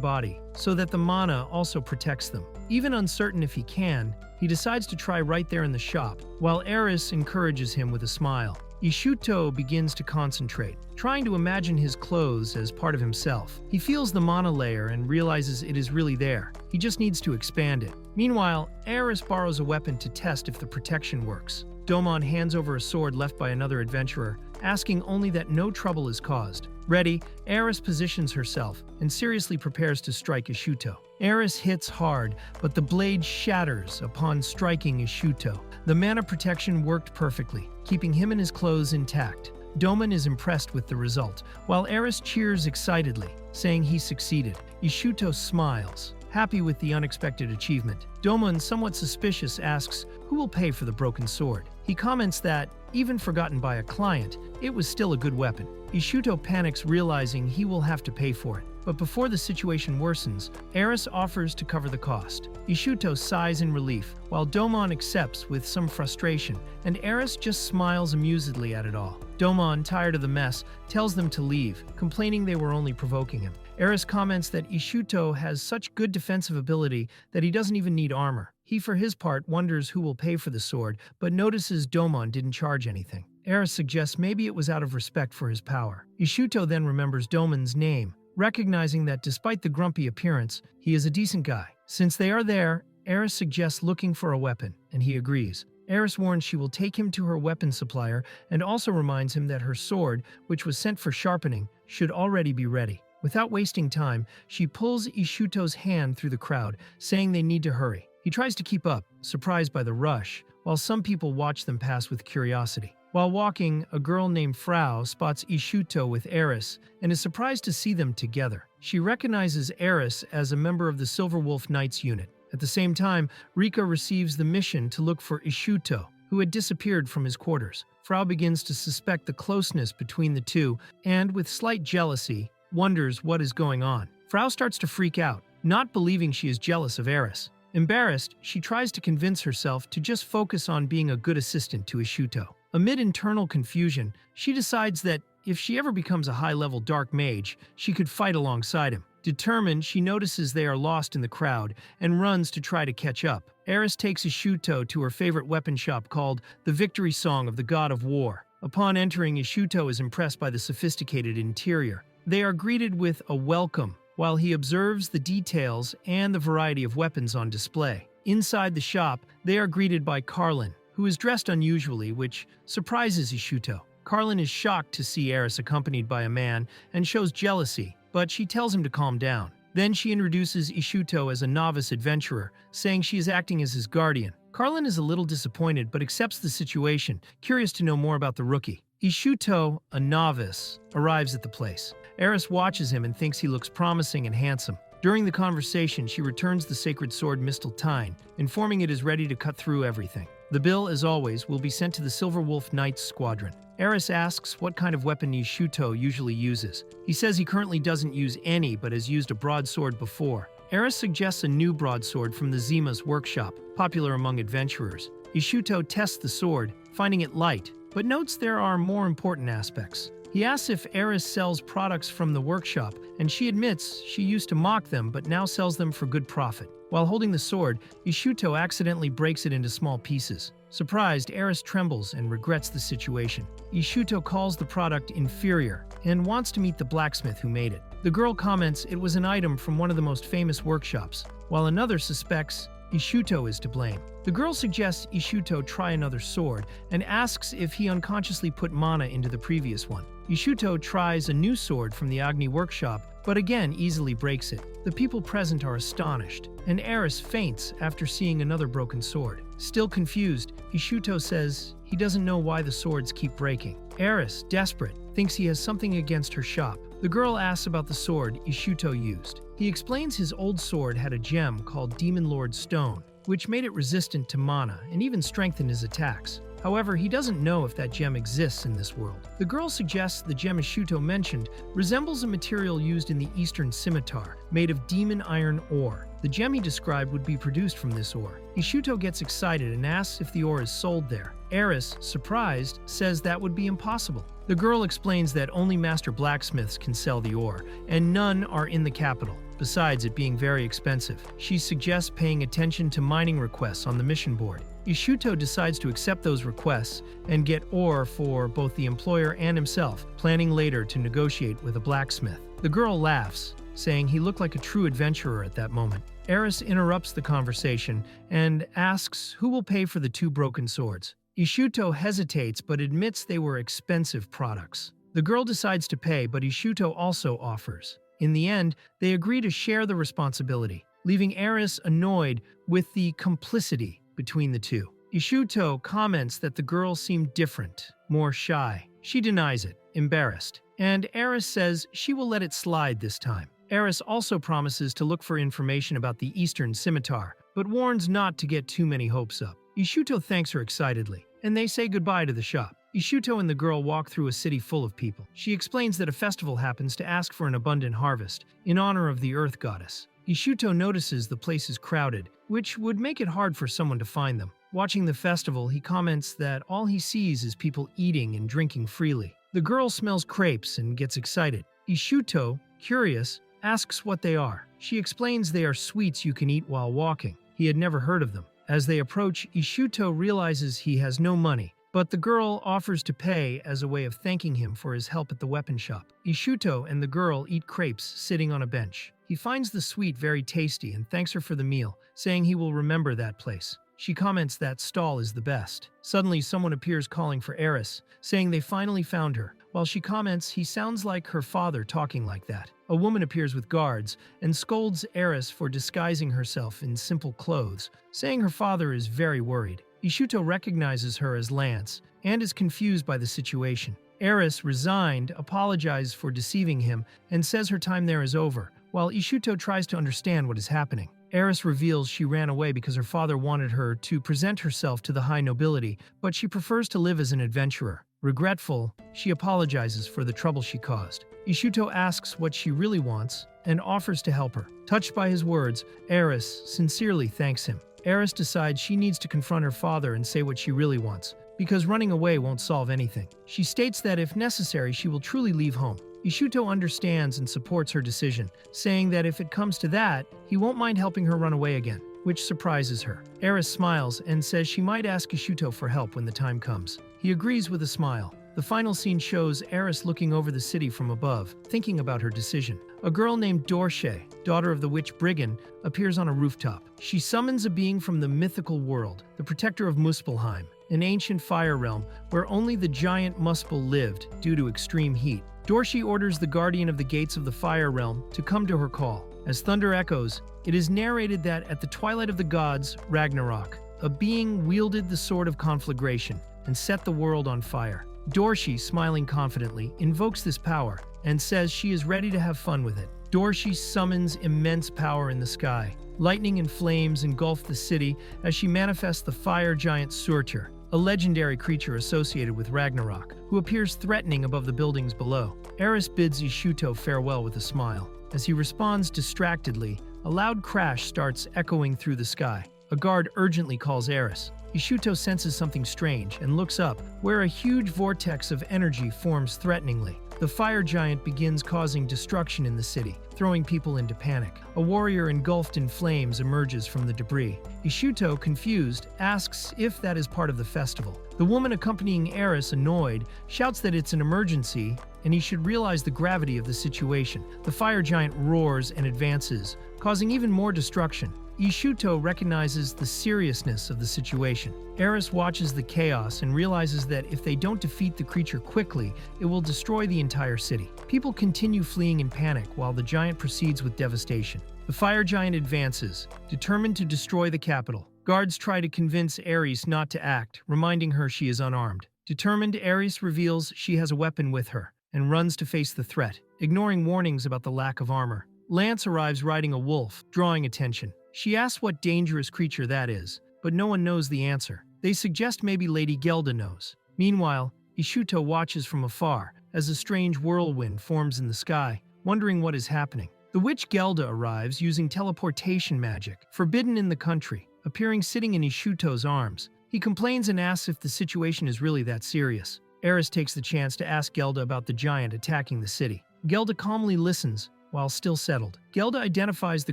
body, so that the mana also protects them. Even uncertain if he can, he decides to try right there in the shop, while Aerys encourages him with a smile. Ishuto begins to concentrate, trying to imagine his clothes as part of himself. He feels the mana layer and realizes it is really there. He just needs to expand it. Meanwhile, Aerys borrows a weapon to test if the protection works. Domon hands over a sword left by another adventurer, asking only that no trouble is caused. Ready, Aerys positions herself and seriously prepares to strike Ishuto. Aerys hits hard, but the blade shatters upon striking Ishuto. The mana protection worked perfectly, keeping him and his clothes intact. Domon is impressed with the result, while Aerys cheers excitedly, saying he succeeded. Ishuto smiles, happy with the unexpected achievement. Domon, somewhat suspicious, asks who will pay for the broken sword. He comments that, even forgotten by a client, it was still a good weapon. Ishuto panics, realizing he will have to pay for it. But before the situation worsens, Aerys offers to cover the cost. Ishuto sighs in relief, while Domon accepts with some frustration, and Aerys just smiles amusedly at it all. Domon, tired of the mess, tells them to leave, complaining they were only provoking him. Aerys comments that Ishuto has such good defensive ability that he doesn't even need armor. He, for his part, wonders who will pay for the sword, but notices Domon didn't charge anything. Aerys suggests maybe it was out of respect for his power. Ishuto then remembers Domon's name, recognizing that despite the grumpy appearance, he is a decent guy. Since they are there, Aerys suggests looking for a weapon, and he agrees. Aerys warns she will take him to her weapon supplier and also reminds him that her sword, which was sent for sharpening, should already be ready. Without wasting time, she pulls Ishuto's hand through the crowd, saying they need to hurry. He tries to keep up, surprised by the rush, while some people watch them pass with curiosity. While walking, a girl named Frau spots Ishuto with Aerys and is surprised to see them together. She recognizes Aerys as a member of the Silver Wolf Knights unit. At the same time, Rika receives the mission to look for Ishuto, who had disappeared from his quarters. Frau begins to suspect the closeness between the two and, with slight jealousy, wonders what is going on. Frau starts to freak out, not believing she is jealous of Aerys. Embarrassed, she tries to convince herself to just focus on being a good assistant to Ishuto. Amid internal confusion, she decides that if she ever becomes a high-level dark mage, she could fight alongside him. Determined, she notices they are lost in the crowd and runs to try to catch up. Aerys takes Ishuto to her favorite weapon shop called the Victory Song of the God of War. Upon entering, Ishuto is impressed by the sophisticated interior. They are greeted with a welcome, while he observes the details and the variety of weapons on display. Inside the shop, they are greeted by Carlin, who is dressed unusually, which surprises Ishuto. Carlin is shocked to see Aerys accompanied by a man and shows jealousy, but she tells him to calm down. Then she introduces Ishuto as a novice adventurer, saying she is acting as his guardian. Carlin is a little disappointed but accepts the situation, curious to know more about the rookie. Ishuto, a novice, arrives at the place. Aerys watches him and thinks he looks promising and handsome. During the conversation, she returns the sacred sword Misteltein, informing it is ready to cut through everything. The bill, as always, will be sent to the Silver Wolf Knights Squadron. Aerys asks what kind of weapon Ishuto usually uses. He says he currently doesn't use any but has used a broadsword before. Aerys suggests a new broadsword from the Zima's workshop, popular among adventurers. Ishuto tests the sword, finding it light, but notes there are more important aspects. He asks if Aerys sells products from the workshop, and she admits she used to mock them but now sells them for good profit. While holding the sword, Ishuto accidentally breaks it into small pieces. Surprised, Aerys trembles and regrets the situation. Ishuto calls the product inferior and wants to meet the blacksmith who made it. The girl comments it was an item from one of the most famous workshops, while another suspects Ishuto is to blame. The girl suggests Ishuto try another sword and asks if he unconsciously put mana into the previous one. Ishuto tries a new sword from the Agni workshop, but again easily breaks it. The people present are astonished, and Aerys faints after seeing another broken sword. Still confused, Ishuto says he doesn't know why the swords keep breaking. Aerys, desperate, thinks he has something against her shop. The girl asks about the sword Ishuto used. He explains his old sword had a gem called Demon Lord Stone, which made it resistant to mana and even strengthened his attacks. However, he doesn't know if that gem exists in this world. The girl suggests the gem Ishuto mentioned resembles a material used in the Eastern Scimitar, made of demon iron ore. The gem he described would be produced from this ore. Ishuto gets excited and asks if the ore is sold there. Aerys, surprised, says that would be impossible. The girl explains that only master blacksmiths can sell the ore, and none are in the capital, besides it being very expensive. She suggests paying attention to mining requests on the mission board. Ishuto decides to accept those requests and get ore for both the employer and himself, planning later to negotiate with a blacksmith. The girl laughs, saying he looked like a true adventurer at that moment. Aerys interrupts the conversation and asks who will pay for the two broken swords. Ishuto hesitates but admits they were expensive products. The girl decides to pay, but Ishuto also offers. In the end, they agree to share the responsibility, leaving Aerys annoyed with the complicity between the two. Ishuto comments that the girl seemed different, more shy. She denies it, embarrassed, and Aerys says she will let it slide this time. Aerys also promises to look for information about the Eastern Scimitar, but warns not to get too many hopes up. Ishuto thanks her excitedly, and they say goodbye to the shop. Ishuto and the girl walk through a city full of people. She explains that a festival happens to ask for an abundant harvest, in honor of the Earth Goddess. Ishuto notices the place is crowded, which would make it hard for someone to find them. Watching the festival, he comments that all he sees is people eating and drinking freely. The girl smells crepes and gets excited. Ishuto, curious, asks what they are. She explains they are sweets you can eat while walking. He had never heard of them. As they approach, Ishuto realizes he has no money, but the girl offers to pay as a way of thanking him for his help at the weapon shop. Ishuto and the girl eat crepes sitting on a bench. He finds the sweet very tasty and thanks her for the meal, saying he will remember that place. She comments that stall is the best. Suddenly, someone appears calling for Aerys, saying they finally found her, while she comments he sounds like her father talking like that. A woman appears with guards and scolds Aerys for disguising herself in simple clothes, saying her father is very worried. Ishuto recognizes her as Lance and is confused by the situation. Aerys, resigned, apologizes for deceiving him and says her time there is over, while Ishuto tries to understand what is happening. Aerys reveals she ran away because her father wanted her to present herself to the high nobility, but she prefers to live as an adventurer. Regretful, she apologizes for the trouble she caused. Ishuto asks what she really wants and offers to help her. Touched by his words, Aerys sincerely thanks him. Aerys decides she needs to confront her father and say what she really wants, because running away won't solve anything. She states that if necessary, she will truly leave home. Ishuto understands and supports her decision, saying that if it comes to that, he won't mind helping her run away again, which surprises her. Aerys smiles and says she might ask Ishuto for help when the time comes. He agrees with a smile. The final scene shows Aerys looking over the city from above, thinking about her decision. A girl named Dorche, daughter of the witch Brigand, appears on a rooftop. She summons a being from the mythical world, the protector of Muspelheim, an ancient fire realm where only the giant Muspel lived due to extreme heat. Dorshi orders the guardian of the gates of the fire realm to come to her call. As thunder echoes, it is narrated that at the twilight of the gods, Ragnarok, a being wielded the sword of conflagration and set the world on fire. Dorshi, smiling confidently, invokes this power and says she is ready to have fun with it. Dorshi summons immense power in the sky. Lightning and flames engulf the city as she manifests the fire giant Surtur, a legendary creature associated with Ragnarok, who appears threatening above the buildings below. Aerys bids Ishut farewell with a smile. As he responds distractedly, a loud crash starts echoing through the sky. A guard urgently calls Aerys. Ishut senses something strange and looks up, where a huge vortex of energy forms threateningly. The fire giant begins causing destruction in the city, throwing people into panic. A warrior engulfed in flames emerges from the debris. Ishut, confused, asks if that is part of the festival. The woman accompanying Aerys, annoyed, shouts that it's an emergency and he should realize the gravity of the situation. The fire giant roars and advances, causing even more destruction. Ishut recognizes the seriousness of the situation. Aerys watches the chaos and realizes that if they don't defeat the creature quickly, it will destroy the entire city. People continue fleeing in panic while the giant proceeds with devastation. The fire giant advances, determined to destroy the capital. Guards try to convince Aerys not to act, reminding her she is unarmed. Determined, Aerys reveals she has a weapon with her and runs to face the threat, ignoring warnings about the lack of armor. Lance arrives riding a wolf, drawing attention. She asks what dangerous creature that is, but no one knows the answer. They suggest maybe Lady Gelda knows. Meanwhile, Ishut watches from afar as a strange whirlwind forms in the sky, wondering what is happening. The witch Gelda arrives using teleportation magic, forbidden in the country, appearing sitting in Ishut's arms. He complains and asks if the situation is really that serious. Aerys takes the chance to ask Gelda about the giant attacking the city. Gelda calmly listens, while still settled. Gelda identifies the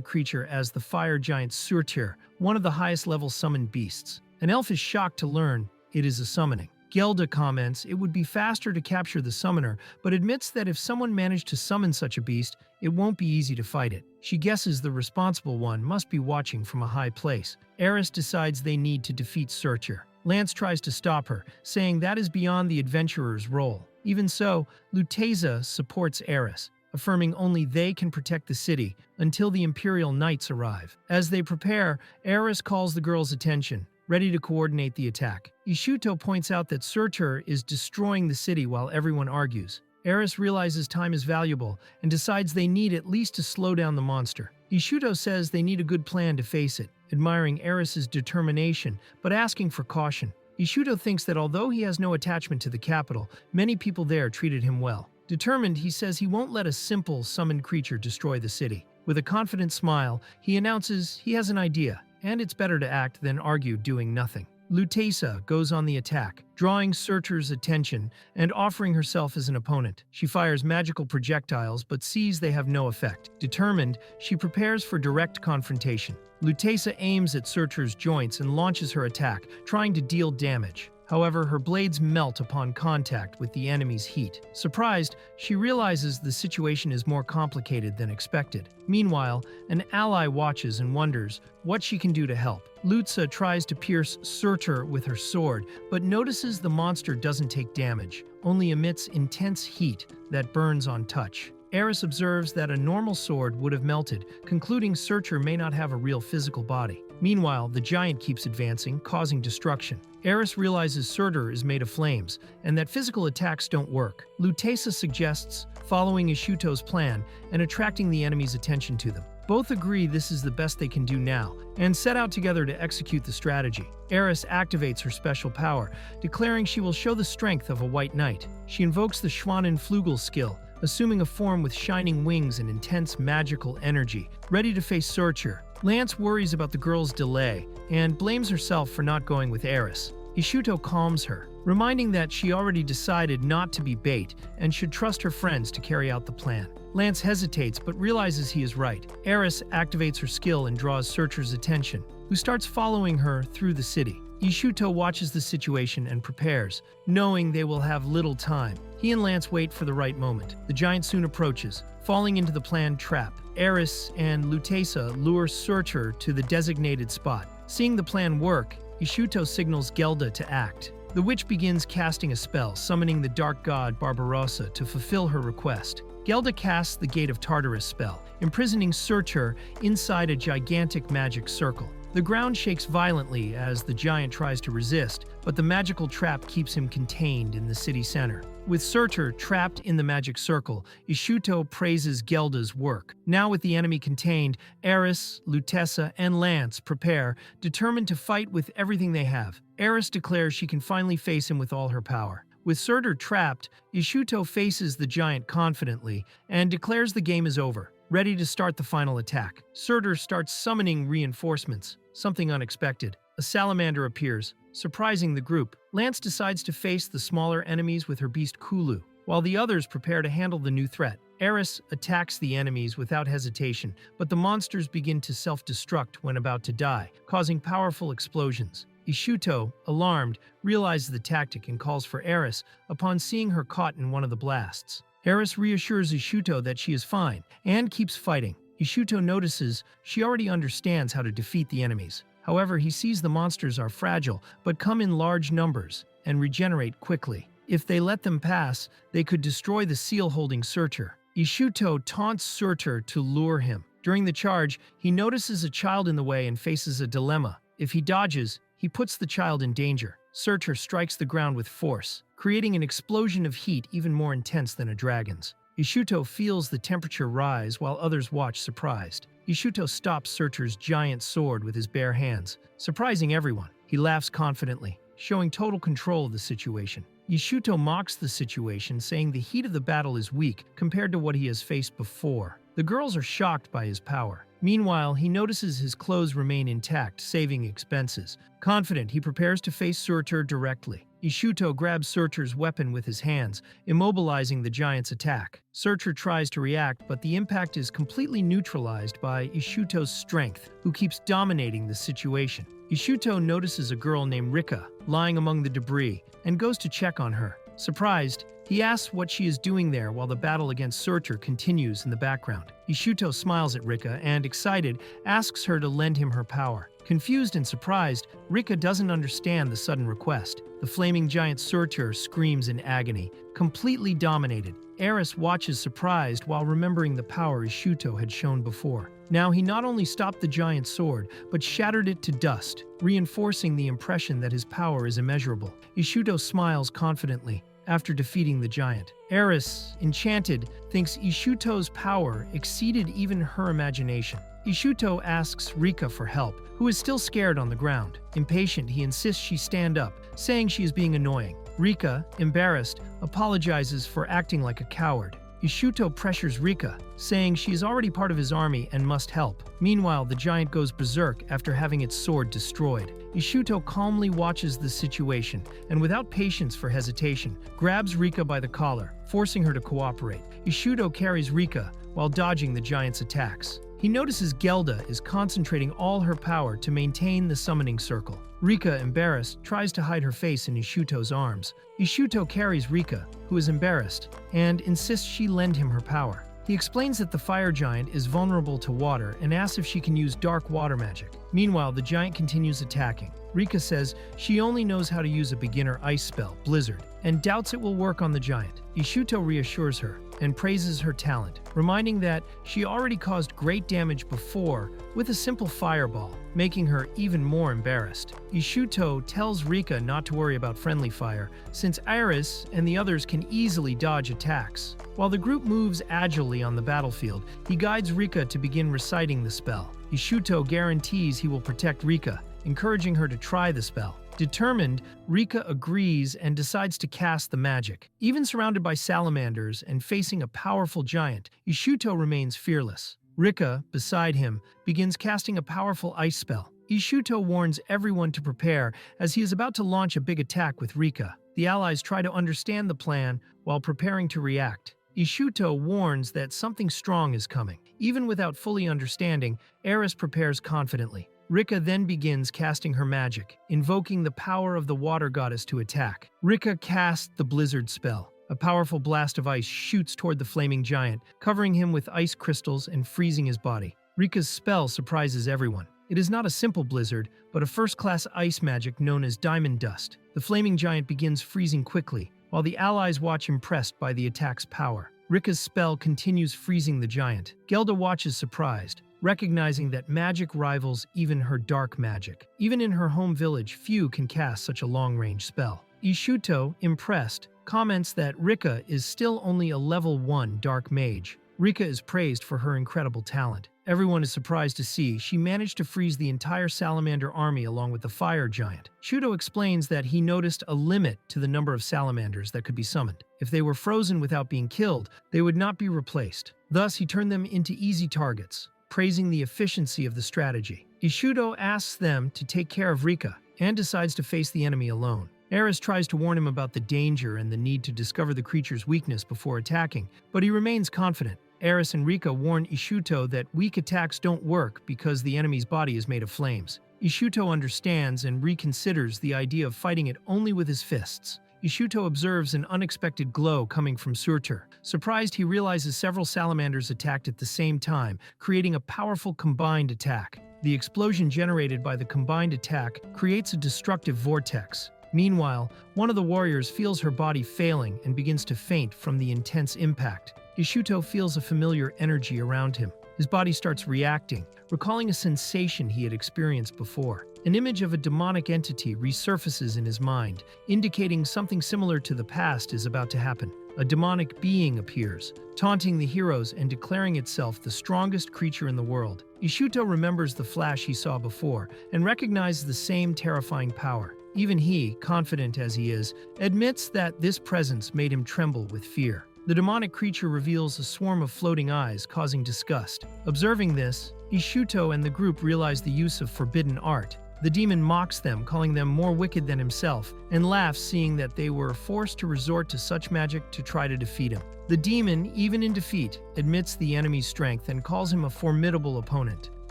creature as the fire giant Surtur, one of the highest-level summoned beasts. An elf is shocked to learn it is a summoning. Gelda comments it would be faster to capture the summoner, but admits that if someone managed to summon such a beast, it won't be easy to fight it. She guesses the responsible one must be watching from a high place. Aerys decides they need to defeat Surtur. Lance tries to stop her, saying that is beyond the adventurer's role. Even so, Luteza supports Aerys, affirming only they can protect the city until the Imperial Knights arrive. As they prepare, Aerys calls the girls' attention, ready to coordinate the attack. Ishut points out that Surtur is destroying the city while everyone argues. Aerys realizes time is valuable and decides they need at least to slow down the monster. Ishut says they need a good plan to face it, admiring Aerys' determination but asking for caution. Ishut thinks that although he has no attachment to the capital, many people there treated him well. Determined, he says he won't let a simple summoned creature destroy the city. With a confident smile, he announces he has an idea, and it's better to act than argue doing nothing. Luteza goes on the attack, drawing Surtur's attention and offering herself as an opponent. She fires magical projectiles but sees they have no effect. Determined, she prepares for direct confrontation. Luteza aims at Surtur's joints and launches her attack, trying to deal damage. However, her blades melt upon contact with the enemy's heat. Surprised, she realizes the situation is more complicated than expected. Meanwhile, an ally watches and wonders what she can do to help. Lutza tries to pierce Surtur with her sword, but notices the monster doesn't take damage, only emits intense heat that burns on touch. Aerys observes that a normal sword would have melted, concluding Surtur may not have a real physical body. Meanwhile, the giant keeps advancing, causing destruction. Aerys realizes Surtur is made of flames, and that physical attacks don't work. Luteza suggests following Ishut's plan and attracting the enemy's attention to them. Both agree this is the best they can do now, and set out together to execute the strategy. Aerys activates her special power, declaring she will show the strength of a white knight. She invokes the Schwanenflügel skill, assuming a form with shining wings and intense magical energy, ready to face Surtur. Lance worries about the girl's delay and blames herself for not going with Aerys. Ishut calms her, reminding that she already decided not to be bait and should trust her friends to carry out the plan. Lance hesitates but realizes he is right. Aerys activates her skill and draws Surtur's attention, who starts following her through the city. Ishut watches the situation and prepares, knowing they will have little time. He and Lance wait for the right moment. The giant soon approaches, falling into the planned trap. Aerys and Luteza lure Surtur to the designated spot. Seeing the plan work, Ishuto signals Gelda to act. The witch begins casting a spell, summoning the dark god Barbarossa to fulfill her request. Gelda casts the Gate of Tartarus spell, imprisoning Surtur inside a gigantic magic circle. The ground shakes violently as the giant tries to resist, but the magical trap keeps him contained in the city center. With Surtur trapped in the magic circle, Ishuto praises Gelda's work. Now with the enemy contained, Aerys, Lutessa, and Lance prepare, determined to fight with everything they have. Aerys declares she can finally face him with all her power. With Surtur trapped, Ishuto faces the giant confidently and declares the game is over, ready to start the final attack. Surtur starts summoning reinforcements, something unexpected. A salamander appears, surprising the group. Lance decides to face the smaller enemies with her beast Kulu, while the others prepare to handle the new threat. Aerys attacks the enemies without hesitation, but the monsters begin to self-destruct when about to die, causing powerful explosions. Ishuto, alarmed, realizes the tactic and calls for Aerys upon seeing her caught in one of the blasts. Aerys reassures Ishuto that she is fine and keeps fighting. Ishuto notices she already understands how to defeat the enemies. However, he sees the monsters are fragile but come in large numbers and regenerate quickly. If they let them pass, they could destroy the seal holding Surtur. Ishuto taunts Surtur to lure him. During the charge, he notices a child in the way and faces a dilemma. If he dodges, he puts the child in danger. Surtur strikes the ground with force, creating an explosion of heat even more intense than a dragon's. Ishuto feels the temperature rise while others watch surprised. Ishuto stops Surtur's giant sword with his bare hands, surprising everyone. He laughs confidently, showing total control of the situation. Ishuto mocks the situation, saying the heat of the battle is weak compared to what he has faced before. The girls are shocked by his power. Meanwhile, he notices his clothes remain intact, saving expenses. Confident, he prepares to face Surtur directly. Ishuto grabs Surtur's weapon with his hands, immobilizing the giant's attack. Surtur tries to react, but the impact is completely neutralized by Ishuto's strength, who keeps dominating the situation. Ishuto notices a girl named Rika lying among the debris and goes to check on her. Surprised, he asks what she is doing there while the battle against Surtur continues in the background. Ishuto smiles at Rika and, excited, asks her to lend him her power. Confused and surprised, Rika doesn't understand the sudden request. The flaming giant Surtur screams in agony, completely dominated. Aerys watches surprised while remembering the power Ishuto had shown before. Now he not only stopped the giant sword, but shattered it to dust, reinforcing the impression that his power is immeasurable. Ishuto smiles confidently after defeating the giant. Aerys, enchanted, thinks Ishuto's power exceeded even her imagination. Ishuto asks Rika for help, who is still scared on the ground. Impatient, he insists she stand up, saying she is being annoying. Rika, embarrassed, apologizes for acting like a coward. Ishuto pressures Rika, saying she is already part of his army and must help. Meanwhile, the giant goes berserk after having its sword destroyed. Ishuto calmly watches the situation and, without patience for hesitation, grabs Rika by the collar, forcing her to cooperate. Ishuto carries Rika while dodging the giant's attacks. He notices Gelda is concentrating all her power to maintain the summoning circle. Rika, embarrassed, tries to hide her face in Ishuto's arms. Ishuto carries Rika, who is embarrassed, and insists she lend him her power. He explains that the fire giant is vulnerable to water and asks if she can use dark water magic. Meanwhile, the giant continues attacking. Rika says she only knows how to use a beginner ice spell, Blizzard, and doubts it will work on the giant. Ishuto reassures her and praises her talent, reminding that she already caused great damage before with a simple fireball, making her even more embarrassed. Ishuto tells Rika not to worry about friendly fire, since Aerys and the others can easily dodge attacks. While the group moves agilely on the battlefield, he guides Rika to begin reciting the spell. Ishuto guarantees he will protect Rika, encouraging her to try the spell. Determined, Rika agrees and decides to cast the magic. Even surrounded by salamanders and facing a powerful giant, Ishuto remains fearless. Rika, beside him, begins casting a powerful ice spell. Ishuto warns everyone to prepare as he is about to launch a big attack with Rika. The allies try to understand the plan while preparing to react. Ishuto warns that something strong is coming. Even without fully understanding, Aerys prepares confidently. Rika then begins casting her magic, invoking the power of the water goddess to attack. Rika casts the blizzard spell. A powerful blast of ice shoots toward the flaming giant, covering him with ice crystals and freezing his body. Rika's spell surprises everyone. It is not a simple blizzard, but a first-class ice magic known as diamond dust. The flaming giant begins freezing quickly, while the allies watch impressed by the attack's power. Rika's spell continues freezing the giant. Gelda watches surprised, recognizing that magic rivals even her dark magic. Even in her home village, few can cast such a long-range spell. Ishuto, impressed, comments that Rika is still only a level 1 dark mage. Rika is praised for her incredible talent. Everyone is surprised to see she managed to freeze the entire salamander army along with the fire giant. Shuto explains that he noticed a limit to the number of salamanders that could be summoned. If they were frozen without being killed, they would not be replaced. Thus, he turned them into easy targets, praising the efficiency of the strategy. Ishuto asks them to take care of Rika and decides to face the enemy alone. Aerys tries to warn him about the danger and the need to discover the creature's weakness before attacking, but he remains confident. Aerys and Rika warn Ishuto that weak attacks don't work because the enemy's body is made of flames. Ishuto understands and reconsiders the idea of fighting it only with his fists. Ishuto observes an unexpected glow coming from Surtur. Surprised, he realizes several salamanders attacked at the same time, creating a powerful combined attack. The explosion generated by the combined attack creates a destructive vortex. Meanwhile, one of the warriors feels her body failing and begins to faint from the intense impact. Ishuto feels a familiar energy around him. His body starts reacting, recalling a sensation he had experienced before. An image of a demonic entity resurfaces in his mind, indicating something similar to the past is about to happen. A demonic being appears, taunting the heroes and declaring itself the strongest creature in the world. Ishuto remembers the flash he saw before and recognizes the same terrifying power. Even he, confident as he is, admits that this presence made him tremble with fear. The demonic creature reveals a swarm of floating eyes, causing disgust. Observing this, Ishuto and the group realize the use of forbidden art. The demon mocks them, calling them more wicked than himself, and laughs seeing that they were forced to resort to such magic to try to defeat him. The demon, even in defeat, admits the enemy's strength and calls him a formidable opponent.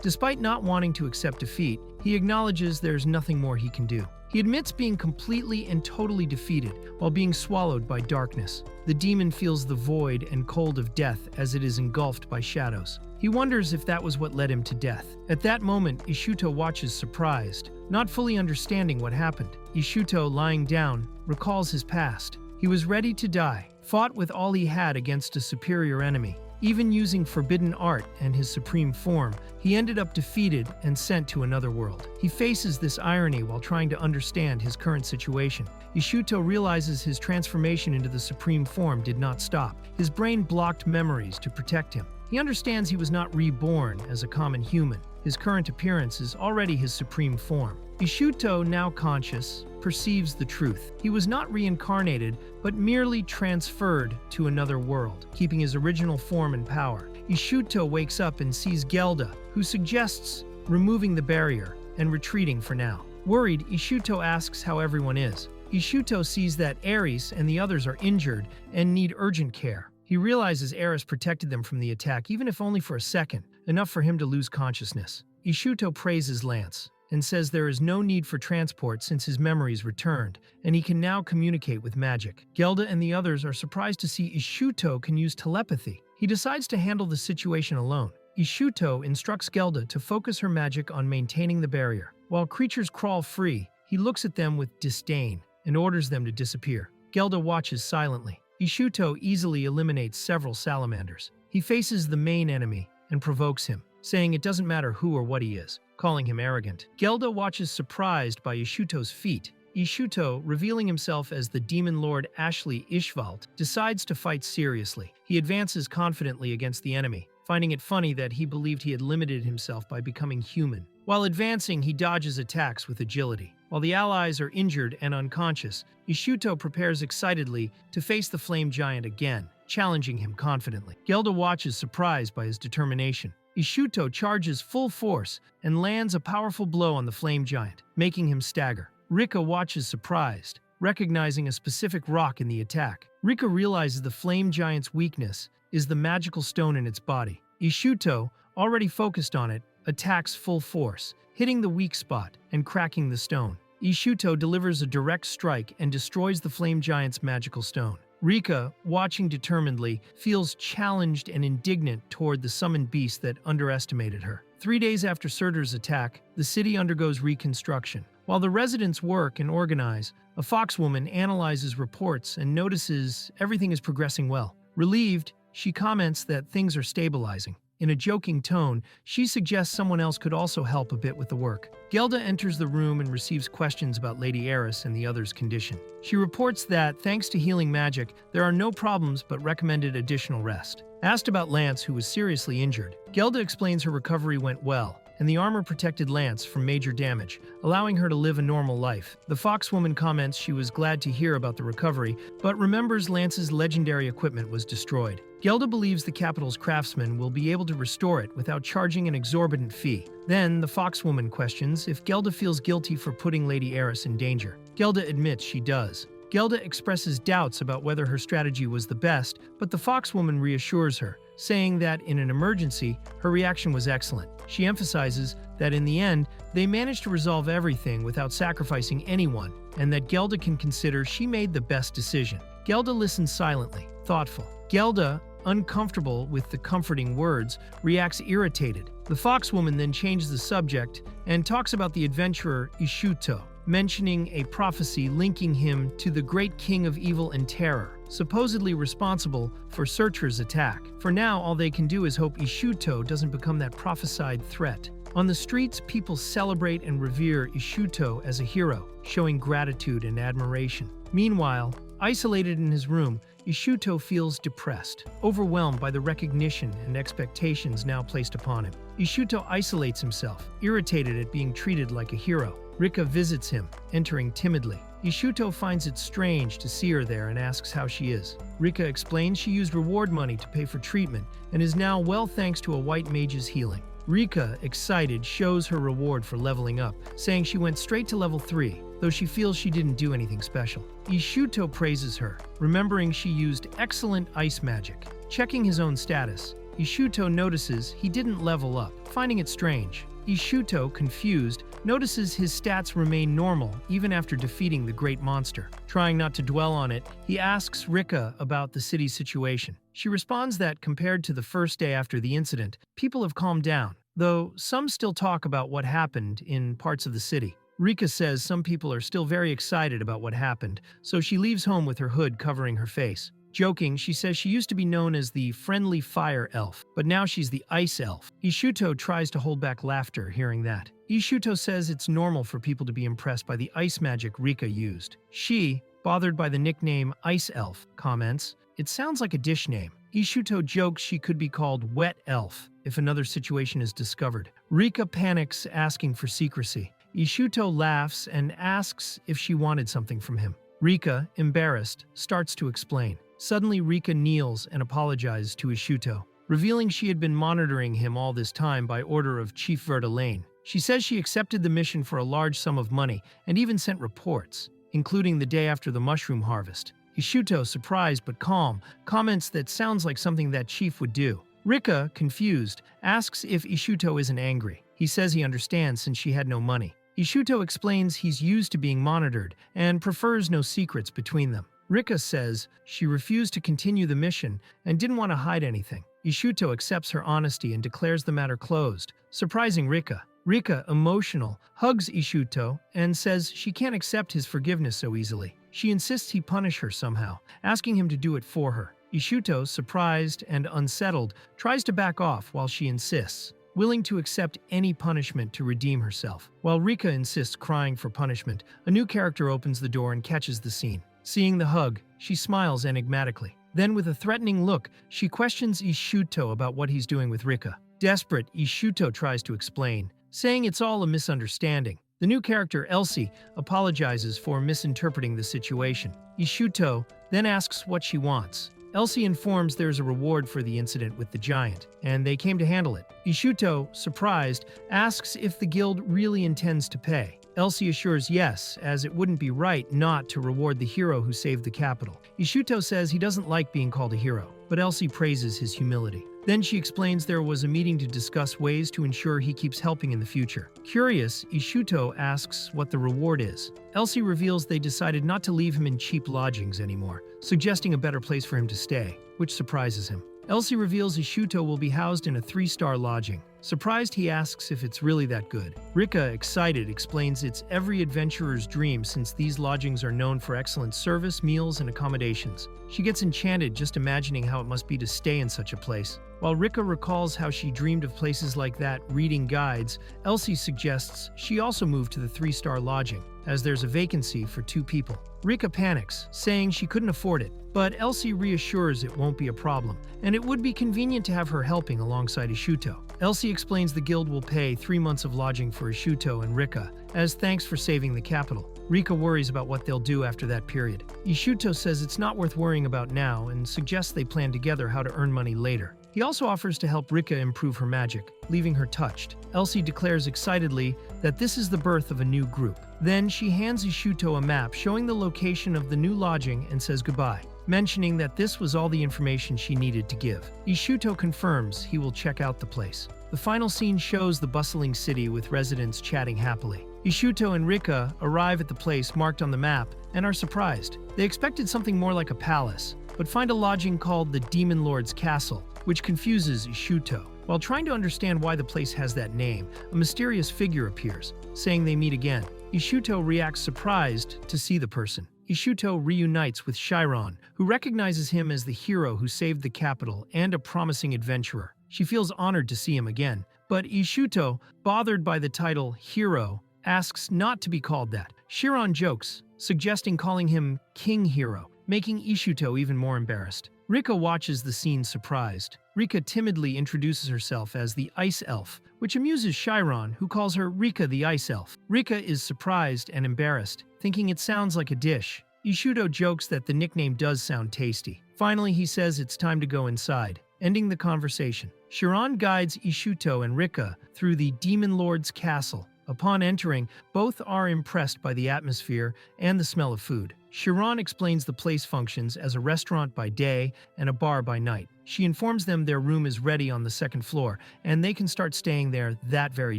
Despite not wanting to accept defeat, he acknowledges there's nothing more he can do. He admits being completely and totally defeated while being swallowed by darkness. The demon feels the void and cold of death as it is engulfed by shadows. He wonders if that was what led him to death. At that moment, Ishuto watches surprised, not fully understanding what happened. Ishuto, lying down, recalls his past. He was ready to die, fought with all he had against a superior enemy. Even using forbidden art and his supreme form, he ended up defeated and sent to another world. He faces this irony while trying to understand his current situation. Ishuto realizes his transformation into the supreme form did not stop. His brain blocked memories to protect him. He understands he was not reborn as a common human. His current appearance is already his supreme form. Ishuto, now conscious, perceives the truth. He was not reincarnated, but merely transferred to another world, keeping his original form and power. Ishuto wakes up and sees Gelda, who suggests removing the barrier and retreating for now. Worried, Ishuto asks how everyone is. Ishuto sees that Aerys and the others are injured and need urgent care. He realizes Aerys protected them from the attack, even if only for a second, enough for him to lose consciousness. Ishuto praises Lance and says there is no need for transport since his memories returned, and he can now communicate with magic. Gelda and the others are surprised to see Ishuto can use telepathy. He decides to handle the situation alone. Ishuto instructs Gelda to focus her magic on maintaining the barrier. While creatures crawl free, he looks at them with disdain and orders them to disappear. Gelda watches silently. Ishuto easily eliminates several salamanders. He faces the main enemy and provokes him, saying it doesn't matter who or what he is, calling him arrogant. Gelda watches surprised by Ishuto's feat. Ishuto, revealing himself as the demon lord Ashley Ishvald, decides to fight seriously. He advances confidently against the enemy, finding it funny that he believed he had limited himself by becoming human. While advancing, he dodges attacks with agility. While the allies are injured and unconscious, Ishuto prepares excitedly to face the flame giant again, challenging him confidently. Gelda watches surprised by his determination. Ishuto charges full force and lands a powerful blow on the flame giant, making him stagger. Rika watches surprised, recognizing a specific rock in the attack. Rika realizes the flame giant's weakness is the magical stone in its body. Ishuto, already focused on it, attacks full force, hitting the weak spot and cracking the stone. Ishuto delivers a direct strike and destroys the flame giant's magical stone. Rika, watching determinedly, feels challenged and indignant toward the summoned beast that underestimated her. 3 days after Surtur's attack, the city undergoes reconstruction. While the residents work and organize, a foxwoman analyzes reports and notices everything is progressing well. Relieved, she comments that things are stabilizing. In a joking tone, she suggests someone else could also help a bit with the work. Gelda enters the room and receives questions about Lady Aerys and the other's condition. She reports that, thanks to healing magic, there are no problems but recommended additional rest. Asked about Lance, who was seriously injured, Gelda explains her recovery went well, and the armor protected Lance from major damage, allowing her to live a normal life. The foxwoman comments she was glad to hear about the recovery, but remembers Lance's legendary equipment was destroyed. Gelda believes the capital's craftsmen will be able to restore it without charging an exorbitant fee. Then, the foxwoman questions if Gelda feels guilty for putting Lady Aerys in danger. Gelda admits she does. Gelda expresses doubts about whether her strategy was the best, but the foxwoman reassures her, saying that in an emergency, her reaction was excellent. She emphasizes that in the end, they managed to resolve everything without sacrificing anyone, and that Gelda can consider she made the best decision. Gelda listens silently, thoughtful. Gelda, uncomfortable with the comforting words, reacts irritated. The foxwoman then changes the subject and talks about the adventurer Ishut, mentioning a prophecy linking him to the great king of evil and terror, supposedly responsible for Surtur's attack. For now, all they can do is hope Ishut doesn't become that prophesied threat. On the streets, people celebrate and revere Ishut as a hero, showing gratitude and admiration. Meanwhile, isolated in his room, Ishut feels depressed, overwhelmed by the recognition and expectations now placed upon him. Ishut isolates himself, irritated at being treated like a hero. Rika visits him, entering timidly. Ishut finds it strange to see her there and asks how she is. Rika explains she used reward money to pay for treatment and is now well thanks to a white mage's healing. Rika, excited, shows her reward for leveling up, saying she went straight to level 3, though she feels she didn't do anything special. Ishut praises her, remembering she used excellent ice magic. Checking his own status, Ishut notices he didn't level up, finding it strange. Ishut, confused, notices his stats remain normal even after defeating the great monster. Trying not to dwell on it, he asks Rika about the city's situation. She responds that compared to the first day after the incident, people have calmed down, though some still talk about what happened in parts of the city. Rika says some people are still very excited about what happened, so she leaves home with her hood covering her face. Joking, she says she used to be known as the friendly fire elf, but now she's the ice elf. Ishut tries to hold back laughter hearing that. Ishut says it's normal for people to be impressed by the ice magic Rika used. She, bothered by the nickname Ice Elf, comments, "It sounds like a dish name." Ishut jokes she could be called Wet Elf if another situation is discovered. Rika panics, asking for secrecy. Ishut laughs and asks if she wanted something from him. Rika, embarrassed, starts to explain. Suddenly, Rika kneels and apologizes to Ishut, revealing she had been monitoring him all this time by order of Chief Verdelaine. She says she accepted the mission for a large sum of money and even sent reports, including the day after the mushroom harvest. Ishut, surprised but calm, comments that sounds like something that chief would do. Rika, confused, asks if Ishut isn't angry. He says he understands since she had no money. Ishut explains he's used to being monitored and prefers no secrets between them. Rika says she refused to continue the mission and didn't want to hide anything. Ishut accepts her honesty and declares the matter closed, surprising Rika. Rika, emotional, hugs Ishut and says she can't accept his forgiveness so easily. She insists he punish her somehow, asking him to do it for her. Ishut, surprised and unsettled, tries to back off while she insists, willing to accept any punishment to redeem herself. While Rika insists, crying for punishment, a new character opens the door and catches the scene. Seeing the hug, she smiles enigmatically. Then, with a threatening look, she questions Ishut about what he's doing with Rika. Desperate, Ishut tries to explain, saying it's all a misunderstanding. The new character, Elsie, apologizes for misinterpreting the situation. Ishut then asks what she wants. Elsie informs there's a reward for the incident with the giant, and they came to handle it. Ishut, surprised, asks if the guild really intends to pay. Elsie assures yes, as it wouldn't be right not to reward the hero who saved the capital. Ishut says he doesn't like being called a hero, but Elsie praises his humility. Then she explains there was a meeting to discuss ways to ensure he keeps helping in the future. Curious, Ishut asks what the reward is. Elsie reveals they decided not to leave him in cheap lodgings anymore, suggesting a better place for him to stay, which surprises him. Elsie reveals Ishut will be housed in a 3-star lodging. Surprised, he asks if it's really that good. Rika, excited, explains it's every adventurer's dream since these lodgings are known for excellent service, meals, and accommodations. She gets enchanted just imagining how it must be to stay in such a place. While Rika recalls how she dreamed of places like that reading guides, Elsie suggests she also move to the 3-star lodging, as there's a vacancy for 2 people. Rika panics, saying she couldn't afford it, but Elsie reassures it won't be a problem, and it would be convenient to have her helping alongside Ishut. Elsie explains the guild will pay 3 months of lodging for Ishut and Rika, as thanks for saving the capital. Rika worries about what they'll do after that period. Ishut says it's not worth worrying about now and suggests they plan together how to earn money later. He also offers to help Rika improve her magic, leaving her touched. Elsie declares excitedly that this is the birth of a new group. Then she hands Ishut a map showing the location of the new lodging and says goodbye, mentioning that this was all the information she needed to give. Ishut confirms he will check out the place. The final scene shows the bustling city with residents chatting happily. Ishut and Rika arrive at the place marked on the map and are surprised. They expected something more like a palace, but find a lodging called the Demon Lord's Castle, which confuses Ishut. While trying to understand why the place has that name, a mysterious figure appears, saying they meet again. Ishut reacts surprised to see the person. Ishut reunites with Chiron, who recognizes him as the hero who saved the capital and a promising adventurer. She feels honored to see him again, but Ishut, bothered by the title hero, asks not to be called that. Chiron jokes, suggesting calling him King Hero, making Ishut even more embarrassed. Rika watches the scene surprised. Rika timidly introduces herself as the Ice Elf, which amuses Chiron, who calls her Rika the Ice Elf. Rika is surprised and embarrassed, thinking it sounds like a dish. Ishut jokes that the nickname does sound tasty. Finally, he says it's time to go inside, ending the conversation. Chiron guides Ishut and Rika through the Demon Lord's castle. Upon entering, both are impressed by the atmosphere and the smell of food. Chiron explains the place functions as a restaurant by day and a bar by night. She informs them their room is ready on the 2nd floor, and they can start staying there that very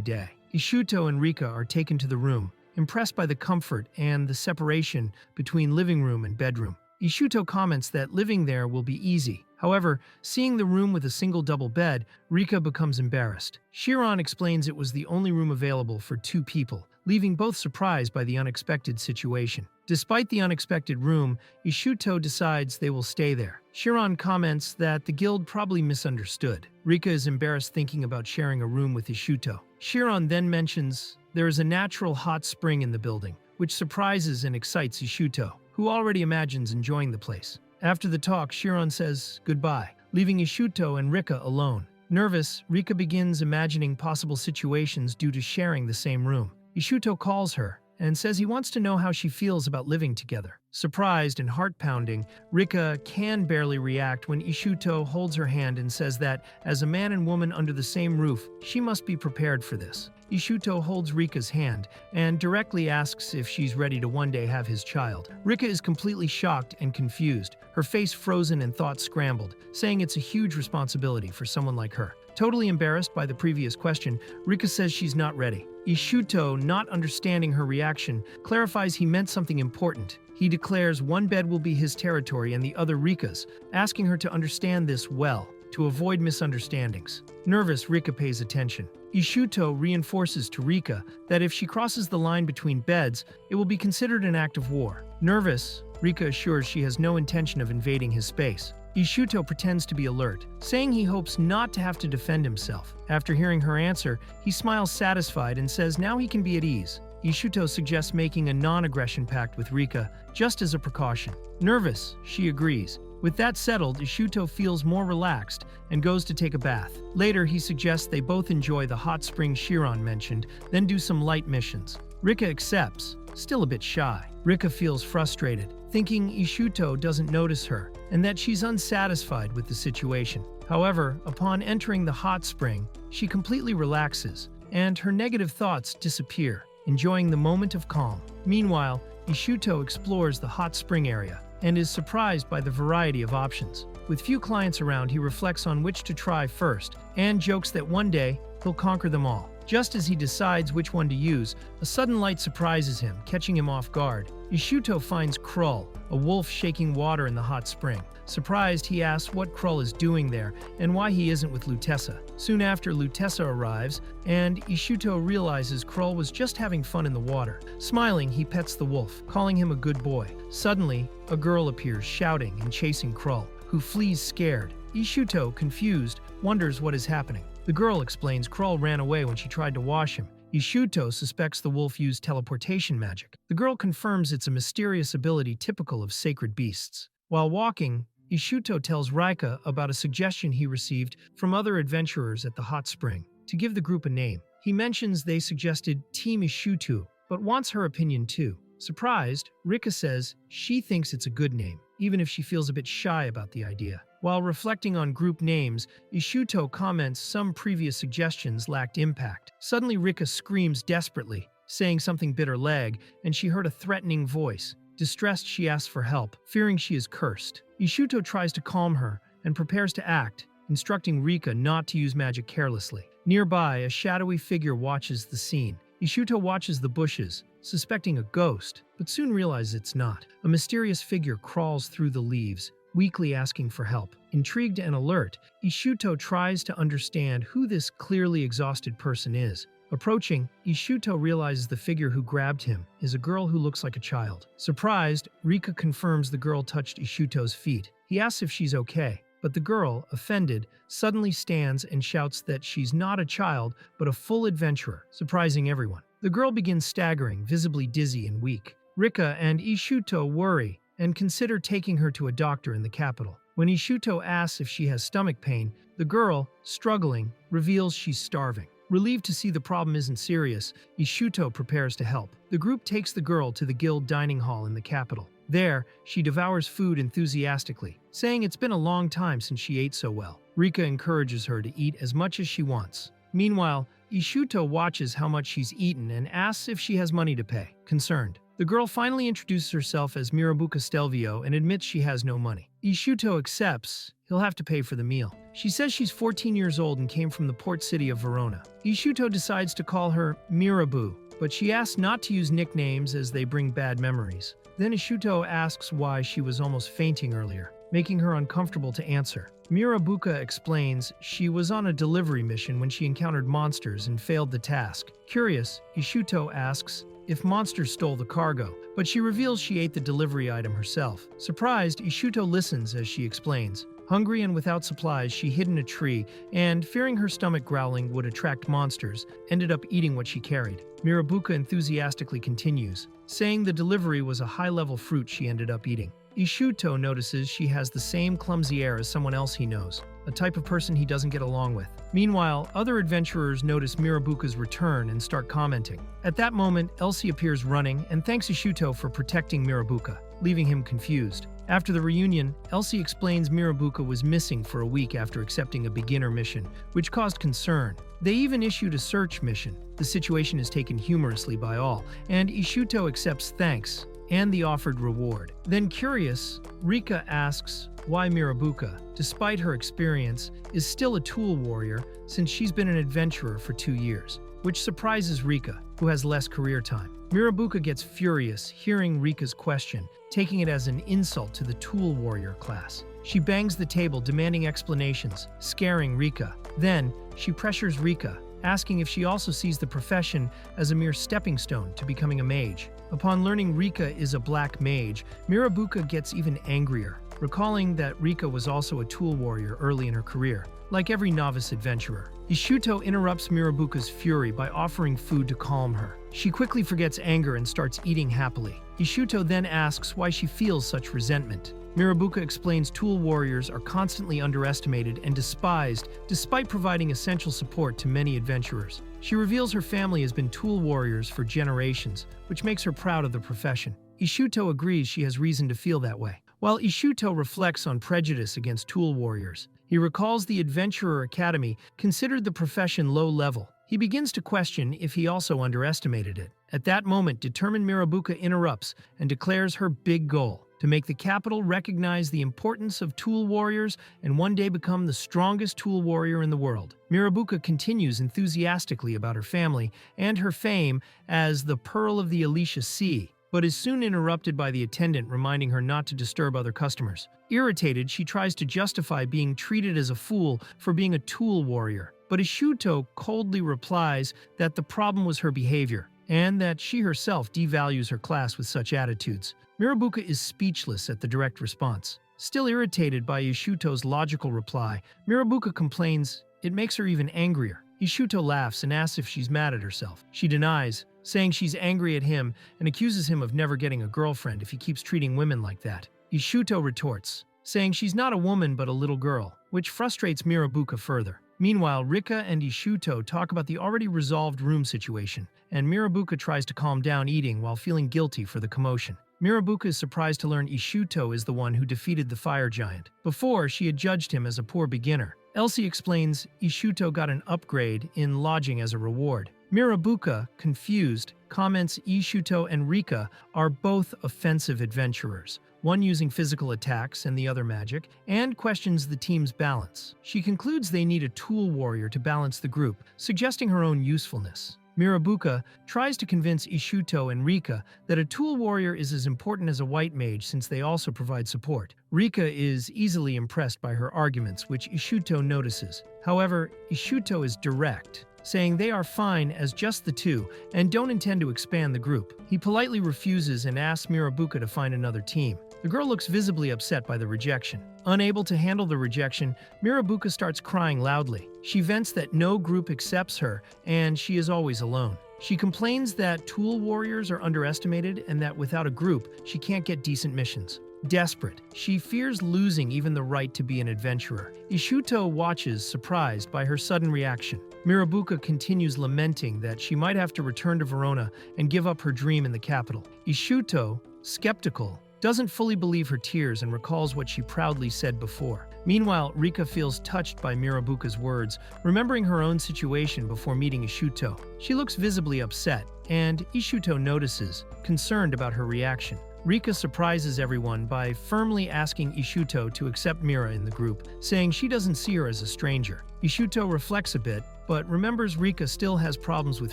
day. Ishut and Rika are taken to the room, impressed by the comfort and the separation between living room and bedroom. Ishut comments that living there will be easy. However, seeing the room with a single double bed, Rika becomes embarrassed. Chiron explains it was the only room available for 2 people, leaving both surprised by the unexpected situation. Despite the unexpected room, Ishut decides they will stay there. Chiron comments that the guild probably misunderstood. Rika is embarrassed thinking about sharing a room with Ishut. Chiron then mentions there is a natural hot spring in the building, which surprises and excites Ishut, who already imagines enjoying the place. After the talk, Chiron says goodbye, leaving Ishut and Rika alone. Nervous, Rika begins imagining possible situations due to sharing the same room. Ishut calls her and says he wants to know how she feels about living together. Surprised and heart-pounding, Rika can barely react when Ishut holds her hand and says that, as a man and woman under the same roof, she must be prepared for this. Ishut holds Rika's hand and directly asks if she's ready to one day have his child. Rika is completely shocked and confused, her face frozen and thoughts scrambled, saying it's a huge responsibility for someone like her. Totally embarrassed by the previous question, Rika says she's not ready. Ishut, not understanding her reaction, clarifies he meant something important. He declares one bed will be his territory and the other Rika's, asking her to understand this well, to avoid misunderstandings. Nervous, Rika pays attention. Ishut reinforces to Rika that if she crosses the line between beds, it will be considered an act of war. Nervous, Rika assures she has no intention of invading his space. Ishut pretends to be alert, saying he hopes not to have to defend himself. After hearing her answer, he smiles satisfied and says now he can be at ease. Ishut suggests making a non-aggression pact with Rika, just as a precaution. Nervous, she agrees. With that settled, Ishut feels more relaxed and goes to take a bath. Later, he suggests they both enjoy the hot spring Chiron mentioned, then do some light missions. Rika accepts, still a bit shy. Rika feels frustrated, thinking Ishut doesn't notice her, and that she's unsatisfied with the situation. However, upon entering the hot spring, she completely relaxes, and her negative thoughts disappear, enjoying the moment of calm. Meanwhile, Ishut explores the hot spring area, and is surprised by the variety of options. With few clients around, he reflects on which to try first and jokes that one day he'll conquer them all. Just as he decides which one to use, a sudden light surprises him, catching him off guard. Ishuto finds Krull, a wolf shaking water in the hot spring. Surprised, he asks what Krull is doing there and why he isn't with Lutessa. Soon after, Lutessa arrives, and Ishuto realizes Krull was just having fun in the water. Smiling, he pets the wolf, calling him a good boy. Suddenly, a girl appears, shouting and chasing Krull, who flees scared. Ishuto, confused, wonders what is happening. The girl explains Krull ran away when she tried to wash him. Ishuto suspects the wolf used teleportation magic. The girl confirms it's a mysterious ability typical of sacred beasts. While walking, Ishuto tells Raika about a suggestion he received from other adventurers at the hot spring to give the group a name. He mentions they suggested Team Ishuto, but wants her opinion too. Surprised, Rika says she thinks it's a good name, even if she feels a bit shy about the idea. While reflecting on group names, Ishuto comments some previous suggestions lacked impact. Suddenly, Rika screams desperately, saying something bit her leg, and she heard a threatening voice. Distressed, she asks for help, fearing she is cursed. Ishuto tries to calm her and prepares to act, instructing Rika not to use magic carelessly. Nearby, a shadowy figure watches the scene. Ishuto watches the bushes, suspecting a ghost, but soon realizes it's not. A mysterious figure crawls through the leaves, weakly asking for help. Intrigued and alert, Ishuto tries to understand who this clearly exhausted person is. Approaching, Ishuto realizes the figure who grabbed him is a girl who looks like a child. Surprised, Rika confirms the girl touched Ishuto's feet. He asks if she's okay, but the girl, offended, suddenly stands and shouts that she's not a child but a full adventurer, surprising everyone. The girl begins staggering, visibly dizzy and weak. Rika and Ishuto worry and consider taking her to a doctor in the capital. When Ishuto asks if she has stomach pain, the girl, struggling, reveals she's starving. Relieved to see the problem isn't serious, Ishuto prepares to help. The group takes the girl to the guild dining hall in the capital. There, she devours food enthusiastically, saying it's been a long time since she ate so well. Rika encourages her to eat as much as she wants. Meanwhile, Ishuto watches how much she's eaten and asks if she has money to pay. Concerned, the girl finally introduces herself as Mirabuka Stelvio and admits she has no money. Ishuto accepts he'll have to pay for the meal. She says she's 14 years old and came from the port city of Verona. Ishuto decides to call her Mirabu, but she asks not to use nicknames as they bring bad memories. Then Ishuto asks why she was almost fainting earlier, making her uncomfortable to answer. Mirabuka explains she was on a delivery mission when she encountered monsters and failed the task. Curious, Ishuto asks if monsters stole the cargo, but she reveals she ate the delivery item herself. Surprised, Ishuto listens as she explains. Hungry and without supplies, she hid in a tree and, fearing her stomach growling would attract monsters, ended up eating what she carried. Mirabuka enthusiastically continues, saying the delivery was a high-level fruit she ended up eating. Ishuto notices she has the same clumsy air as someone else he knows, a type of person he doesn't get along with. Meanwhile, other adventurers notice Mirabuka's return and start commenting. At that moment, Elsie appears running and thanks Ishuto for protecting Mirabuka, leaving him confused. After the reunion, Elsie explains Mirabuka was missing for a week after accepting a beginner mission, which caused concern. They even issued a search mission. The situation is taken humorously by all, and Ishuto accepts thanks and the offered reward. Then curious, Rika asks why Mirabuka, despite her experience, is still a tool warrior since she's been an adventurer for 2 years, which surprises Rika, who has less career time. Mirabuka gets furious hearing Rika's question, taking it as an insult to the tool warrior class. She bangs the table demanding explanations, scaring Rika. Then, she pressures Rika, asking if she also sees the profession as a mere stepping stone to becoming a mage. Upon learning Rika is a black mage, Mirabuka gets even angrier, recalling that Rika was also a tool warrior early in her career, like every novice adventurer. Ishuto interrupts Mirabuka's fury by offering food to calm her. She quickly forgets anger and starts eating happily. Ishuto then asks why she feels such resentment. Mirabuka explains tool warriors are constantly underestimated and despised despite providing essential support to many adventurers. She reveals her family has been tool warriors for generations, which makes her proud of the profession. Ishuto agrees she has reason to feel that way. While Ishuto reflects on prejudice against tool warriors, he recalls the Adventurer Academy considered the profession low level. He begins to question if he also underestimated it. At that moment, determined Mirabuka interrupts and declares her big goal. to make the capital recognize the importance of tool warriors and one day become the strongest tool warrior in the world. Mirabuka continues enthusiastically about her family and her fame as the Pearl of the Alicia Sea, but is soon interrupted by the attendant reminding her not to disturb other customers. Irritated, she tries to justify being treated as a fool for being a tool warrior, but Ishut coldly replies that the problem was her behavior, and that she herself devalues her class with such attitudes. Mirabuka is speechless at the direct response. Still irritated by Ishuto's logical reply, Mirabuka complains it makes her even angrier. Ishuto laughs and asks if she's mad at herself. She denies, saying she's angry at him and accuses him of never getting a girlfriend if he keeps treating women like that. Ishuto retorts, saying she's not a woman but a little girl, which frustrates Mirabuka further. Meanwhile, Rika and Ishuto talk about the already resolved room situation, and Mirabuka tries to calm down eating while feeling guilty for the commotion. Mirabuka is surprised to learn Ishuto is the one who defeated the fire giant. Before, she had judged him as a poor beginner. Elsie explains Ishuto got an upgrade in lodging as a reward. Mirabuka, confused, comments Ishuto and Rika are both offensive adventurers, one using physical attacks and the other magic, and questions the team's balance. She concludes they need a tool warrior to balance the group, suggesting her own usefulness. Mirabuka tries to convince Ishuto and Rika that a tool warrior is as important as a white mage since they also provide support. Rika is easily impressed by her arguments, which Ishuto notices. However, Ishuto is direct, saying they are fine as just the two and don't intend to expand the group. He politely refuses and asks Mirabuka to find another team. The girl looks visibly upset by the rejection. Unable to handle the rejection, Mirabuka starts crying loudly. She vents that no group accepts her and she is always alone. She complains that tool warriors are underestimated and that without a group, she can't get decent missions. Desperate, she fears losing even the right to be an adventurer. Ishuto watches, surprised by her sudden reaction. Mirabuka continues lamenting that she might have to return to Verona and give up her dream in the capital. Ishuto, skeptical, doesn't fully believe her tears and recalls what she proudly said before. Meanwhile, Rika feels touched by Mirabuka's words, remembering her own situation before meeting Ishuto. She looks visibly upset, and Ishuto notices, concerned about her reaction. Rika surprises everyone by firmly asking Ishuto to accept Mira in the group, saying she doesn't see her as a stranger. Ishuto reflects a bit, but remembers Rika still has problems with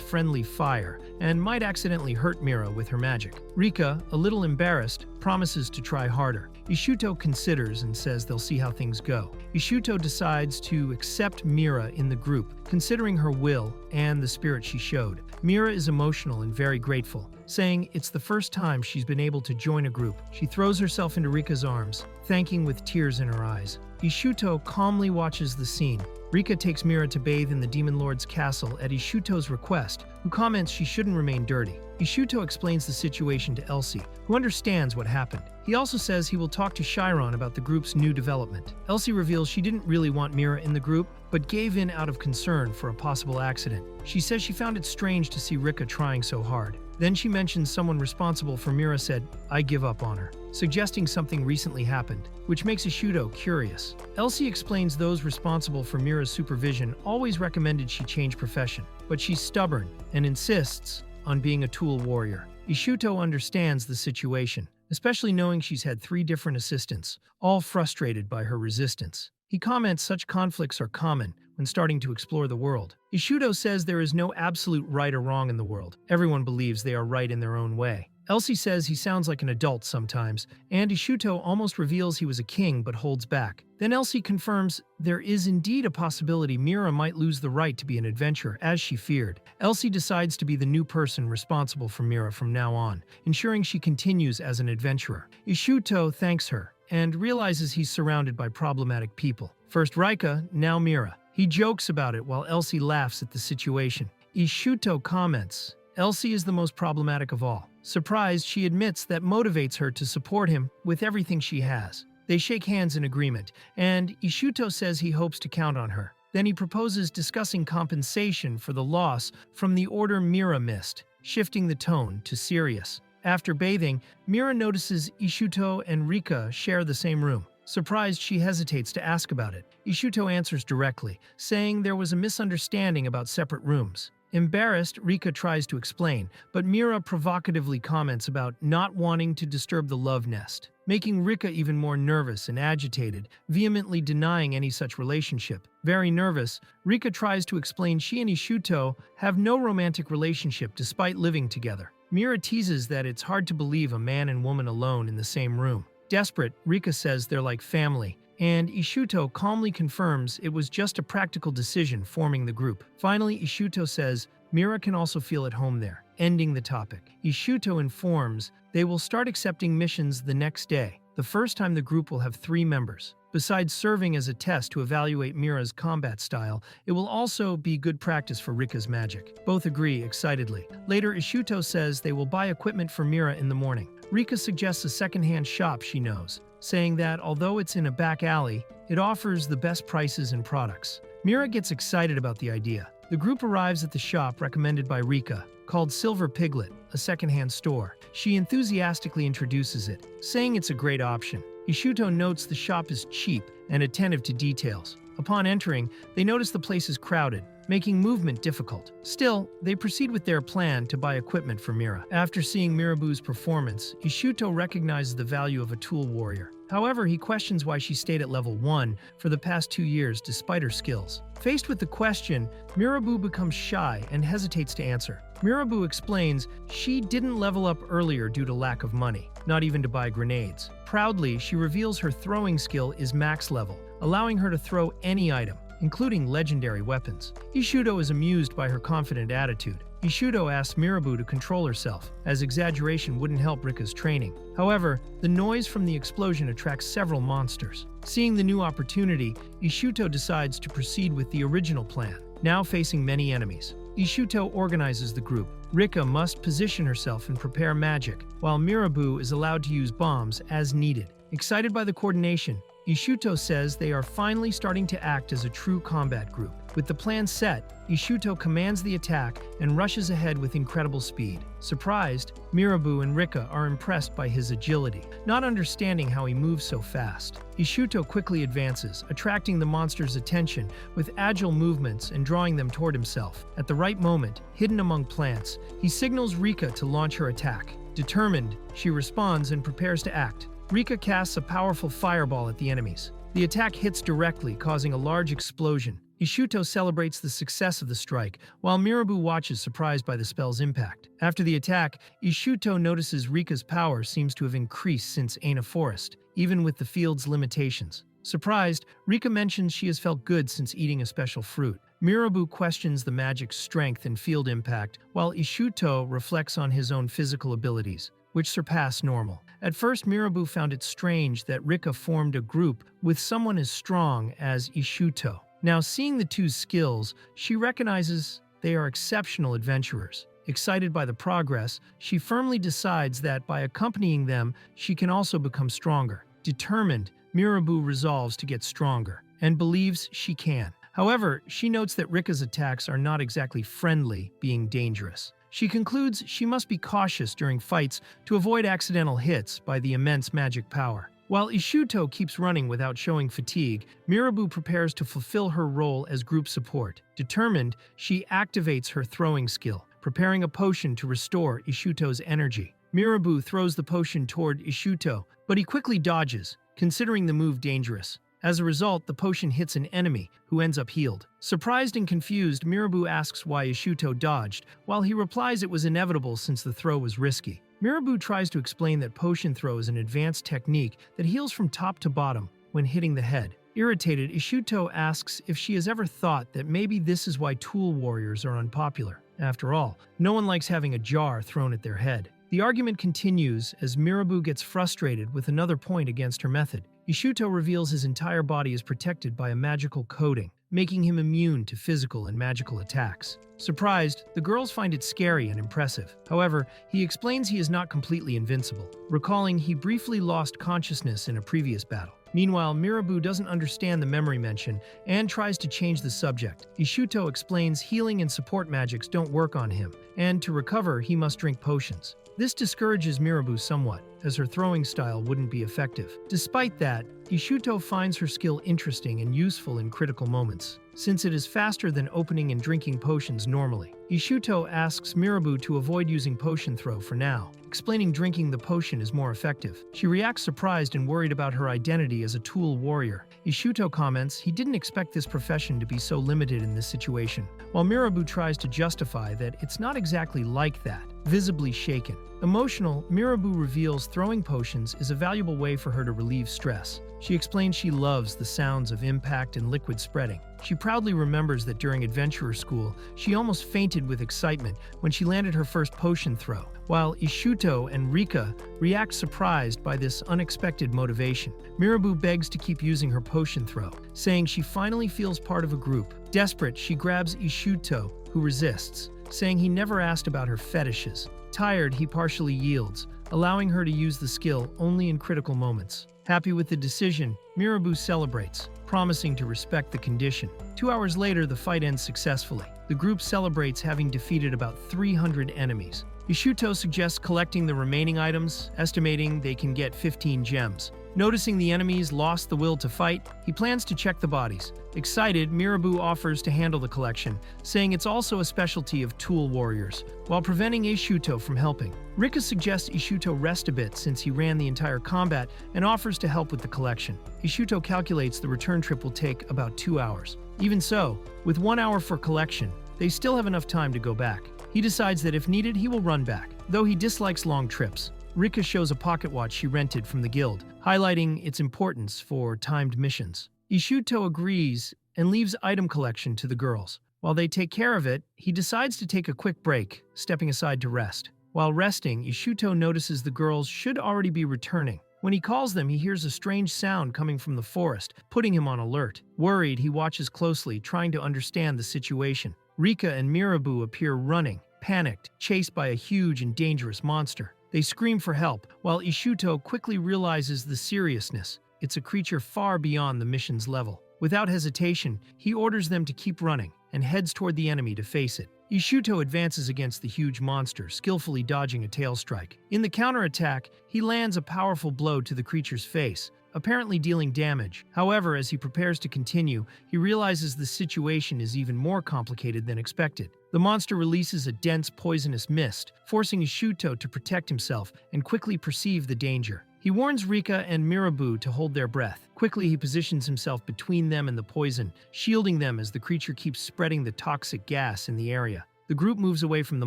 friendly fire and might accidentally hurt Mira with her magic. Rika, a little embarrassed, promises to try harder. Ishuto considers and says they'll see how things go. Ishuto decides to accept Mira in the group, considering her will and the spirit she showed. Mira is emotional and very grateful, saying it's the first time she's been able to join a group. She throws herself into Rika's arms, thanking with tears in her eyes. Ishuto calmly watches the scene. Rika takes Mira to bathe in the Demon Lord's castle at Ishuto's request, who comments she shouldn't remain dirty. Ishuto explains the situation to Elsie, who understands what happened. He also says he will talk to Chiron about the group's new development. Elsie reveals she didn't really want Mira in the group, but gave in out of concern for a possible accident. She says she found it strange to see Rika trying so hard. Then she mentions someone responsible for Mira said, "I give up on her," suggesting something recently happened, which makes Ishuto curious. Elsie explains those responsible for Mira's supervision always recommended she change profession, but she's stubborn and insists on being a tool warrior. Ishuto understands the situation, especially knowing she's had 3 different assistants, all frustrated by her resistance. He comments such conflicts are common when starting to explore the world. Ishuto says there is no absolute right or wrong in the world. Everyone believes they are right in their own way. Elsie says he sounds like an adult sometimes, and Ishuto almost reveals he was a king but holds back. Then Elsie confirms there is indeed a possibility Mira might lose the right to be an adventurer, as she feared. Elsie decides to be the new person responsible for Mira from now on, ensuring she continues as an adventurer. Ishuto thanks her, and realizes he's surrounded by problematic people. First Rika, now Mira. He jokes about it while Elsie laughs at the situation. Ishuto comments, Elsie is the most problematic of all. Surprised, she admits that motivates her to support him with everything she has. They shake hands in agreement, and Ishuto says he hopes to count on her. Then he proposes discussing compensation for the loss from the order Mira missed, shifting the tone to serious. After bathing, Mira notices Ishuto and Rika share the same room. Surprised, she hesitates to ask about it. Ishuto answers directly, saying there was a misunderstanding about separate rooms. Embarrassed, Rika tries to explain, but Mira provocatively comments about not wanting to disturb the love nest, making Rika even more nervous and agitated, vehemently denying any such relationship. Very nervous, Rika tries to explain she and Ishuto have no romantic relationship despite living together. Mira teases that it's hard to believe a man and woman alone in the same room. Desperate, Rika says they're like family, and Ishuto calmly confirms it was just a practical decision forming the group. Finally, Ishuto says Mira can also feel at home there, ending the topic. Ishuto informs they will start accepting missions the next day, the first time the group will have 3 members. Besides serving as a test to evaluate Mira's combat style, it will also be good practice for Rika's magic. Both agree excitedly. Later, Ishuto says they will buy equipment for Mira in the morning. Rika suggests a secondhand shop she knows, saying that although it's in a back alley, it offers the best prices and products. Mira gets excited about the idea. The group arrives at the shop recommended by Rika, called Silver Piglet, a secondhand store. She enthusiastically introduces it, saying it's a great option. Ishuto notes the shop is cheap and attentive to details. Upon entering, they notice the place is crowded, making movement difficult. Still, they proceed with their plan to buy equipment for Mira. After seeing Mirabu's performance, Ishuto recognizes the value of a tool warrior. However, he questions why she stayed at level 1 for the past 2 years despite her skills. Faced with the question, Mirabu becomes shy and hesitates to answer. Mirabu explains she didn't level up earlier due to lack of money, not even to buy grenades. Proudly, she reveals her throwing skill is max level, allowing her to throw any item, including legendary weapons. Ishuto is amused by her confident attitude. Ishuto asks Mirabu to control herself, as exaggeration wouldn't help Rika's training. However, the noise from the explosion attracts several monsters. Seeing the new opportunity, Ishuto decides to proceed with the original plan, now facing many enemies. Ishuto organizes the group. Rika must position herself and prepare magic, while Mirabu is allowed to use bombs as needed. Excited by the coordination, Ishuto says they are finally starting to act as a true combat group. With the plan set, Ishuto commands the attack and rushes ahead with incredible speed. Surprised, Mirabu and Rika are impressed by his agility, not understanding how he moves so fast. Ishuto quickly advances, attracting the monster's attention with agile movements and drawing them toward himself. At the right moment, hidden among plants, he signals Rika to launch her attack. Determined, she responds and prepares to act. Rika casts a powerful fireball at the enemies. The attack hits directly, causing a large explosion. Ishuto celebrates the success of the strike, while Mirabu watches surprised by the spell's impact. After the attack, Ishuto notices Rika's power seems to have increased since Aina Forest, even with the field's limitations. Surprised, Rika mentions she has felt good since eating a special fruit. Mirabu questions the magic's strength and field impact, while Ishuto reflects on his own physical abilities, which surpass normal. At first, Mirabu found it strange that Rika formed a group with someone as strong as Ishuto. Now, seeing the two skills, she recognizes they are exceptional adventurers. Excited by the progress, she firmly decides that by accompanying them, she can also become stronger. Determined, Mirabu resolves to get stronger, and believes she can. However, she notes that Rika's attacks are not exactly friendly, being dangerous. She concludes she must be cautious during fights to avoid accidental hits by the immense magic power. While Ishuto keeps running without showing fatigue, Mirabu prepares to fulfill her role as group support. Determined, she activates her throwing skill, preparing a potion to restore Ishuto's energy. Mirabu throws the potion toward Ishuto, but he quickly dodges, considering the move dangerous. As a result, the potion hits an enemy, who ends up healed. Surprised and confused, Mirabu asks why Ishuto dodged, while he replies it was inevitable since the throw was risky. Mirabu tries to explain that potion throw is an advanced technique that heals from top to bottom when hitting the head. Irritated, Ishuto asks if she has ever thought that maybe this is why tool warriors are unpopular. After all, no one likes having a jar thrown at their head. The argument continues as Mirabu gets frustrated with another point against her method. Ishuto reveals his entire body is protected by a magical coating, making him immune to physical and magical attacks. Surprised, the girls find it scary and impressive. However, he explains he is not completely invincible, recalling he briefly lost consciousness in a previous battle. Meanwhile, Mirabu doesn't understand the memory mention and tries to change the subject. Ishuto explains healing and support magics don't work on him, and to recover, he must drink potions. This discourages Mirabu somewhat. as her throwing style wouldn't be effective. Despite that, Ishuto finds her skill interesting and useful in critical moments, since it is faster than opening and drinking potions normally. Ishuto asks Mirabu to avoid using potion throw for now, explaining drinking the potion is more effective. She reacts surprised and worried about her identity as a tool warrior. Ishuto comments he didn't expect this profession to be so limited in this situation, while Mirabu tries to justify that it's not exactly like that, visibly shaken. Emotional, Mirabu reveals throwing potions is a valuable way for her to relieve stress. She explains she loves the sounds of impact and liquid spreading. She proudly remembers that during adventurer school, she almost fainted with excitement when she landed her first potion throw, while Ishuto and Rika react surprised by this unexpected motivation. Mirabu begs to keep using her potion throw, saying she finally feels part of a group. Desperate, she grabs Ishuto, who resists, saying he never asked about her fetishes. Tired, he partially yields, allowing her to use the skill only in critical moments. Happy with the decision, Mirabu celebrates, promising to respect the condition. 2 hours later, the fight ends successfully. The group celebrates having defeated about 300 enemies. Ishuto suggests collecting the remaining items, estimating they can get 15 gems. Noticing the enemies lost the will to fight, he plans to check the bodies. Excited, Mirabu offers to handle the collection, saying it's also a specialty of tool warriors, while preventing Ishuto from helping. Rika suggests Ishuto rest a bit since he ran the entire combat and offers to help with the collection. Ishuto calculates the return trip will take about 2 hours. Even so, with 1 hour for collection, they still have enough time to go back. He decides that if needed, he will run back, though he dislikes long trips. Rika shows a pocket watch she rented from the guild, highlighting its importance for timed missions. Ishuto agrees and leaves item collection to the girls. While they take care of it, he decides to take a quick break, stepping aside to rest. While resting, Ishuto notices the girls should already be returning. When he calls them, he hears a strange sound coming from the forest, putting him on alert. Worried, he watches closely, trying to understand the situation. Rika and Mirabu appear running, panicked, chased by a huge and dangerous monster. They scream for help, while Ishuto quickly realizes the seriousness. It's a creature far beyond the mission's level. Without hesitation, he orders them to keep running and heads toward the enemy to face it. Ishuto advances against the huge monster, skillfully dodging a tail strike. In the counterattack, he lands a powerful blow to the creature's face, apparently dealing damage. However, as he prepares to continue, he realizes the situation is even more complicated than expected. The monster releases a dense, poisonous mist, forcing Ishuto to protect himself and quickly perceive the danger. He warns Rika and Mirabu to hold their breath. Quickly, he positions himself between them and the poison, shielding them as the creature keeps spreading the toxic gas in the area. The group moves away from the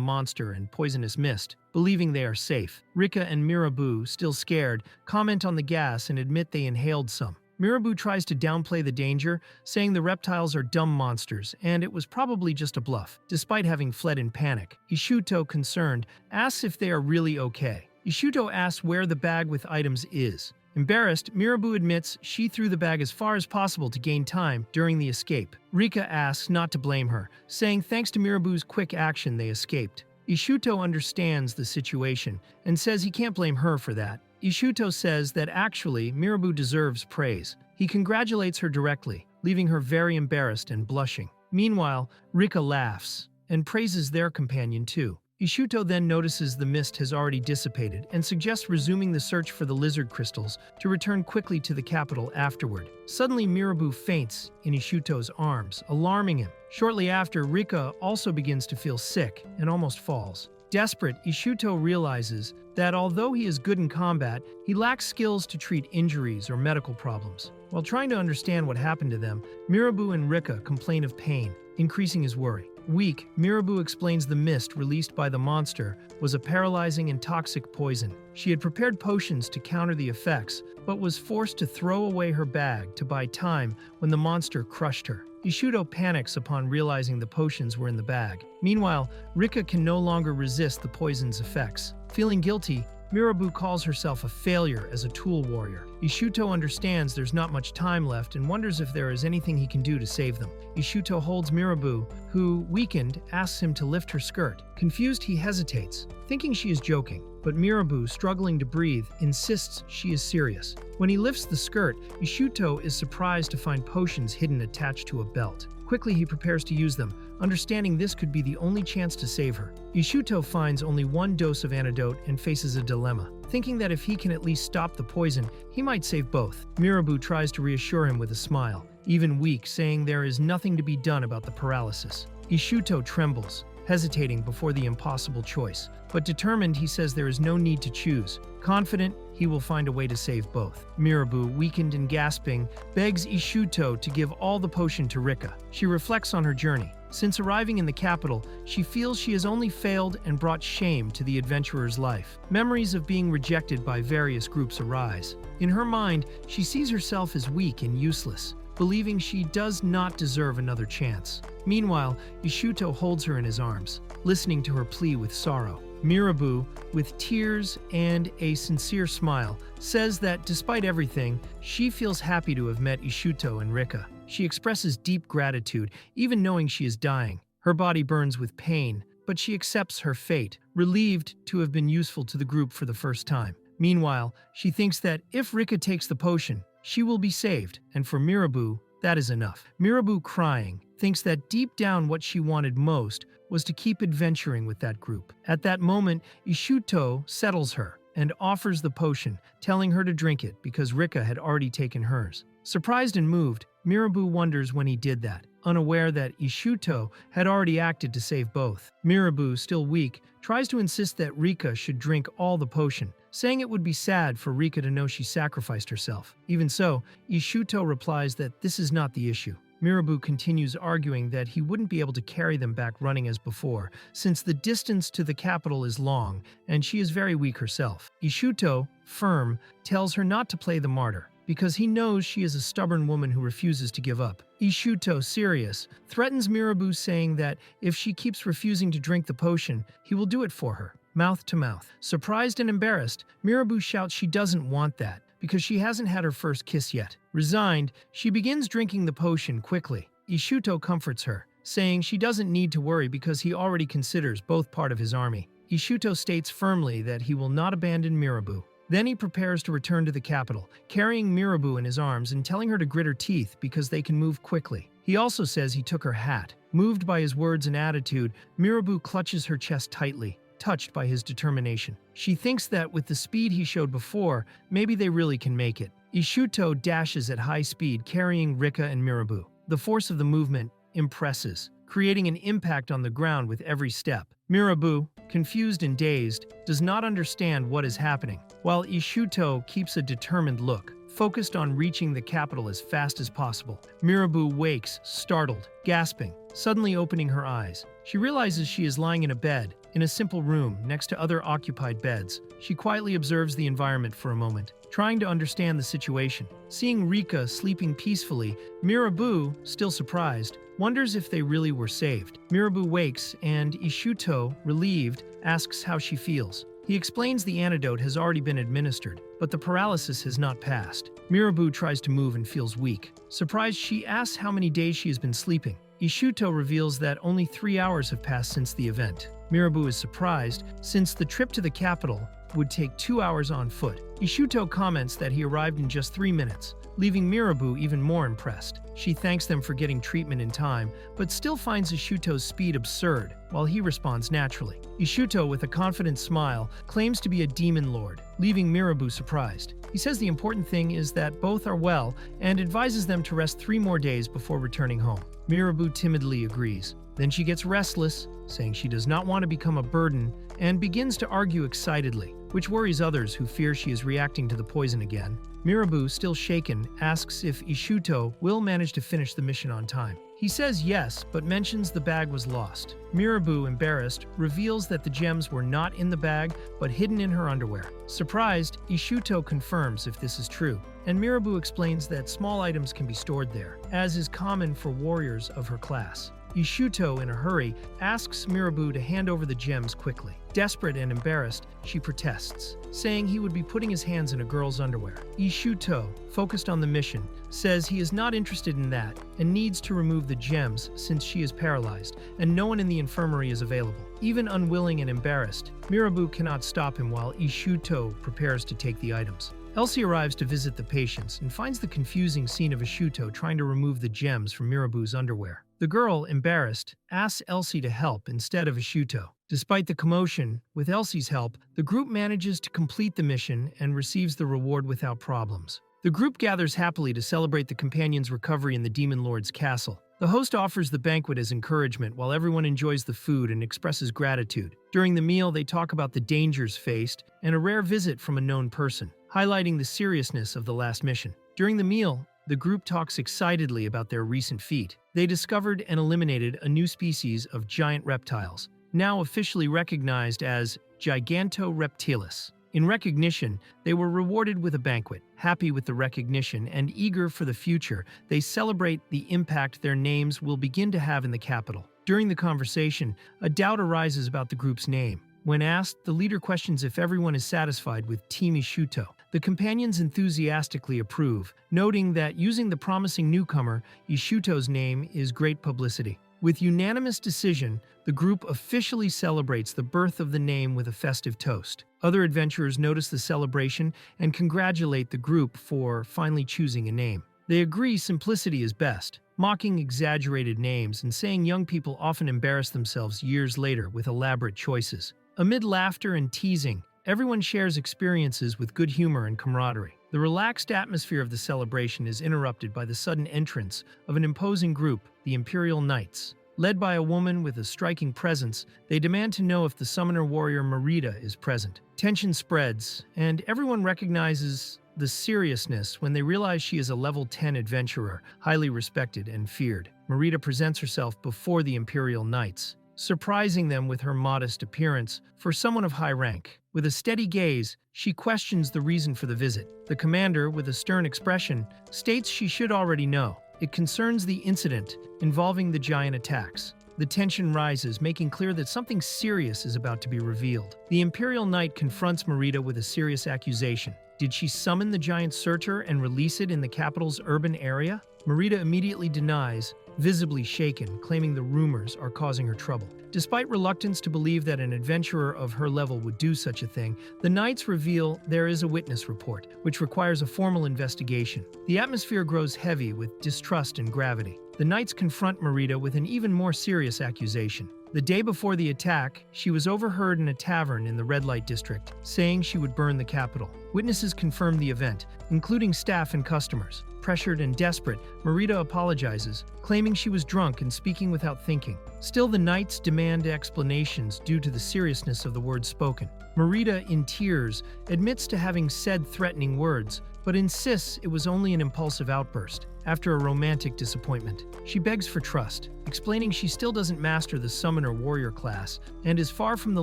monster and poisonous mist, believing they are safe. Rika and Mirabu, still scared, comment on the gas and admit they inhaled some. Mirabu tries to downplay the danger, saying the reptiles are dumb monsters and it was probably just a bluff, despite having fled in panic. Ishuto, concerned, asks if they are really okay. Ishuto asks where the bag with items is. Embarrassed, Mirabu admits she threw the bag as far as possible to gain time during the escape. Rika asks not to blame her, saying thanks to Mirabu's quick action they escaped. Ishuto understands the situation and says he can't blame her for that. Ishuto says that actually Mirabu deserves praise. He congratulates her directly, leaving her very embarrassed and blushing. Meanwhile, Rika laughs and praises their companion too. Ishuto then notices the mist has already dissipated and suggests resuming the search for the lizard crystals to return quickly to the capital afterward. Suddenly, Mirabu faints in Ishuto's arms, alarming him. Shortly after, Rika also begins to feel sick and almost falls. Desperate, Ishuto realizes that although he is good in combat, he lacks skills to treat injuries or medical problems. While trying to understand what happened to them, Mirabu and Rika complain of pain, increasing his worry. Weak, Mirabu explains the mist released by the monster was a paralyzing and toxic poison. She had prepared potions to counter the effects, but was forced to throw away her bag to buy time when the monster crushed her. Ishuto panics upon realizing the potions were in the bag. Meanwhile, Rika can no longer resist the poison's effects. Feeling guilty, Mirabu calls herself a failure as a tool warrior. Ishuto understands there's not much time left and wonders if there is anything he can do to save them. Ishuto holds Mirabu, who, weakened, asks him to lift her skirt. Confused, he hesitates, thinking she is joking, but Mirabu, struggling to breathe, insists she is serious. When he lifts the skirt, Ishuto is surprised to find potions hidden attached to a belt. Quickly, he prepares to use them, understanding this could be the only chance to save her. Ishut finds only one dose of antidote and faces a dilemma. Thinking that if he can at least stop the poison, he might save both. Mirabu tries to reassure him with a smile, even weak, saying there is nothing to be done about the paralysis. Ishut trembles, hesitating before the impossible choice, but determined, he says there is no need to choose. Confident, he will find a way to save both. Mirabu, weakened and gasping, begs Ishut to give all the potion to Rika. She reflects on her journey. Since arriving in the capital, she feels she has only failed and brought shame to the adventurer's life. Memories of being rejected by various groups arise. In her mind, she sees herself as weak and useless, believing she does not deserve another chance. Meanwhile, Ishut holds her in his arms, listening to her plea with sorrow. Mirabu, with tears and a sincere smile, says that despite everything, she feels happy to have met Ishut and Rika. She expresses deep gratitude, even knowing she is dying. Her body burns with pain, but she accepts her fate, relieved to have been useful to the group for the first time. Meanwhile, she thinks that if Rika takes the potion, she will be saved, and for Mirabu, that is enough. Mirabu, crying, thinks that deep down what she wanted most was to keep adventuring with that group. At that moment, Ishut settles her and offers the potion, telling her to drink it because Rika had already taken hers. Surprised and moved, Mirabu wonders when he did that, unaware that Ishut had already acted to save both. Mirabu, still weak, tries to insist that Rika should drink all the potion, saying it would be sad for Rika to know she sacrificed herself. Even so, Ishut replies that this is not the issue. Mirabu continues arguing that he wouldn't be able to carry them back running as before, since the distance to the capital is long and she is very weak herself. Ishut, firm, tells her not to play the martyr, because he knows she is a stubborn woman who refuses to give up. Ishut, serious, threatens Mirabu, saying that if she keeps refusing to drink the potion, he will do it for her, mouth to mouth. Surprised and embarrassed, Mirabu shouts she doesn't want that, because she hasn't had her first kiss yet. Resigned, she begins drinking the potion quickly. Ishut comforts her, saying she doesn't need to worry because he already considers both part of his army. Ishut states firmly that he will not abandon Mirabu. Then he prepares to return to the capital, carrying Mirabu in his arms and telling her to grit her teeth because they can move quickly. He also says he took her hat. Moved by his words and attitude, Mirabu clutches her chest tightly, touched by his determination. She thinks that with the speed he showed before, maybe they really can make it. Ishut dashes at high speed, carrying Rika and Mirabu. The force of the movement impresses, creating an impact on the ground with every step. Mirabu, confused and dazed, does not understand what is happening, while Ishut keeps a determined look, focused on reaching the capital as fast as possible. Mirabu wakes, startled, gasping, suddenly opening her eyes. She realizes she is lying in a bed, in a simple room next to other occupied beds. She quietly observes the environment for a moment, trying to understand the situation. Seeing Rika sleeping peacefully, Mirabu, still surprised, wonders if they really were saved. Mirabu wakes and Ishut, relieved, asks how she feels. He explains the antidote has already been administered, but the paralysis has not passed. Mirabu tries to move and feels weak. Surprised, she asks how many days she has been sleeping. Ishut reveals that only 3 hours have passed since the event. Mirabu is surprised, since the trip to the capital would take 2 hours on foot. Ishut comments that he arrived in just 3 minutes, leaving Mirabu even more impressed. She thanks them for getting treatment in time, but still finds Ishut's speed absurd, while he responds naturally. Ishut, with a confident smile, claims to be a demon lord, leaving Mirabu surprised. He says the important thing is that both are well and advises them to rest 3 more days before returning home. Mirabu timidly agrees. Then she gets restless, saying she does not want to become a burden, and begins to argue excitedly, which worries others who fear she is reacting to the poison again. Mirabu, still shaken, asks if Ishut will manage to finish the mission on time. He says yes, but mentions the bag was lost. Mirabu, embarrassed, reveals that the gems were not in the bag, but hidden in her underwear. Surprised, Ishut confirms if this is true, and Mirabu explains that small items can be stored there, as is common for warriors of her class. Ishut, in a hurry, asks Mirabu to hand over the gems quickly. Desperate and embarrassed, she protests, saying he would be putting his hands in a girl's underwear. Ishut, focused on the mission, says he is not interested in that and needs to remove the gems since she is paralyzed and no one in the infirmary is available. Even unwilling and embarrassed, Mirabu cannot stop him while Ishut prepares to take the items. Elsie arrives to visit the patients and finds the confusing scene of Ishut trying to remove the gems from Mirabu's underwear. The girl, embarrassed, asks Elsie to help instead of Ishuto. Despite the commotion, with Elsie's help, the group manages to complete the mission and receives the reward without problems. The group gathers happily to celebrate the companion's recovery in the Demon Lord's castle. The host offers the banquet as encouragement while everyone enjoys the food and expresses gratitude. During the meal, they talk about the dangers faced and a rare visit from a known person, highlighting the seriousness of the last mission. During the meal, the group talks excitedly about their recent feat. They discovered and eliminated a new species of giant reptiles, now officially recognized as Gigantoreptilis. In recognition, they were rewarded with a banquet. Happy with the recognition and eager for the future, they celebrate the impact their names will begin to have in the capital. During the conversation, a doubt arises about the group's name. When asked, the leader questions if everyone is satisfied with Team Ishuto. The companions enthusiastically approve, noting that using the promising newcomer, Ishuto's name is great publicity. With unanimous decision, the group officially celebrates the birth of the name with a festive toast. Other adventurers notice the celebration and congratulate the group for finally choosing a name. They agree simplicity is best, mocking exaggerated names and saying young people often embarrass themselves years later with elaborate choices. Amid laughter and teasing, everyone shares experiences with good humor and camaraderie. The relaxed atmosphere of the celebration is interrupted by the sudden entrance of an imposing group, the Imperial Knights. Led by a woman with a striking presence, they demand to know if the summoner warrior Merida is present. Tension spreads, and everyone recognizes the seriousness when they realize she is a level 10 adventurer, highly respected and feared. Merida presents herself before the Imperial Knights, surprising them with her modest appearance for someone of high rank. With a steady gaze, she questions the reason for the visit. The commander, with a stern expression, states she should already know. It concerns the incident involving the giant attacks. The tension rises, making clear that something serious is about to be revealed. The Imperial Knight confronts Merida with a serious accusation. Did she summon the giant searcher and release it in the capital's urban area? Merida immediately denies, visibly shaken, claiming the rumors are causing her trouble. Despite reluctance to believe that an adventurer of her level would do such a thing, the Knights reveal there is a witness report, which requires a formal investigation. The atmosphere grows heavy with distrust and gravity. The Knights confront Merida with an even more serious accusation. The day before the attack, she was overheard in a tavern in the red light district, saying she would burn the capital. Witnesses confirmed the event, including staff and customers. Pressured and desperate, Merida apologizes, claiming she was drunk and speaking without thinking. Still, the Knights demand explanations due to the seriousness of the words spoken. Merida, in tears, admits to having said threatening words, but insists it was only an impulsive outburst after a romantic disappointment. She begs for trust, explaining she still doesn't master the summoner warrior class and is far from the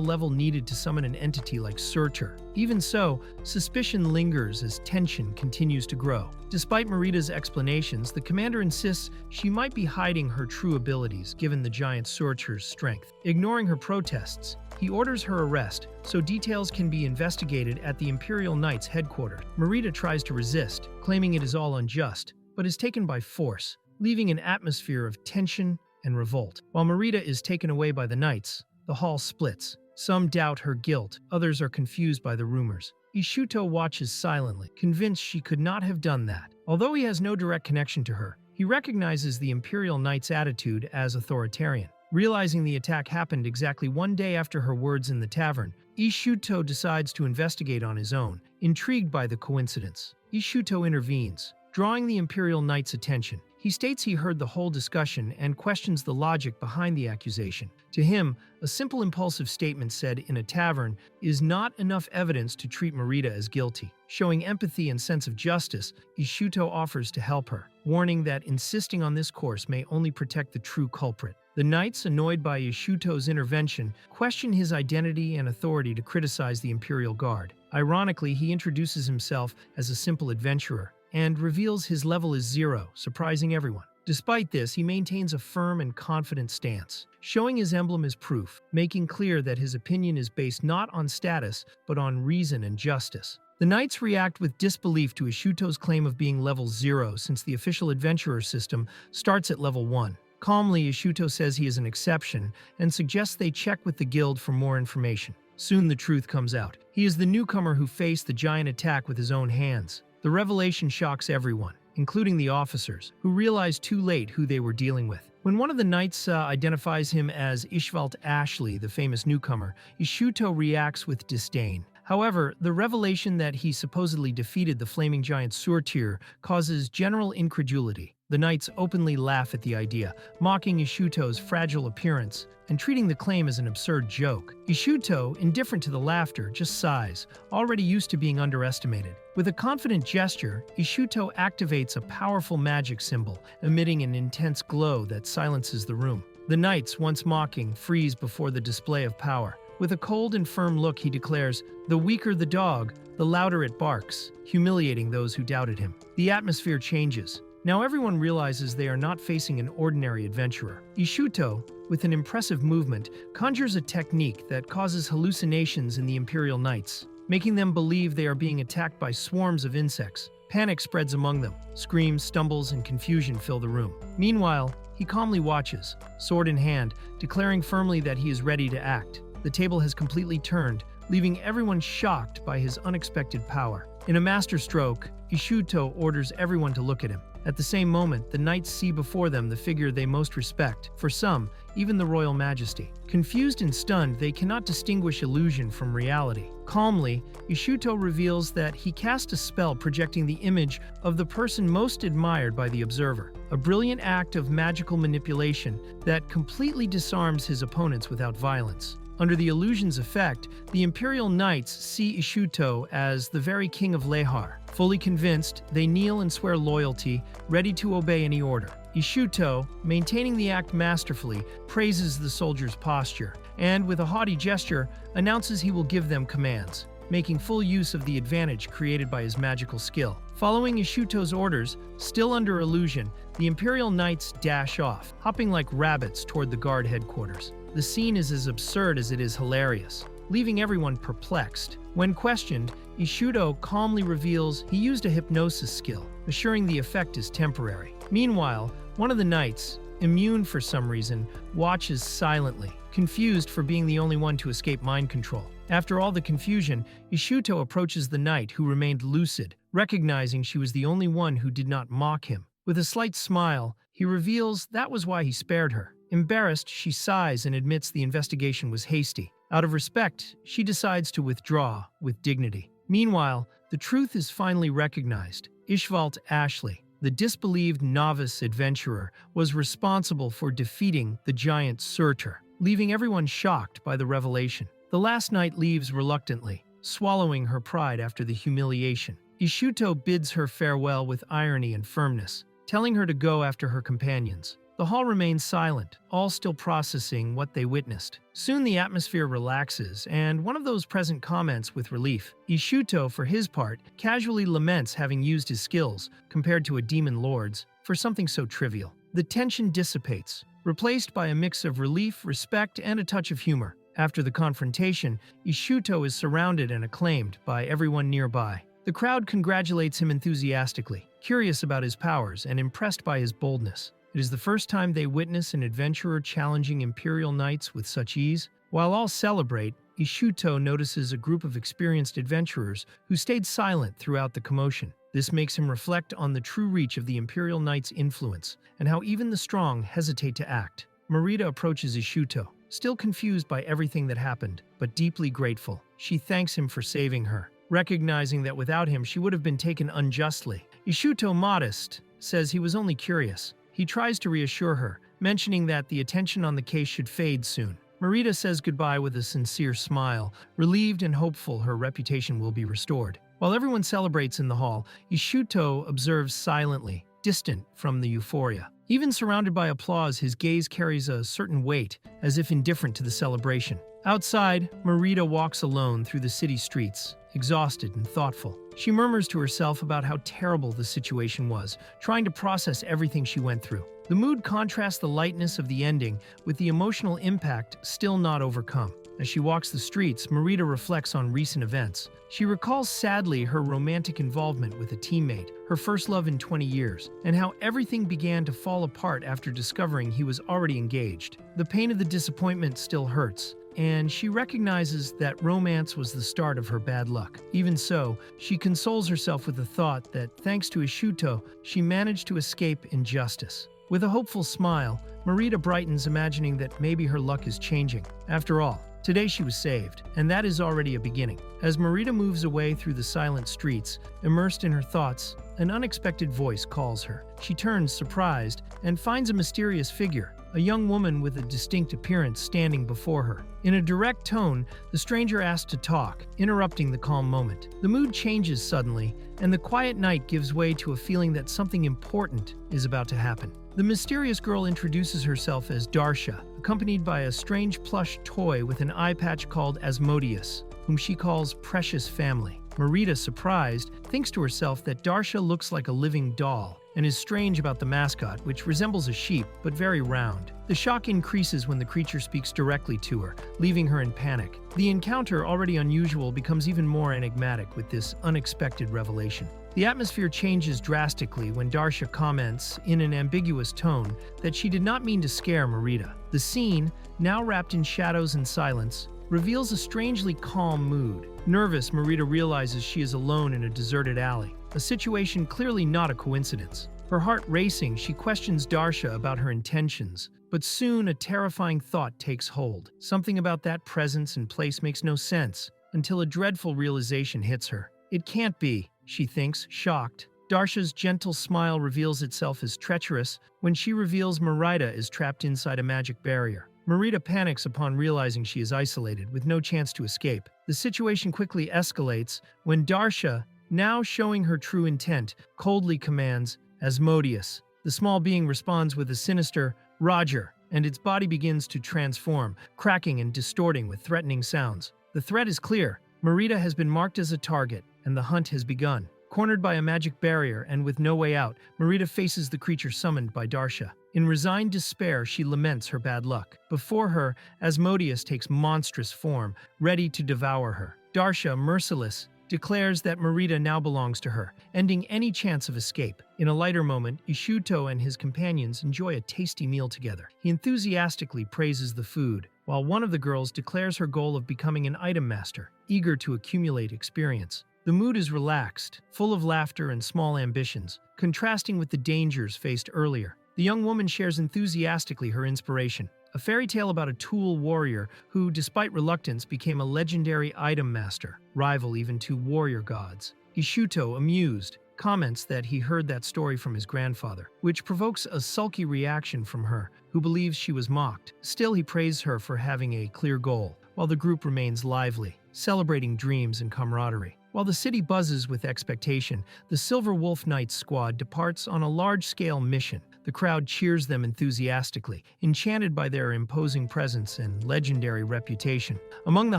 level needed to summon an entity like Searcher. Even so, suspicion lingers as tension continues to grow. Despite Merida's explanations, the commander insists she might be hiding her true abilities given the giant Searcher's strength. Ignoring her protests, he orders her arrest so details can be investigated at the Imperial Knights headquarters. Merida tries to resist, claiming it is all unjust, but is taken by force, leaving an atmosphere of tension and revolt. While Merida is taken away by the Knights, the hall splits. Some doubt her guilt, others are confused by the rumors. Ishuto watches silently, convinced she could not have done that. Although he has no direct connection to her, he recognizes the Imperial Knight's attitude as authoritarian. Realizing the attack happened exactly one day after her words in the tavern, Ishuto decides to investigate on his own, intrigued by the coincidence. Ishuto intervenes, drawing the Imperial Knight's attention. He states he heard the whole discussion and questions the logic behind the accusation. To him, a simple impulsive statement said in a tavern is not enough evidence to treat Merida as guilty. Showing empathy and sense of justice, Ishuto offers to help her, warning that insisting on this course may only protect the true culprit. The Knights, annoyed by Ishuto's intervention, question his identity and authority to criticize the Imperial Guard. Ironically, he introduces himself as a simple adventurer and reveals his level is 0, surprising everyone. Despite this, he maintains a firm and confident stance, showing his emblem as proof, making clear that his opinion is based not on status, but on reason and justice. The Knights react with disbelief to Ishuto's claim of being level 0 since the official adventurer system starts at level 1. Calmly, Ishuto says he is an exception and suggests they check with the guild for more information. Soon the truth comes out. He is the newcomer who faced the giant attack with his own hands. The revelation shocks everyone, including the officers, who realize too late who they were dealing with. When one of the knights identifies him as Ishvalt Ashley, the famous newcomer, Ishuto reacts with disdain. However, the revelation that he supposedly defeated the flaming giant Surtir causes general incredulity. The knights openly laugh at the idea, mocking Ishuto's fragile appearance and treating the claim as an absurd joke. Ishuto, indifferent to the laughter, just sighs, already used to being underestimated. With a confident gesture, Ishuto activates a powerful magic symbol, emitting an intense glow that silences the room. The knights, once mocking, freeze before the display of power. With a cold and firm look, he declares, "The weaker the dog, the louder it barks," humiliating those who doubted him. The atmosphere changes. Now everyone realizes they are not facing an ordinary adventurer. Ishuto, with an impressive movement, conjures a technique that causes hallucinations in the Imperial Knights, making them believe they are being attacked by swarms of insects. Panic spreads among them. Screams, stumbles, and confusion fill the room. Meanwhile, he calmly watches, sword in hand, declaring firmly that he is ready to act. The table has completely turned, leaving everyone shocked by his unexpected power. In a masterstroke, Ishuto orders everyone to look at him. At the same moment, the knights see before them the figure they most respect, for some, even the royal majesty. Confused and stunned, they cannot distinguish illusion from reality. Calmly, Ishuto reveals that he cast a spell projecting the image of the person most admired by the observer, a brilliant act of magical manipulation that completely disarms his opponents without violence. Under the illusion's effect, the Imperial Knights see Ishuto as the very king of Lahar. Fully convinced, they kneel and swear loyalty, ready to obey any order. Ishuto, maintaining the act masterfully, praises the soldier's posture, and with a haughty gesture, announces he will give them commands, making full use of the advantage created by his magical skill. Following Ishuto's orders, still under illusion, the Imperial Knights dash off, hopping like rabbits toward the guard headquarters. The scene is as absurd as it is hilarious, leaving everyone perplexed. When questioned, Ishuto calmly reveals he used a hypnosis skill, assuring the effect is temporary. Meanwhile, one of the knights, immune for some reason, watches silently, confused for being the only one to escape mind control. After all the confusion, Ishuto approaches the knight who remained lucid, recognizing she was the only one who did not mock him. With a slight smile, he reveals that was why he spared her. Embarrassed, she sighs and admits the investigation was hasty. Out of respect, she decides to withdraw with dignity. Meanwhile, the truth is finally recognized. Ishvalt Ashley, the disbelieved novice adventurer, was responsible for defeating the giant Surtur, leaving everyone shocked by the revelation. The last knight leaves reluctantly, swallowing her pride after the humiliation. Ishuto bids her farewell with irony and firmness, telling her to go after her companions. The hall remains silent, all still processing what they witnessed. Soon the atmosphere relaxes, and one of those present comments with relief. Ishuto, for his part, casually laments having used his skills, compared to a demon lord's, for something so trivial. The tension dissipates, replaced by a mix of relief, respect, and a touch of humor. After the confrontation, Ishuto is surrounded and acclaimed by everyone nearby. The crowd congratulates him enthusiastically, curious about his powers and impressed by his boldness. It is the first time they witness an adventurer challenging Imperial Knights with such ease. While all celebrate, Ishuto notices a group of experienced adventurers who stayed silent throughout the commotion. This makes him reflect on the true reach of the Imperial Knights' influence and how even the strong hesitate to act. Marita approaches Ishuto, still confused by everything that happened, but deeply grateful. She thanks him for saving her, recognizing that without him she would have been taken unjustly. Ishuto, modest, says he was only curious. He tries to reassure her, mentioning that the attention on the case should fade soon. Marita says goodbye with a sincere smile, relieved and hopeful her reputation will be restored. While everyone celebrates in the hall, Ishuto observes silently, distant from the euphoria. Even surrounded by applause, his gaze carries a certain weight, as if indifferent to the celebration. Outside, Marita walks alone through the city streets, exhausted and thoughtful. She murmurs to herself about how terrible the situation was, trying to process everything she went through. The mood contrasts the lightness of the ending with the emotional impact still not overcome. As she walks the streets, Marita reflects on recent events. She recalls sadly her romantic involvement with a teammate, her first love in 20 years, and how everything began to fall apart after discovering he was already engaged. The pain of the disappointment still hurts, and she recognizes that romance was the start of her bad luck. Even so, she consoles herself with the thought that, thanks to Ishuto, she managed to escape injustice. With a hopeful smile, Marita brightens, imagining that maybe her luck is changing. After all, today she was saved, and that is already a beginning. As Marita moves away through the silent streets, immersed in her thoughts, an unexpected voice calls her. She turns, surprised, and finds a mysterious figure, a young woman with a distinct appearance standing before her. In a direct tone, the stranger asks to talk, interrupting the calm moment. The mood changes suddenly, and the quiet night gives way to a feeling that something important is about to happen. The mysterious girl introduces herself as Darsha, accompanied by a strange plush toy with an eye patch called Asmodeus, whom she calls Precious Family. Marita, surprised, thinks to herself that Darsha looks like a living doll and is strange about the mascot, which resembles a sheep but very round. The shock increases when the creature speaks directly to her, leaving her in panic. The encounter, already unusual, becomes even more enigmatic with this unexpected revelation. The atmosphere changes drastically when Darsha comments, in an ambiguous tone, that she did not mean to scare Marita. The scene, now wrapped in shadows and silence, reveals a strangely calm mood. Nervous, Marita realizes she is alone in a deserted alley, a situation clearly not a coincidence. Her heart racing, she questions Darsha about her intentions, but soon a terrifying thought takes hold. Something about that presence and place makes no sense, until a dreadful realization hits her. It can't be, she thinks, shocked. Darsha's gentle smile reveals itself as treacherous when she reveals Marita is trapped inside a magic barrier. Marita panics upon realizing she is isolated, with no chance to escape. The situation quickly escalates when Darsha, now showing her true intent, coldly commands, Asmodeus. The small being responds with a sinister, Roger, and its body begins to transform, cracking and distorting with threatening sounds. The threat is clear. Marita has been marked as a target, and the hunt has begun. Cornered by a magic barrier and with no way out, Marita faces the creature summoned by Darsha. In resigned despair, she laments her bad luck. Before her, Asmodeus takes monstrous form, ready to devour her. Darsha, merciless, declares that Marita now belongs to her, ending any chance of escape. In a lighter moment, Ishut and his companions enjoy a tasty meal together. He enthusiastically praises the food, while one of the girls declares her goal of becoming an item master, eager to accumulate experience. The mood is relaxed, full of laughter and small ambitions, contrasting with the dangers faced earlier. The young woman shares enthusiastically her inspiration, a fairy tale about a tool warrior who, despite reluctance, became a legendary item master, rival even to warrior gods. Ishut, amused, comments that he heard that story from his grandfather, which provokes a sulky reaction from her, who believes she was mocked. Still, he praises her for having a clear goal, while the group remains lively, celebrating dreams and camaraderie. While the city buzzes with expectation, the Silver Wolf Knights squad departs on a large-scale mission. The crowd cheers them enthusiastically, enchanted by their imposing presence and legendary reputation. Among the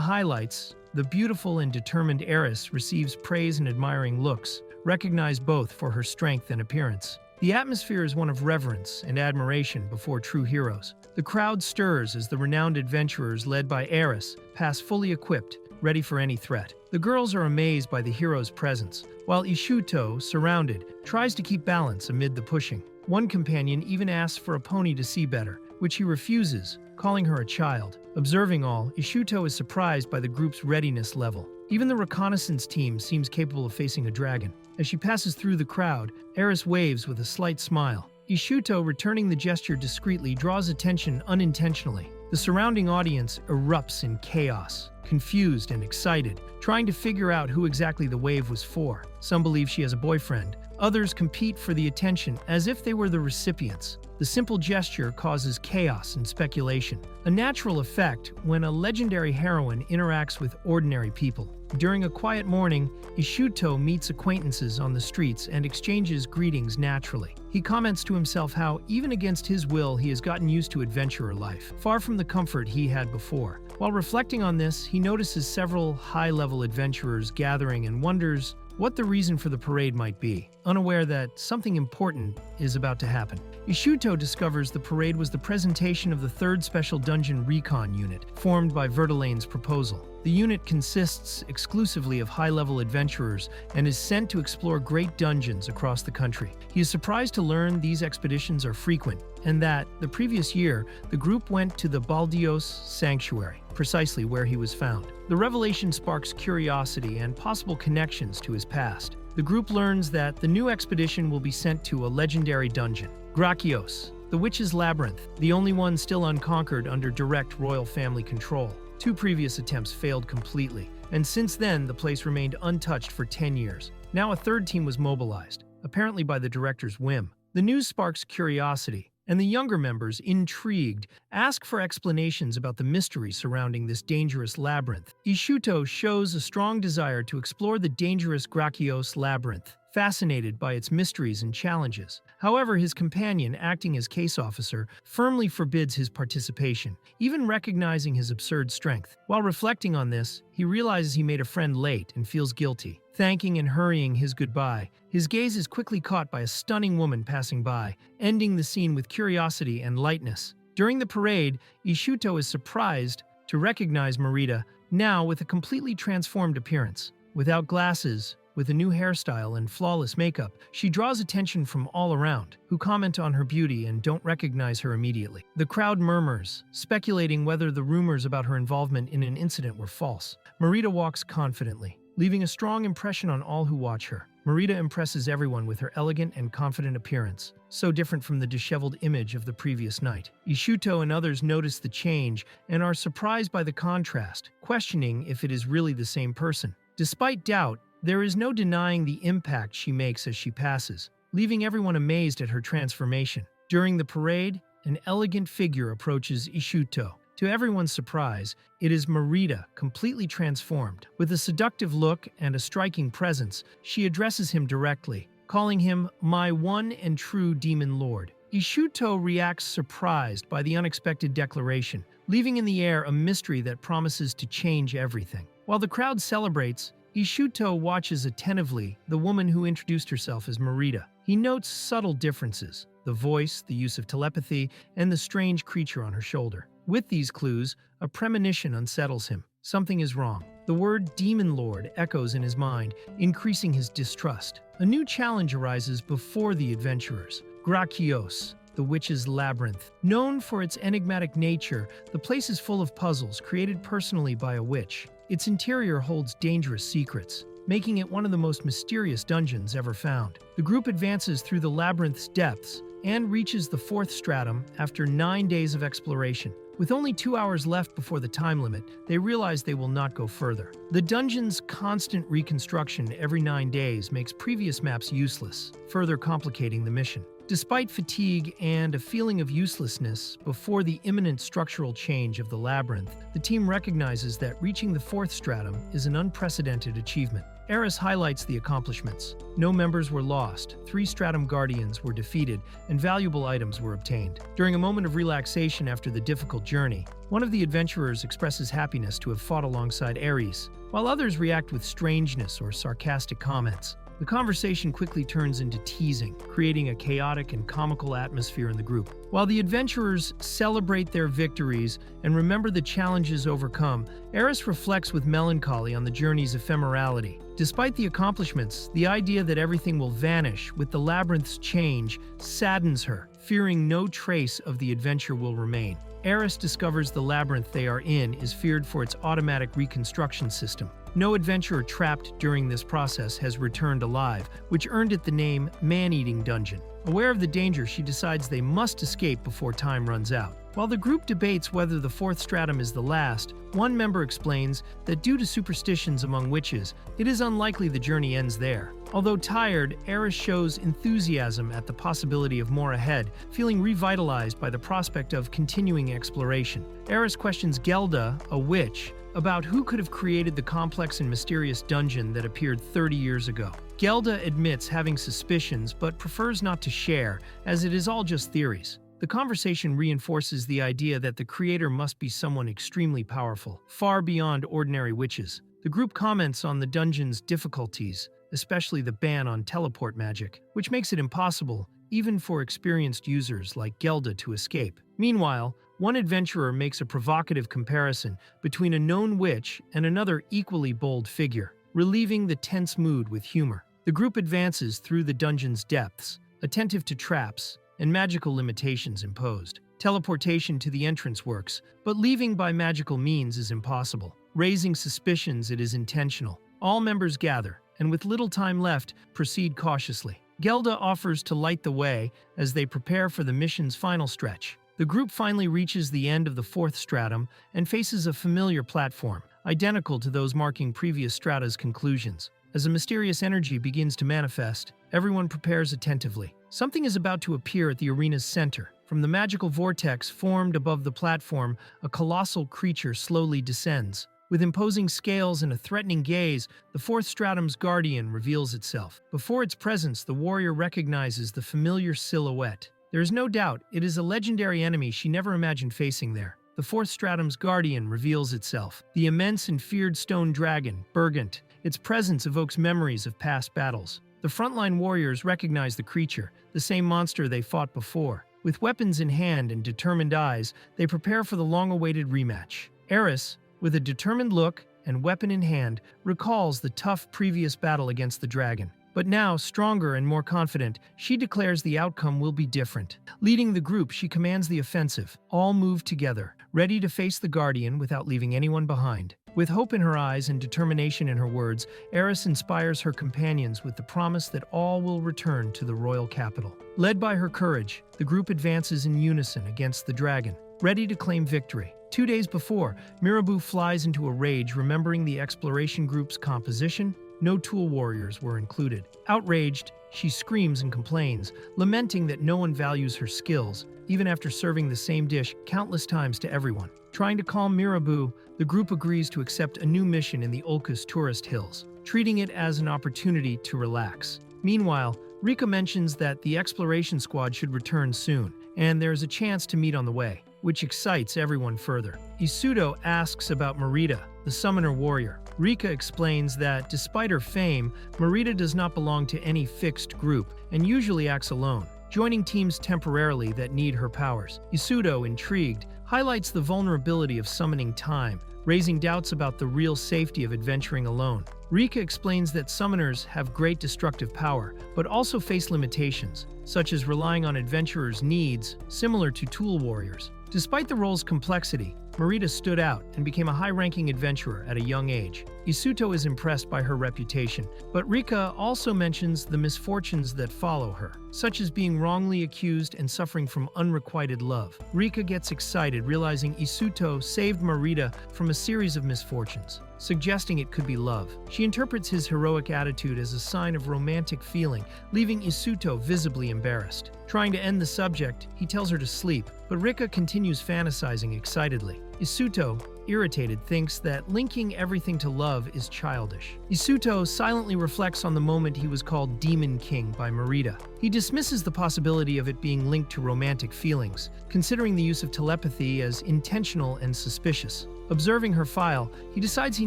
highlights, the beautiful and determined Aerys receives praise and admiring looks, recognized both for her strength and appearance. The atmosphere is one of reverence and admiration before true heroes. The crowd stirs as the renowned adventurers led by Aerys pass fully equipped, ready for any threat. The girls are amazed by the hero's presence, while Ishut, surrounded, tries to keep balance amid the pushing. One companion even asks for a pony to see better, which he refuses, calling her a child. Observing all, Ishut is surprised by the group's readiness level. Even the reconnaissance team seems capable of facing a dragon. As she passes through the crowd, Aerys waves with a slight smile. Ishut, returning the gesture discreetly, draws attention unintentionally. The surrounding audience erupts in chaos, confused and excited, trying to figure out who exactly the wave was for. Some believe she has a boyfriend. Others compete for the attention as if they were the recipients. The simple gesture causes chaos and speculation, a natural effect when a legendary heroine interacts with ordinary people. During a quiet morning, Ishut meets acquaintances on the streets and exchanges greetings naturally. He comments to himself how, even against his will, he has gotten used to adventurer life, far from the comfort he had before. While reflecting on this, he notices several high-level adventurers gathering and wonders what the reason for the parade might be, unaware that something important is about to happen. Ishut discovers the parade was the presentation of the 3rd Special Dungeon Recon Unit, formed by Vertelane's proposal. The unit consists exclusively of high-level adventurers and is sent to explore great dungeons across the country. He is surprised to learn these expeditions are frequent, and that, the previous year, the group went to the Baldios Sanctuary, precisely where he was found. The revelation sparks curiosity and possible connections to his past. The group learns that the new expedition will be sent to a legendary dungeon, Grakios, the Witch's Labyrinth, the only one still unconquered under direct royal family control. 2 previous attempts failed completely, and since then the place remained untouched for 10 years. Now a third team was mobilized, apparently by the director's whim. The news sparks curiosity, and the younger members, intrigued, ask for explanations about the mystery surrounding this dangerous labyrinth. Ishut shows a strong desire to explore the dangerous Grakios labyrinth, fascinated by its mysteries and challenges. However, his companion, acting as case officer, firmly forbids his participation, even recognizing his absurd strength. While reflecting on this, he realizes he made a friend late and feels guilty. Thanking and hurrying his goodbye, his gaze is quickly caught by a stunning woman passing by, ending the scene with curiosity and lightness. During the parade, Ishut is surprised to recognize Marita, now with a completely transformed appearance. Without glasses, with a new hairstyle and flawless makeup, she draws attention from all around, who comment on her beauty and don't recognize her immediately. The crowd murmurs, speculating whether the rumors about her involvement in an incident were false. Marita walks confidently, leaving a strong impression on all who watch her. Marita impresses everyone with her elegant and confident appearance, so different from the disheveled image of the previous night. Ishut and others notice the change and are surprised by the contrast, questioning if it is really the same person. Despite doubt, there is no denying the impact she makes as she passes, leaving everyone amazed at her transformation. During the parade, an elegant figure approaches Ishut. To everyone's surprise, it is Marita, completely transformed. With a seductive look and a striking presence, she addresses him directly, calling him "my one and true demon lord." Ishut reacts surprised by the unexpected declaration, leaving in the air a mystery that promises to change everything. While the crowd celebrates, Ishut watches attentively the woman who introduced herself as Marita. He notes subtle differences: the voice, the use of telepathy, and the strange creature on her shoulder. With these clues, a premonition unsettles him. Something is wrong. The word Demon Lord echoes in his mind, increasing his distrust. A new challenge arises before the adventurers. Grakios, the Witch's Labyrinth. Known for its enigmatic nature, the place is full of puzzles created personally by a witch. Its interior holds dangerous secrets, making it one of the most mysterious dungeons ever found. The group advances through the labyrinth's depths and reaches the 4th stratum after 9 days of exploration. With only 2 hours left before the time limit, they realize they will not go further. The dungeon's constant reconstruction every 9 days makes previous maps useless, further complicating the mission. Despite fatigue and a feeling of uselessness before the imminent structural change of the labyrinth, the team recognizes that reaching the 4th stratum is an unprecedented achievement. Aerys highlights the accomplishments. No members were lost, 3 stratum guardians were defeated, and valuable items were obtained. During a moment of relaxation after the difficult journey, one of the adventurers expresses happiness to have fought alongside Aerys, while others react with strangeness or sarcastic comments. The conversation quickly turns into teasing, creating a chaotic and comical atmosphere in the group. While the adventurers celebrate their victories and remember the challenges overcome, Aerys reflects with melancholy on the journey's ephemerality. Despite the accomplishments, the idea that everything will vanish with the labyrinth's change saddens her, fearing no trace of the adventure will remain. Aerys discovers the labyrinth they are in is feared for its automatic reconstruction system. No adventurer trapped during this process has returned alive, which earned it the name Man-Eating Dungeon. Aware of the danger, she decides they must escape before time runs out. While the group debates whether the 4th stratum is the last, one member explains that due to superstitions among witches, it is unlikely the journey ends there. Although tired, Aerys shows enthusiasm at the possibility of more ahead, feeling revitalized by the prospect of continuing exploration. Aerys questions Gelda, a witch, about who could have created the complex and mysterious dungeon that appeared 30 years ago. Gelda admits having suspicions but prefers not to share, as it is all just theories. The conversation reinforces the idea that the creator must be someone extremely powerful, far beyond ordinary witches. The group comments on the dungeon's difficulties, especially the ban on teleport magic, which makes it impossible, even for experienced users like Gelda, to escape. Meanwhile, one adventurer makes a provocative comparison between a known witch and another equally bold figure, relieving the tense mood with humor. The group advances through the dungeon's depths, attentive to traps and magical limitations imposed. Teleportation to the entrance works, but leaving by magical means is impossible. Raising suspicions, it is intentional. All members gather, and with little time left, proceed cautiously. Gelda offers to light the way as they prepare for the mission's final stretch. The group finally reaches the end of the fourth stratum and faces a familiar platform, identical to those marking previous strata's conclusions. As a mysterious energy begins to manifest, everyone prepares attentively. Something is about to appear at the arena's center. From the magical vortex formed above the platform, a colossal creature slowly descends. With imposing scales and a threatening gaze, the fourth stratum's guardian reveals itself. Before its presence, the warrior recognizes the familiar silhouette. There is no doubt it is a legendary enemy she never imagined facing there. The fourth stratum's guardian reveals itself. The immense and feared stone dragon, Burgant. Its presence evokes memories of past battles. The frontline warriors recognize the creature, the same monster they fought before. With weapons in hand and determined eyes, they prepare for the long-awaited rematch. Aerys, with a determined look and weapon in hand, recalls the tough previous battle against the dragon. But now, stronger and more confident, she declares the outcome will be different. Leading the group, she commands the offensive. All move together, ready to face the Guardian without leaving anyone behind. With hope in her eyes and determination in her words, Aerys inspires her companions with the promise that all will return to the royal capital. Led by her courage, the group advances in unison against the dragon, ready to claim victory. 2 days before, Mirabu flies into a rage remembering the exploration group's composition. No tool warriors were included. Outraged, she screams and complains, lamenting that no one values her skills, even after serving the same dish countless times to everyone. Trying to calm Mirabu, the group agrees to accept a new mission in the Ulcus tourist hills, treating it as an opportunity to relax. Meanwhile, Rika mentions that the exploration squad should return soon, and there is a chance to meet on the way, which excites everyone further. Ishut asks about Marita, the summoner warrior. Rika explains that, despite her fame, Marita does not belong to any fixed group and usually acts alone, joining teams temporarily that need her powers. Ishut, intrigued, highlights the vulnerability of summoning time, raising doubts about the real safety of adventuring alone. Rika explains that summoners have great destructive power, but also face limitations, such as relying on adventurers' needs, similar to tool warriors. Despite the role's complexity, Marita stood out and became a high-ranking adventurer at a young age. Ishut is impressed by her reputation, but Rika also mentions the misfortunes that follow her, such as being wrongly accused and suffering from unrequited love. Rika gets excited realizing Ishut saved Marita from a series of misfortunes, suggesting it could be love. She interprets his heroic attitude as a sign of romantic feeling, leaving Ishut visibly embarrassed. Trying to end the subject, he tells her to sleep, but Rika continues fantasizing excitedly. Ishut, irritated, thinks that linking everything to love is childish. Ishut silently reflects on the moment he was called Demon King by Marita. He dismisses the possibility of it being linked to romantic feelings, considering the use of telepathy as intentional and suspicious. Observing her file, he decides he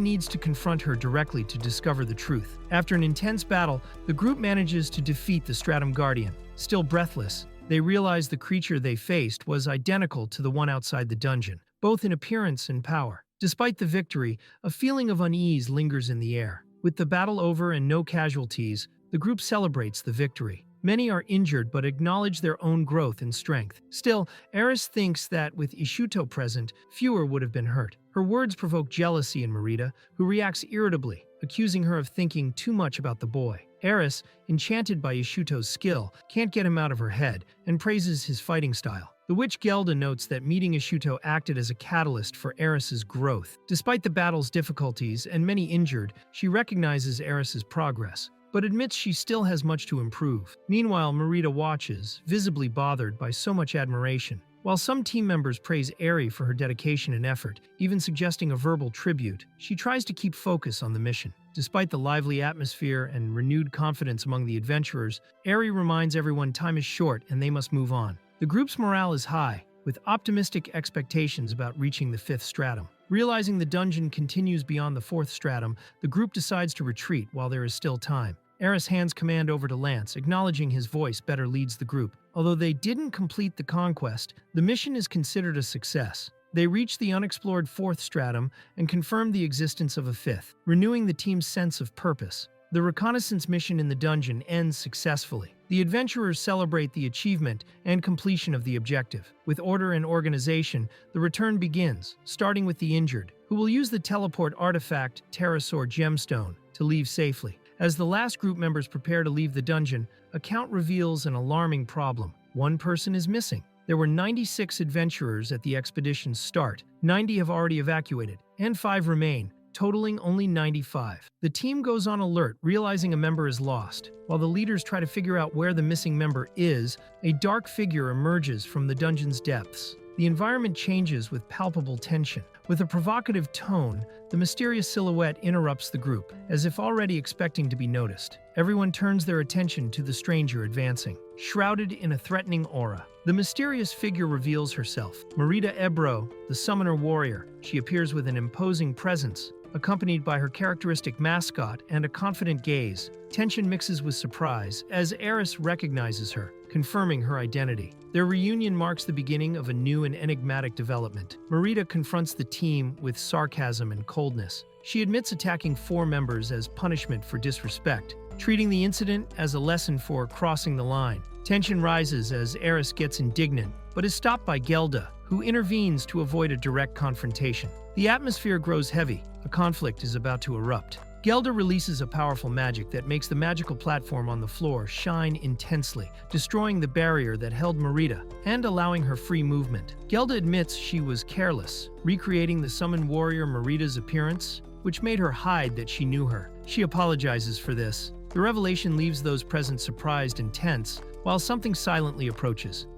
needs to confront her directly to discover the truth. After an intense battle, the group manages to defeat the Stratum Guardian. Still breathless, they realize the creature they faced was identical to the one outside the dungeon, both in appearance and power. Despite the victory, a feeling of unease lingers in the air. With the battle over and no casualties, the group celebrates the victory. Many are injured but acknowledge their own growth and strength. Still, Aerys thinks that with Ishut present, fewer would have been hurt. Her words provoke jealousy in Marita, who reacts irritably, accusing her of thinking too much about the boy. Aerys, enchanted by Ishut's skill, can't get him out of her head and praises his fighting style. The witch Gelda notes that meeting Ishut acted as a catalyst for Aerys' growth. Despite the battle's difficulties and many injured, she recognizes Aerys' progress, but admits she still has much to improve. Meanwhile, Marita watches, visibly bothered by so much admiration. While some team members praise Aery for her dedication and effort, even suggesting a verbal tribute, she tries to keep focus on the mission. Despite the lively atmosphere and renewed confidence among the adventurers, Aery reminds everyone time is short and they must move on. The group's morale is high, with optimistic expectations about reaching the fifth stratum. Realizing the dungeon continues beyond the fourth stratum, the group decides to retreat while there is still time. Aerys hands command over to Lance, acknowledging his voice better leads the group. Although they didn't complete the conquest, the mission is considered a success. They reach the unexplored fourth stratum and confirm the existence of a fifth, renewing the team's sense of purpose. The reconnaissance mission in the dungeon ends successfully. The adventurers celebrate the achievement and completion of the objective. With order and organization, the return begins, starting with the injured, who will use the teleport artifact Pterosaur Gemstone to leave safely. As the last group members prepare to leave the dungeon, a count reveals an alarming problem. One person is missing. There were 96 adventurers at the expedition's start. 90 have already evacuated, and 5 remain, totaling only 95. The team goes on alert, realizing a member is lost. While the leaders try to figure out where the missing member is, a dark figure emerges from the dungeon's depths. The environment changes with palpable tension. With a provocative tone, the mysterious silhouette interrupts the group, as if already expecting to be noticed. Everyone turns their attention to the stranger advancing, shrouded in a threatening aura. The mysterious figure reveals herself, Merida Ebro, the summoner warrior. She appears with an imposing presence, accompanied by her characteristic mascot and a confident gaze. Tension mixes with surprise as Aerys recognizes her, confirming her identity. Their reunion marks the beginning of a new and enigmatic development. Merida confronts the team with sarcasm and coldness. She admits attacking 4 members as punishment for disrespect, treating the incident as a lesson for crossing the line. Tension rises as Aerys gets indignant, but is stopped by Gelda, who intervenes to avoid a direct confrontation. The atmosphere grows heavy. A conflict is about to erupt. Gelda releases a powerful magic that makes the magical platform on the floor shine intensely, destroying the barrier that held Merida and allowing her free movement. Gelda admits she was careless, recreating the summoned warrior Merida's appearance, which made her hide that she knew her. She apologizes for this. The revelation leaves those present surprised and tense, while something silently approaches.